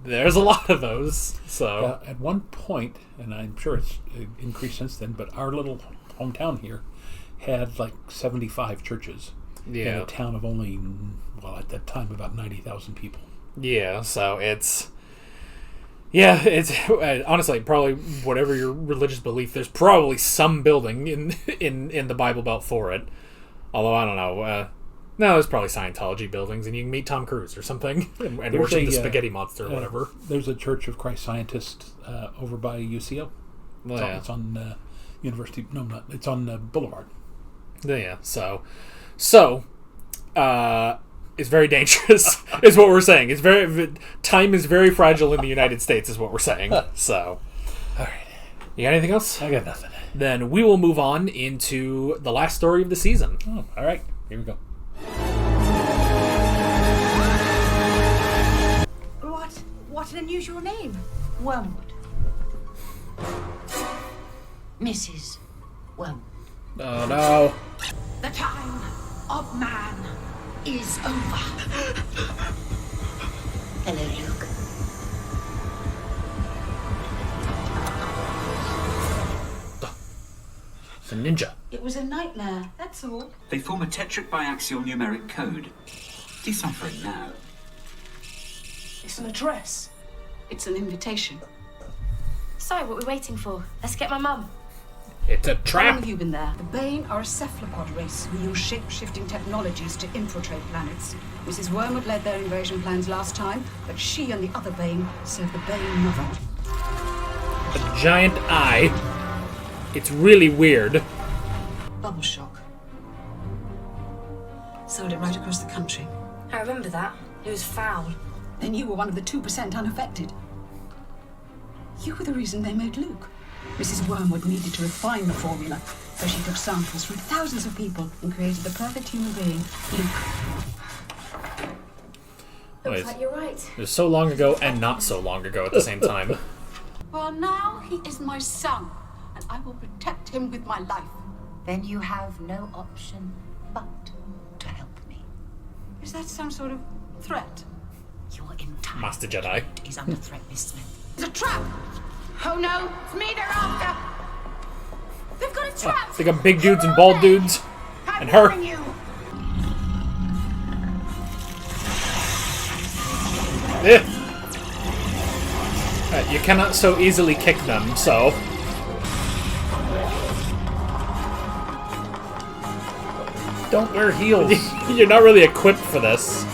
there's a lot of those. So at one point, and I'm sure it's increased since then, but our little hometown here had like 75 churches in a town of only, well, at that time, about 90,000 people. Yeah, so it's honestly probably whatever your religious belief, there's probably some building in the Bible Belt for it. Although I don't know. No, there's probably Scientology buildings, and you can meet Tom Cruise or something and worship the spaghetti monster or whatever. There's a Church of Christ Scientist over by UCO. It's on University. No, not. It's on Boulevard. Yeah. So, it's very dangerous. Is what we're saying. It's time is very fragile in the United States. Is what we're saying. So, all right. You got anything else? I got nothing. Then we will move on into the last story of the season. Oh, all right. Here we go. What an unusual name. Wormwood. Mrs. Wormwood. Oh no. The time of man is over. Hello, Luke. It's a ninja. It was a nightmare, that's all. They form a tetric biaxial numeric code. Deciphering now. It's an address. It's an invitation. So, what are we waiting for? Let's get my mum. It's a How long trap. have you been there? The Bane are a cephalopod race who use shape-shifting technologies to infiltrate planets. Mrs. Wormwood led their invasion plans last time, but she and the other Bane serve the Bane Mother. A giant eye. It's really weird. Bubble shock. Sold it right across the country. I remember that. It was foul. Then you were one of the 2% unaffected. You were the reason they made Luke. Mrs. Wormwood needed to refine the formula, so she took samples from thousands of people and created the perfect human being, Luke. Looks like you're right. It was so long ago and not so long ago at the same time. Well, now he is my son, and I will protect him with my life. Then you have no option but to help me. Is that some sort of threat? Your entire Master Jedi. is under threat, Miss Smith. It's a trap! Oh no, it's me they're after! They've got a trap! They got big dudes and bald dudes. And her. You. You cannot so easily kick them, so... Don't wear heels. You're not really equipped for this.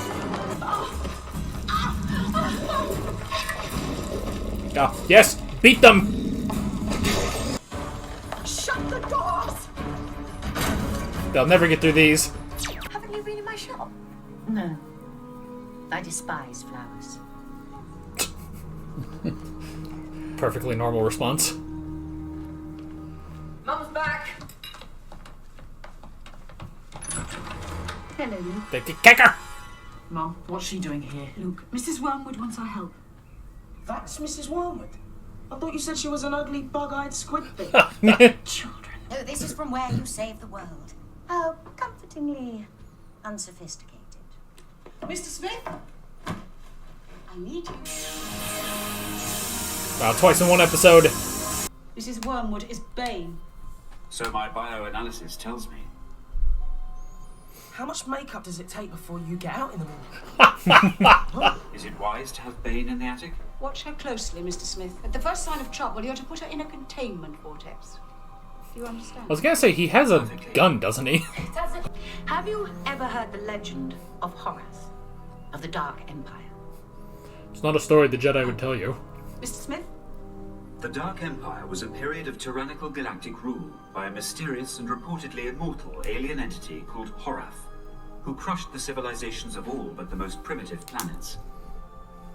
Oh, yes! Beat them! Shut the doors! They'll never get through these. Haven't you been in my shop? No. I despise flowers. Perfectly normal response. Mum's back. Hello, Luke. They can kick her! Mum, what's she doing here? Luke, Mrs. Wormwood wants our help. That's Mrs. Wormwood. I thought you said she was an ugly, bug-eyed squid thing. Children. No, this is from where you save the world. How comfortingly unsophisticated. Mr. Smith? I need you. Wow, twice in one episode. Mrs. Wormwood is Bane. So my bioanalysis tells me. How much makeup does it take before you get out in the morning? Is it wise to have Bane in the attic? Watch her closely, Mr. Smith. At the first sign of trouble, you're to put her in a containment vortex. Do you understand? I was gonna say, he has a gun, doesn't he? Have you ever heard the legend of Horace, of the Dark Empire? It's not a story the Jedi would tell you. Mr. Smith? The Dark Empire was a period of tyrannical galactic rule by a mysterious and reportedly immortal alien entity called Horath, who crushed the civilizations of all but the most primitive planets.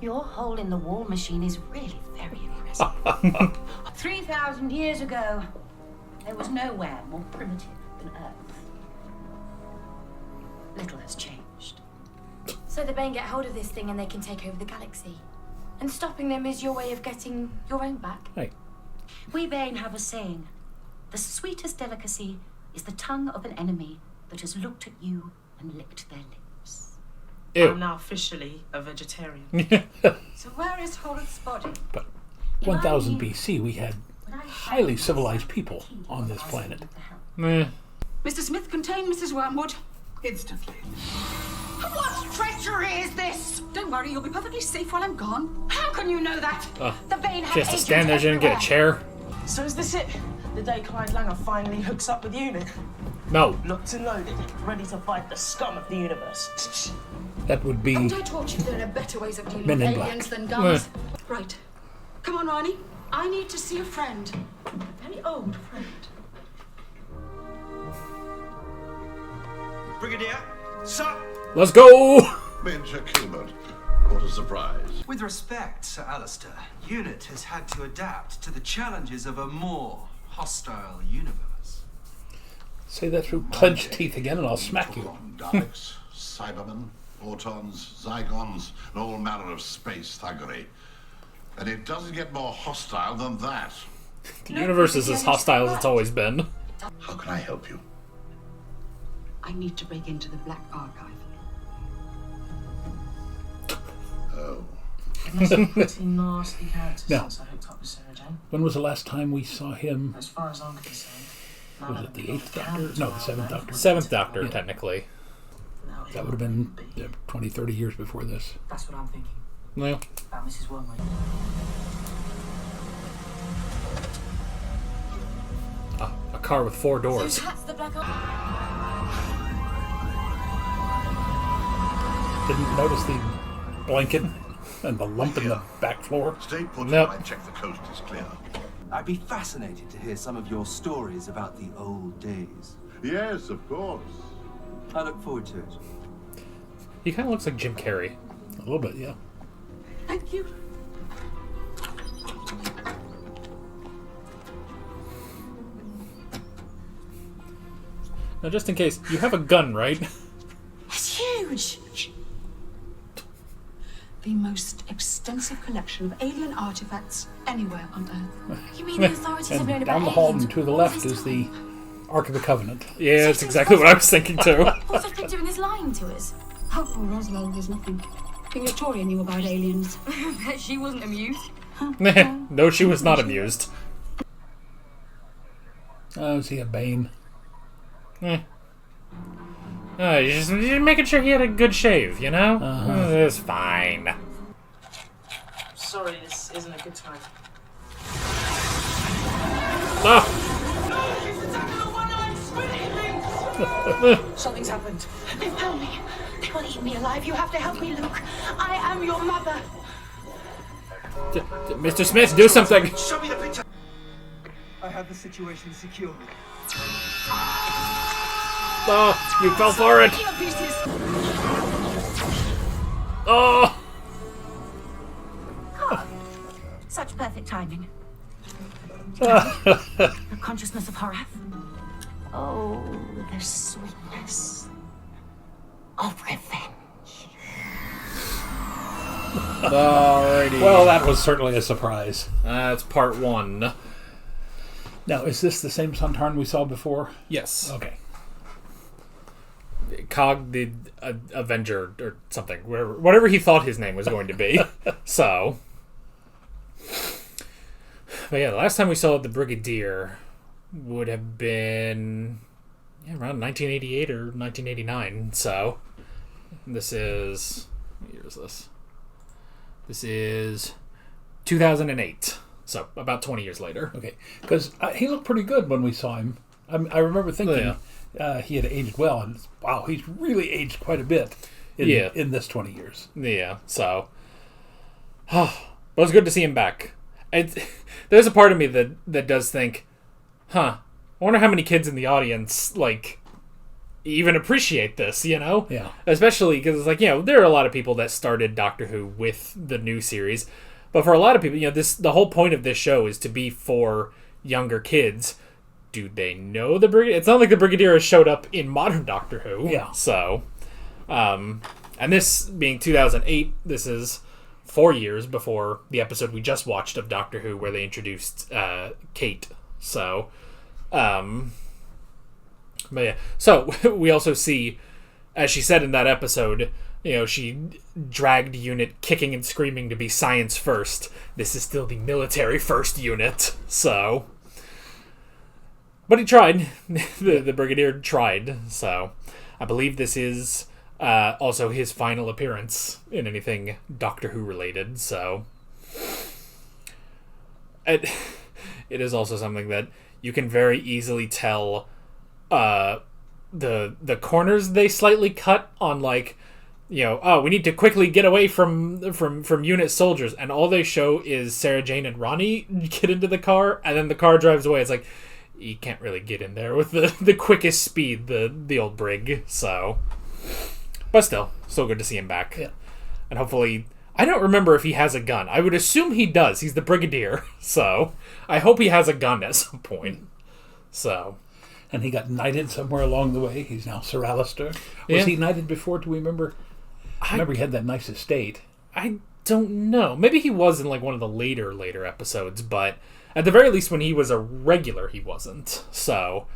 Your hole-in-the-wall machine is really very impressive. 3,000 years ago, there was nowhere more primitive than Earth. Little has changed. So the Bane get hold of this thing and they can take over the galaxy. And stopping them is your way of getting your own back. Hey. We Bane have a saying. The sweetest delicacy is the tongue of an enemy that has looked at you and licked their lips. Ew. I'm now officially a vegetarian. So where is Horace's body? But 1000 BC, we had highly civilized people on this planet. Meh. Mr. Smith, contain Mrs. Wormwood. Instantly. What treachery is this? Don't worry, you'll be perfectly safe while I'm gone. How can you know that? The Bane She has to stand there, she didn't get a chair. So is this it? The day Clyde Langer finally hooks up with Unit? No. Locked and loaded, ready to fight the scum of the universe. That would be Haven't I taught you there are better ways of dealing Men with in Black. aliens than guns? Right. Come on, Ronnie. I need to see a friend. A very old friend. Brigadier, sir. Let's go! Major Kilbert, what a surprise. With respect, Sir Alistair, UNIT has had to adapt to the challenges of a more hostile universe. say that through clenched teeth again, and I'll smack you. Daleks, Cybermen, Autons, Zygons, and all manner of space thuggery. And it doesn't get more hostile than that. The universe is as hostile as it's always been. How can I help you? I need to break into the Black Archive. Oh. That's a pretty nasty character Now, since I hooked up with Sarah Jane. when was the last time we saw him? As far as I'm concerned. Was it the 8th Doctor? No, the 7th Doctor. 7th Doctor, Yeah. technically. That would have been 20, 30 years before this. That's what I'm thinking. Well, About Mrs. Wormwood. car with 4 doors. So that's the black eye. Didn't notice the blanket and the lump in the back floor. Stay put Nope. while I check the coast is clear. I'd be fascinated to hear some of your stories about the old days. Yes, of course. I look forward to it. He kind of looks like Jim Carrey. A little bit, yeah. Thank you. Now, just in case, you have a gun, right? It's huge. The most extensive collection of alien artifacts anywhere on Earth. You mean the authorities have known And about down the hall aliens and to the all left this is the Ark of the Covenant. Yeah, that's exactly what I was thinking too. What's it been doing this lying to us? Oh, Roswell was nothing. King Victoria knew about aliens. Bet she wasn't amused. No, she was not amused. Oh, is he a Bane? You're making sure he had a good shave, you know? It's fine. Sorry, this isn't a good time. Something's happened. They found me. They will eat me alive. You have to help me, Luke. I am your mother. Mr. Smith, do something! Show me the picture. I have the situation secure. Oh, you fell for it! Oh! Such perfect timing. The consciousness of Horath. Oh, the sweetness of revenge. Alrighty. Well, that was certainly a surprise. That's part 1. Now, is this the same Sontaran we saw before? Yes. Okay. Cog the Avenger or something, whatever he thought his name was going to be. So, but yeah, the last time we saw the Brigadier would have been around 1988 or 1989. So, this is what year is this? This is 2008. So about 20 years later. Okay, because he looked pretty good when we saw him. I remember thinking he had aged well, and wow, he's really aged quite a bit in this 20 years. Yeah, so but it was good to see him back. There's a part of me that does think, I wonder how many kids in the audience even appreciate this, you know? Yeah. Especially because it's there are a lot of people that started Doctor Who with the new series. But for a lot of people, the whole point of this show is to be for younger kids. Do they know the Brigadier? It's not like the Brigadier has showed up in modern Doctor Who. Yeah. So, and this being 2008, this is 4 years before the episode we just watched of Doctor Who where they introduced Kate. So, but yeah. So, we also see, as she said in that episode, she dragged unit kicking and screaming to be science first. This is still the military first unit, so. But he tried. the Brigadier tried, so. I believe this is also his final appearance in anything Doctor Who related, so. It is also something that you can very easily tell the corners they slightly cut on we need to quickly get away from unit soldiers, and all they show is Sarah Jane and Ronnie get into the car, and then the car drives away. It's you can't really get in there with the quickest speed, the old brig. So, but still good to see him back. Yeah. And hopefully, I don't remember if he has a gun. I would assume he does. He's the Brigadier, so I hope he has a gun at some point. So. And he got knighted somewhere along the way. He's now Sir Alistair. Was he knighted before? Do we remember? I remember he had that nice estate. I don't know. Maybe he was in one of the later episodes, but at the very least when he was a regular, he wasn't. So,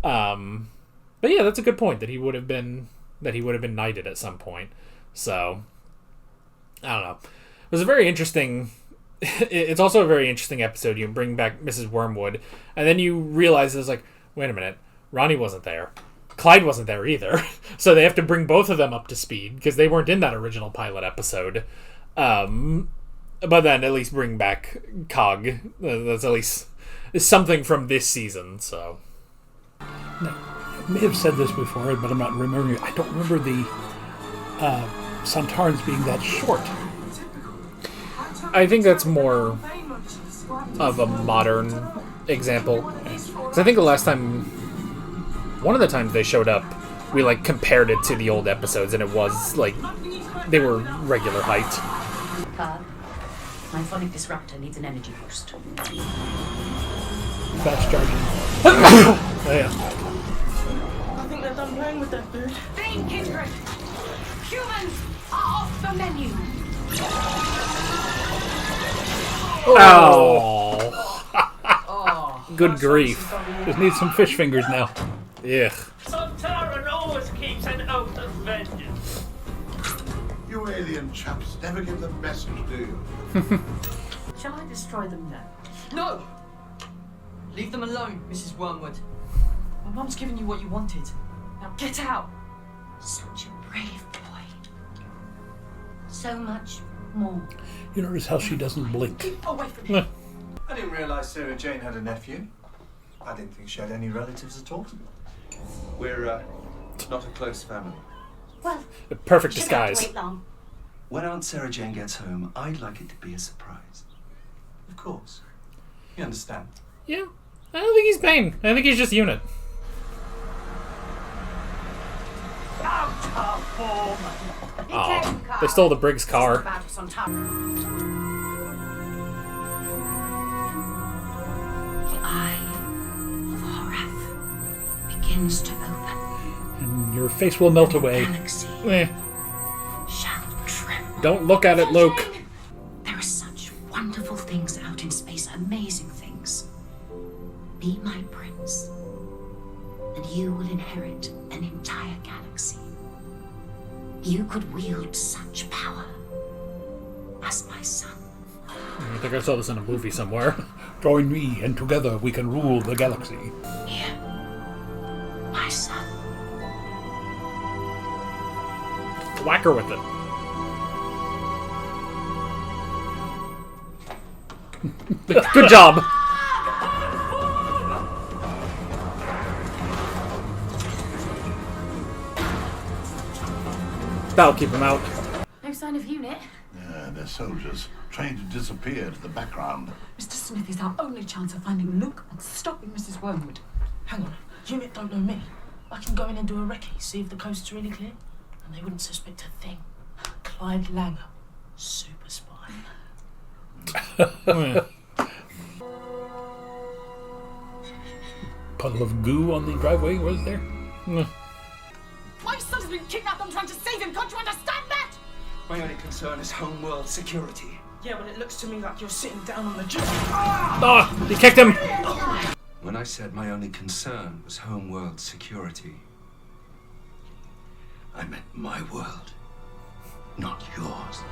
but yeah, that's a good point that he would have been knighted at some point. So, I don't know. It was a very interesting. It's also a very interesting episode. You bring back Mrs. Wormwood, and then you realize it's wait a minute, Ronnie wasn't there. Clyde wasn't there either. So they have to bring both of them up to speed because they weren't in that original pilot episode. But then at least bring back Cog. That's at least something from this season. So, Now, I may have said this before, but I'm not remembering it. I don't remember the Sontarans being that short. I think that's more of a modern example. Because I think the last time, one of the times they showed up, we like compared it to the old episodes, and it was like they were regular height. My phonic disruptor needs an energy boost. Fast charging. I think they're done playing with that dude. Bane kindred! Humans are off the menu! Oh. Good grief. Just need some fish fingers now. Yeah. Sontaran always keeps an oath of vengeance. You alien chaps never give the message, do you? Shall I destroy them now? No! Leave them alone, Mrs. Wormwood. My mum's given you what you wanted. Now get out! Such a brave boy. So much more. You notice how she doesn't blink. Keep away from me. I didn't realise Sarah Jane had a nephew. I didn't think she had any relatives at all. We're not a close family. Well, perfect shouldn't have to disguise. wait long. When Aunt Sarah Jane gets home, I'd like it to be a surprise. Of course. You understand? Yeah. I don't think he's Bane. I think he's just Unit. Oh, they stole the Briggs car. The eye of Horath begins to open. And your face will melt away. Shall tremble. Don't look at it, Luke. There are such wonderful things out in space, amazing things. Be my prince, and you will inherit an entire galaxy. You could wield such power as my son. I think I saw this in a movie somewhere. Join me, and together we can rule the galaxy. Here, my son. Whack her with it. Good job. That'll keep him out. No sign of Unit. Yeah, they're soldiers, trained to disappear to the background. Mr. Smith is our only chance of finding Luke and stopping Mrs. Wormwood. Hang on, Unit don't know me. I can go in and do a recce, see if the coast's really clear, and they wouldn't suspect a thing. Clyde Langer, super spy. Puddle of goo on the driveway, was there? My son's been kidnapped. I'm trying to save him. Can't you understand that? My only concern is homeworld security. Yeah, well, it looks to me like you're sitting down on the jet. Oh, he kicked him. When I said my only concern was homeworld security, I meant my world, not yours.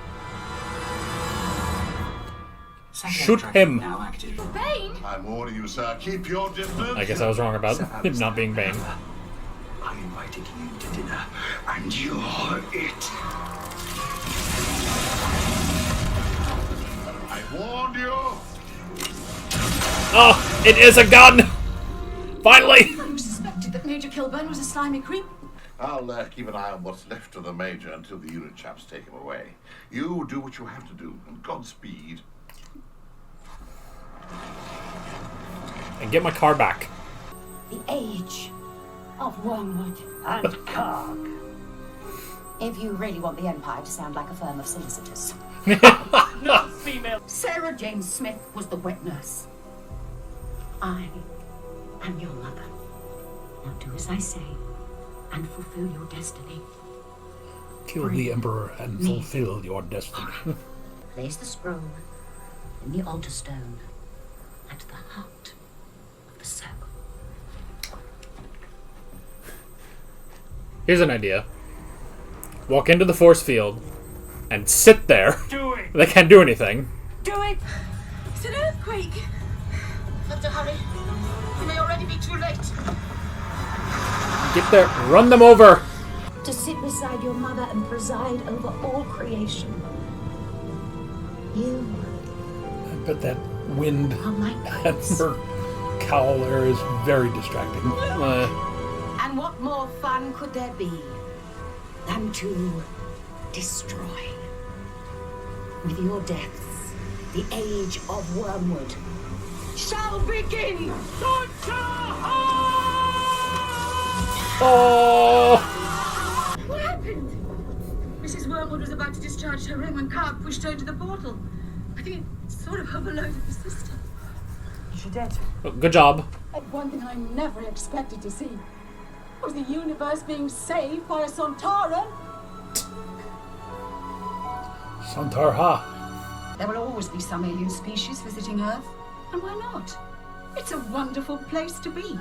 Shoot him. Bane? I'm warning you, sir. Keep your distance. I guess I was wrong about him not being Bane. I invited you to dinner, and you're it. I warned you. Oh, it is a gun! Finally! You suspected that Major Kilburn was a slimy creep? I'll keep an eye on what's left of the Major until the unit chaps take him away. You do what you have to do, and Godspeed. And get my car back. The age of Wormwood. And Karg. If you really want the Empire to sound like a firm of solicitors. Not female. Sarah Jane Smith was the wet nurse. I am your mother. Now do as I say and fulfill your destiny. Kill the Emperor and fulfill your destiny. Place the scroll in the altar stone at the heart of the circle. Here's an idea. Walk into the force field and sit there. Do it. They can't do anything. Do it! It's an earthquake. Have to hurry. We may already be too late. Get there. Run them over. To sit beside your mother and preside over all creation. You I bet that wind are my and prince. her cowl there is very distracting. And what more fun could there be than to destroy? With your deaths, the age of wormwood shall begin! Oh! What happened? Mrs. Wormwood was about to discharge her ring when Karg pushed her into the portal. I think it sort of overloaded the system. Is she dead? Oh, good job. And one thing I never expected to see was the universe being saved by a Sontaran. Sontarha. There will always be some alien species visiting Earth, and why not? It's a wonderful place to be.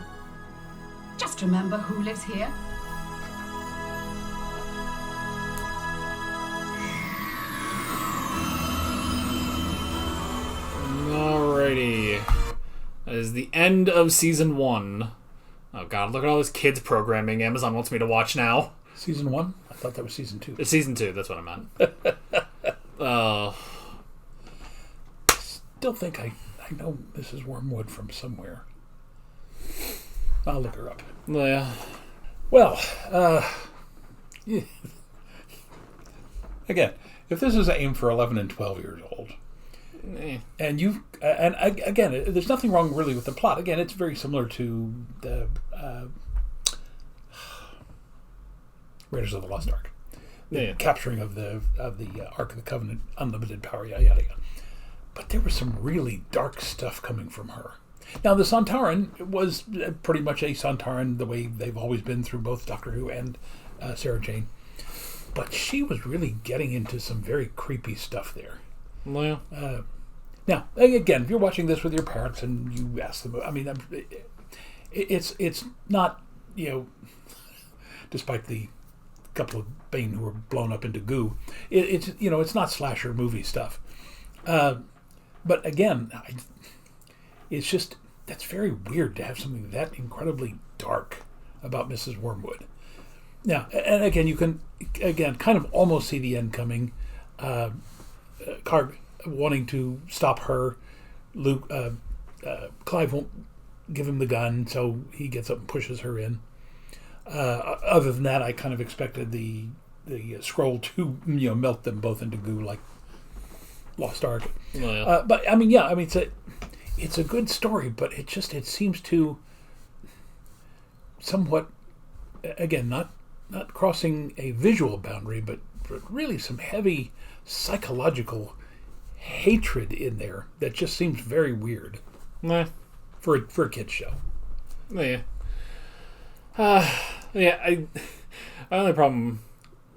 Just remember who lives here. Alrighty. That is the end of season 1. Oh god, look at all this kids programming Amazon wants me to watch now. Season 1? I thought that was season 2. It's season 2, that's what I meant. Oh. Still think I know Mrs. Wormwood from somewhere. I'll look her up. Yeah. Well, yeah. Again, if this is aimed for 11 and 12 years old, and again, there's nothing wrong really with the plot. Again, it's very similar to the Raiders of the Lost Ark, the capturing of the Ark of the Covenant, unlimited power, yada yada. But there was some really dark stuff coming from her. Now, the Sontaran was pretty much a Sontaran the way they've always been through both Doctor Who and Sarah Jane. But she was really getting into some very creepy stuff there. Well. Now, again, if you're watching this with your parents and you ask them, I mean, it's not, despite the couple of Bane who were blown up into goo, it's not slasher movie stuff. But again, it's just, that's very weird to have something that incredibly dark about Mrs. Wormwood. Now, and again, you can, kind of almost see the end coming. Karg wanting to stop her. Luke, Clive won't give him the gun, so he gets up and pushes her in. Other than that, I kind of expected the scroll to, melt them both into goo like Lost Ark. But I mean, it's a good story, but it seems to somewhat, again, not crossing a visual boundary, but really some heavy psychological hatred in there that just seems very weird. For a kid's show. My only problem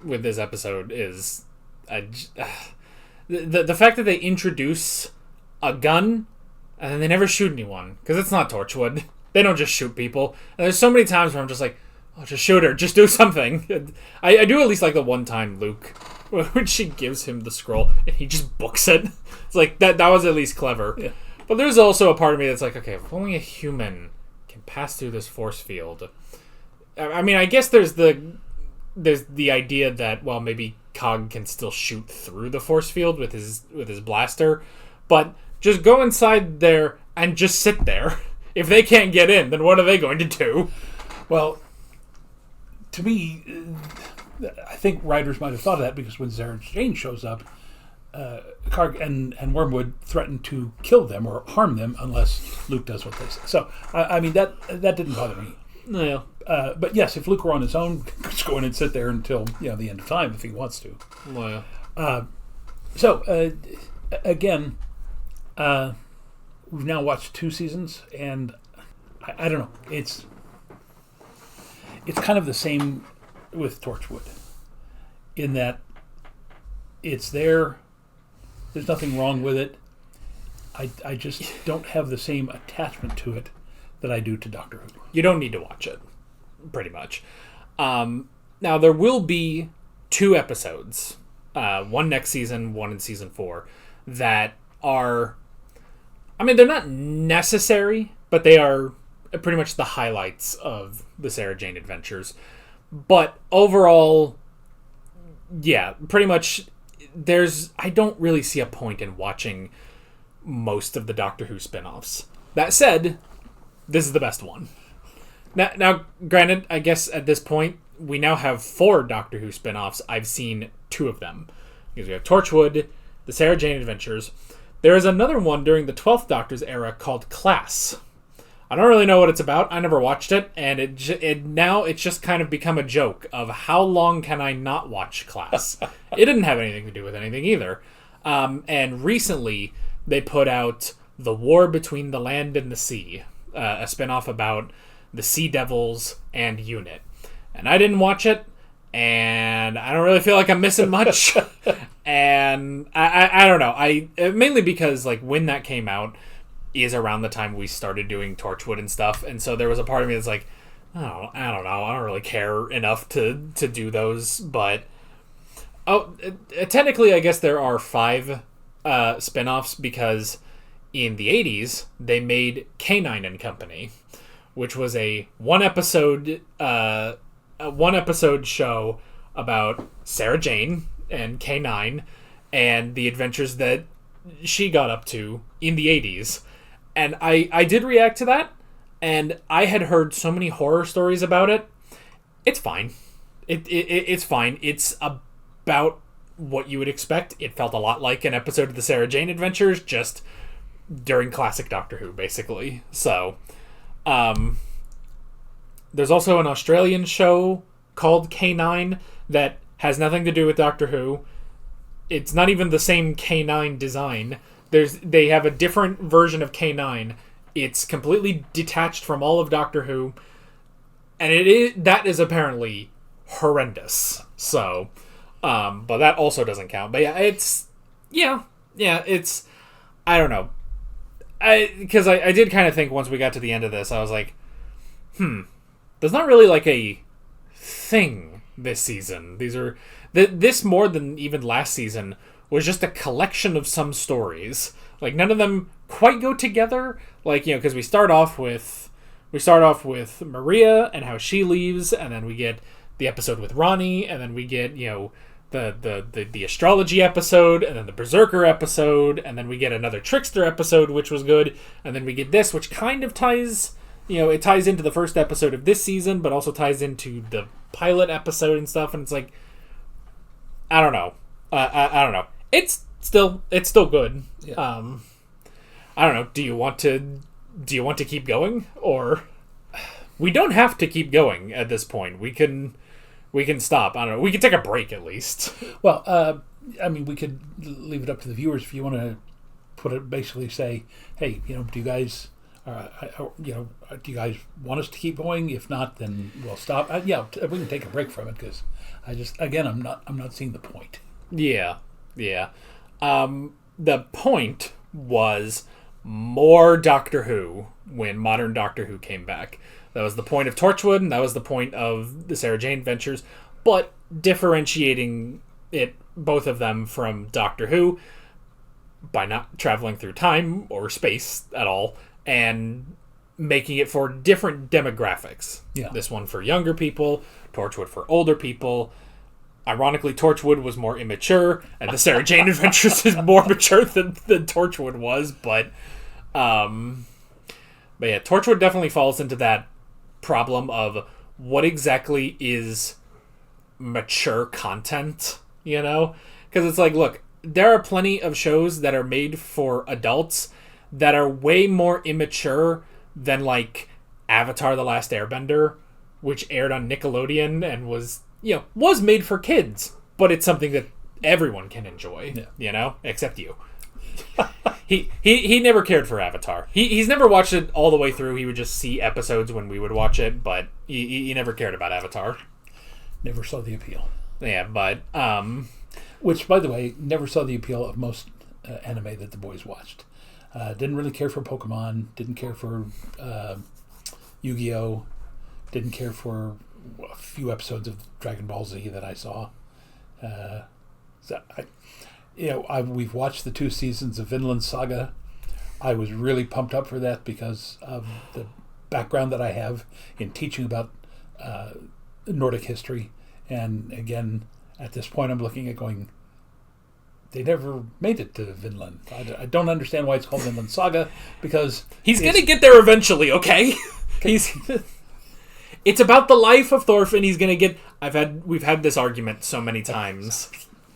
with this episode is the fact that they introduce a gun and then they never shoot anyone, because it's not Torchwood. They don't just shoot people. And there's so many times where I'm just like, oh, just shoot her, just do something. I do at least like the one time Luke, when she gives him the scroll and he just books it. It's like, that was at least clever. Yeah. But there's also a part of me that's like, okay, if only a human can pass through this force field. I mean, I guess there's the idea that, well, maybe Cog can still shoot through the force field with his blaster, but just go inside there and just sit there. If they can't get in, then what are they going to do? Well, to me, I think writers might have thought of that, because when Sarah Jane shows up, Karg and Wormwood threaten to kill them or harm them unless Luke does what they say. So, I mean, that didn't bother me. No. But yes, if Luke were on his own, just go in and sit there until the end of time if he wants to. Well. Again, we've now watched 2 seasons, and I don't know. It's kind of the same with Torchwood, in that it's there. There's nothing wrong with it. I just don't have the same attachment to it that I do to Doctor Who. You don't need to watch it, pretty much. Now, there will be 2 episodes, one next season, one in season 4, that are, I mean, they're not necessary, but they are pretty much the highlights of the Sarah Jane adventures. But overall, yeah, pretty much, I don't really see a point in watching most of the Doctor Who spin-offs. That said, this is the best one. Now, granted, I guess at this point, we now have 4 Doctor Who spin-offs. I've seen 2 of them. Because we have Torchwood, the Sarah Jane Adventures. There is another one during the 12th Doctor's era called Class. I don't really know what it's about. I never watched it, and now it's just kind of become a joke of how long can I not watch Class. It didn't have anything to do with anything either. And recently, they put out The War Between the Land and the Sea, a spin-off about the Sea Devils and UNIT. And I didn't watch it, and I don't really feel like I'm missing much. And I don't know. Mainly because like when that came out is around the time we started doing Torchwood and stuff, and so there was a part of me that's like, I don't know. I don't really care enough to do those, but technically, I guess there are 5 spin-offs because in the 80s they made K9 and Company, which was a one episode show about Sarah Jane and K9 and the adventures that she got up to in the 80s. And I did react to that, and I had heard so many horror stories about it. It's fine. It's fine. It's about what you would expect. It felt a lot like an episode of the Sarah Jane Adventures, just during classic Doctor Who, basically. So, there's also an Australian show called K9 that has nothing to do with Doctor Who. It's not even the same K9 design. They have a different version of K9. It's completely detached from all of Doctor Who, and that is apparently horrendous. So, but that also doesn't count. But yeah, it's I don't know. Because I did kind of think once we got to the end of this, I was like, there's not really like a thing this season. This more than even last season was just a collection of some stories. Like none of them quite go together. Like, because we start off with Maria and how she leaves, and then we get the episode with Ronnie, and then we get the astrology episode, and then the Berserker episode, and then we get another Trickster episode, which was good, and then we get this, which kind of ties, it ties into the first episode of this season, but also ties into the pilot episode and stuff, and it's like, I don't know. I don't know. It's still good. Yeah. I don't know. Do you want to keep going, or we don't have to keep going at this point? We can stop. I don't know. We can take a break at least. Well, I mean, we could leave it up to the viewers if you want to put it. Basically, say, hey, do you guys, do you guys want us to keep going? If not, then we'll stop. We can take a break from it because I'm not seeing the point. Yeah. The point was more Doctor Who when modern Doctor Who came back. That was the point of Torchwood, and that was the point of the Sarah Jane Adventures, but differentiating both of them from Doctor Who by not traveling through time or space at all, and making it for different demographics. Yeah. This one for younger people, Torchwood for older people. Ironically, Torchwood was more immature, and the Sarah Jane Adventures is more mature than Torchwood was, but yeah, Torchwood definitely falls into that problem of what exactly is mature content, because it's like, look, there are plenty of shows that are made for adults that are way more immature than like Avatar: The Last Airbender, which aired on Nickelodeon and was made for kids, but it's something that everyone can enjoy, except you. He never cared for Avatar. He's never watched it all the way through. He would just see episodes when we would watch it, but he never cared about Avatar. Never saw the appeal. Yeah, but which, by the way, never saw the appeal of most anime that the boys watched. Didn't really care for Pokemon. Didn't care for Yu-Gi-Oh. Didn't care for a few episodes of Dragon Ball Z that I saw. We've watched the 2 seasons of Vinland Saga. I was really pumped up for that because of the background that I have in teaching about Nordic history. And again, at this point, I'm looking at going, they never made it to Vinland. I don't understand why it's called Vinland Saga, because he's going to get there eventually, okay? It's about the life of Thorfinn. He's going to get... We've had this argument so many times.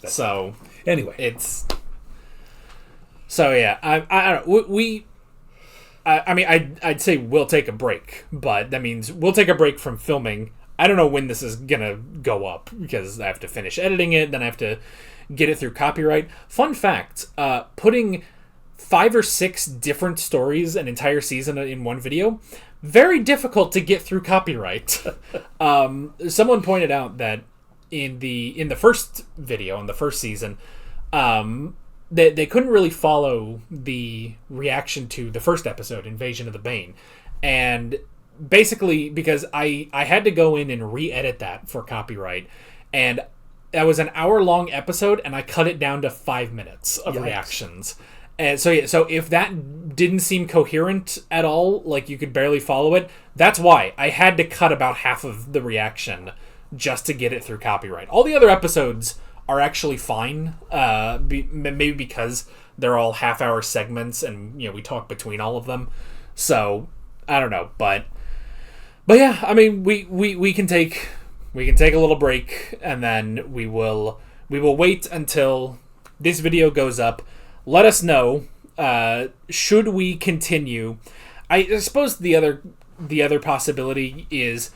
So... Anyway. It's... So, yeah. I don't know. I'd say we'll take a break, but that means we'll take a break from filming. I don't know when this is going to go up, because I have to finish editing it, then I have to get it through copyright. Fun fact, putting 5 or 6 different stories, an entire season in one video, very difficult to get through copyright. Someone pointed out that in the first video, in the first season, they couldn't really follow the reaction to the first episode, Invasion of the Bane. And basically, because I had to go in and re-edit that for copyright, and that was an hour-long episode, and I cut it down to 5 minutes of reactions. And so if that didn't seem coherent at all, like you could barely follow it, that's why I had to cut about half of the reaction just to get it through copyright. All the other episodes are actually fine, maybe because they're all half-hour segments, and we talk between all of them. So I don't know, but yeah, I mean, we can take a little break, and then we will wait until this video goes up. Let us know, should we continue. I suppose the other possibility is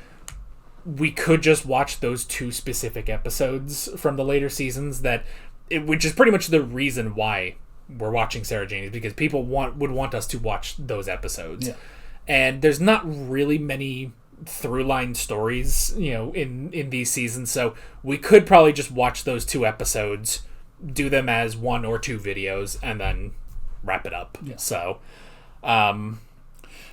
we could just watch those 2 specific episodes from the later seasons, which is pretty much the reason why we're watching Sarah Jane, is because people would want us to watch those episodes. Yeah. And there's not really many through-line stories, in these seasons, so we could probably just watch those 2 episodes, do them as 1 or 2 videos, and then wrap it up. Yeah. So, now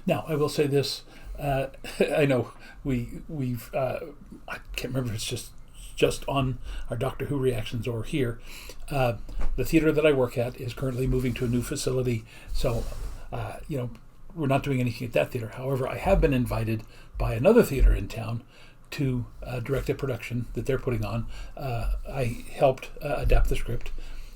I will say this. I know we've I can't remember if it's just on our Doctor Who reactions or here. The theater that I work at is currently moving to a new facility, so we're not doing anything at that theater. However, I have been invited by another theater in town to direct a production that they're putting on. I helped adapt the script,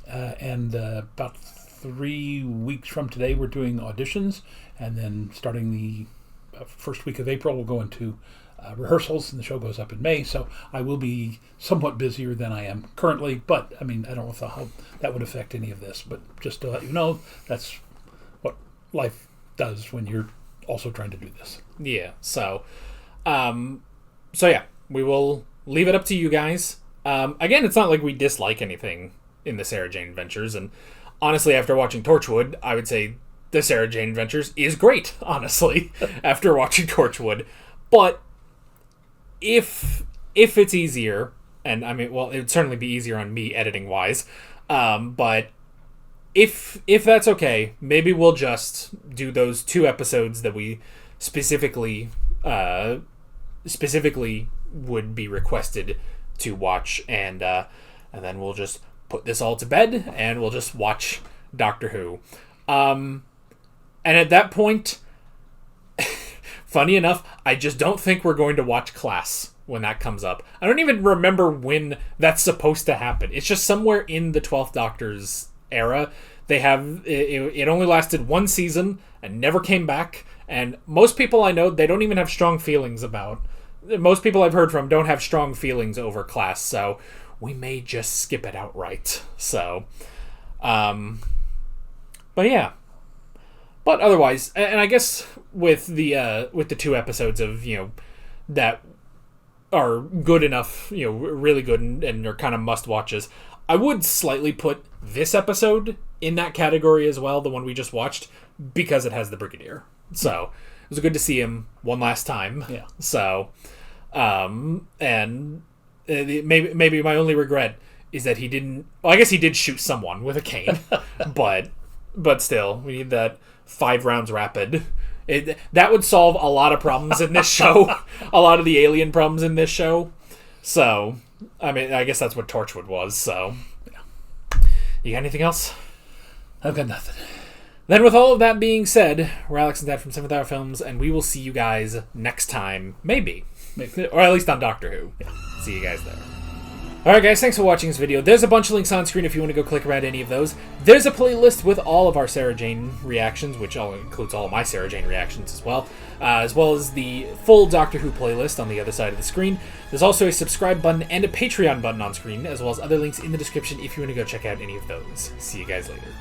and about 3 weeks from today we're doing auditions, and then starting the first week of April we'll go into rehearsals, and the show goes up in May, so I will be somewhat busier than I am currently, but I mean, I don't know how that would affect any of this, but just to let you know, that's what life does when you're also trying to do this. Yeah, so yeah, we will leave it up to you guys. Again, it's not like we dislike anything in the Sarah Jane Adventures, and honestly, after watching Torchwood, I would say the Sarah Jane Adventures is great, honestly, after watching Torchwood. But if it's easier, and I mean, well, it would certainly be easier on me editing-wise, but if that's okay, maybe we'll just do those 2 episodes that we specifically would be requested to watch, and then we'll just put this all to bed, and we'll just watch Doctor Who. And at that point, funny enough, I just don't think we're going to watch Class when that comes up. I don't even remember when that's supposed to happen. It's just somewhere in the 12th Doctor's era. They have it only lasted 1 season and never came back, and most people I know, they don't even have strong feelings about. Most people I've heard from don't have strong feelings over Class, so we may just skip it outright. So, but yeah. But otherwise, and I guess with the 2 episodes of that are good enough, really good and are kind of must watches, I would slightly put this episode in that category as well, the one we just watched, because it has the Brigadier. So it was good to see him one last time. Yeah. So, and maybe my only regret is that he didn't. Well, I guess he did shoot someone with a cane, but still, we need that 5 rounds rapid. That would solve a lot of problems in this show, a lot of the alien problems in this show. So, I mean, I guess that's what Torchwood was. So, yeah. You got anything else? I've got nothing. Then, with all of that being said, we're Alex and Dad from 7th Hour Films, and we will see you guys next time, maybe. Or at least on Doctor Who. Yeah. See you guys there. Alright guys, thanks for watching this video. There's a bunch of links on screen if you want to go click around any of those. There's a playlist with all of our Sarah Jane reactions, which includes all of my Sarah Jane reactions as well as the full Doctor Who playlist on the other side of the screen. There's also a subscribe button and a Patreon button on screen, as well as other links in the description if you want to go check out any of those. See you guys later.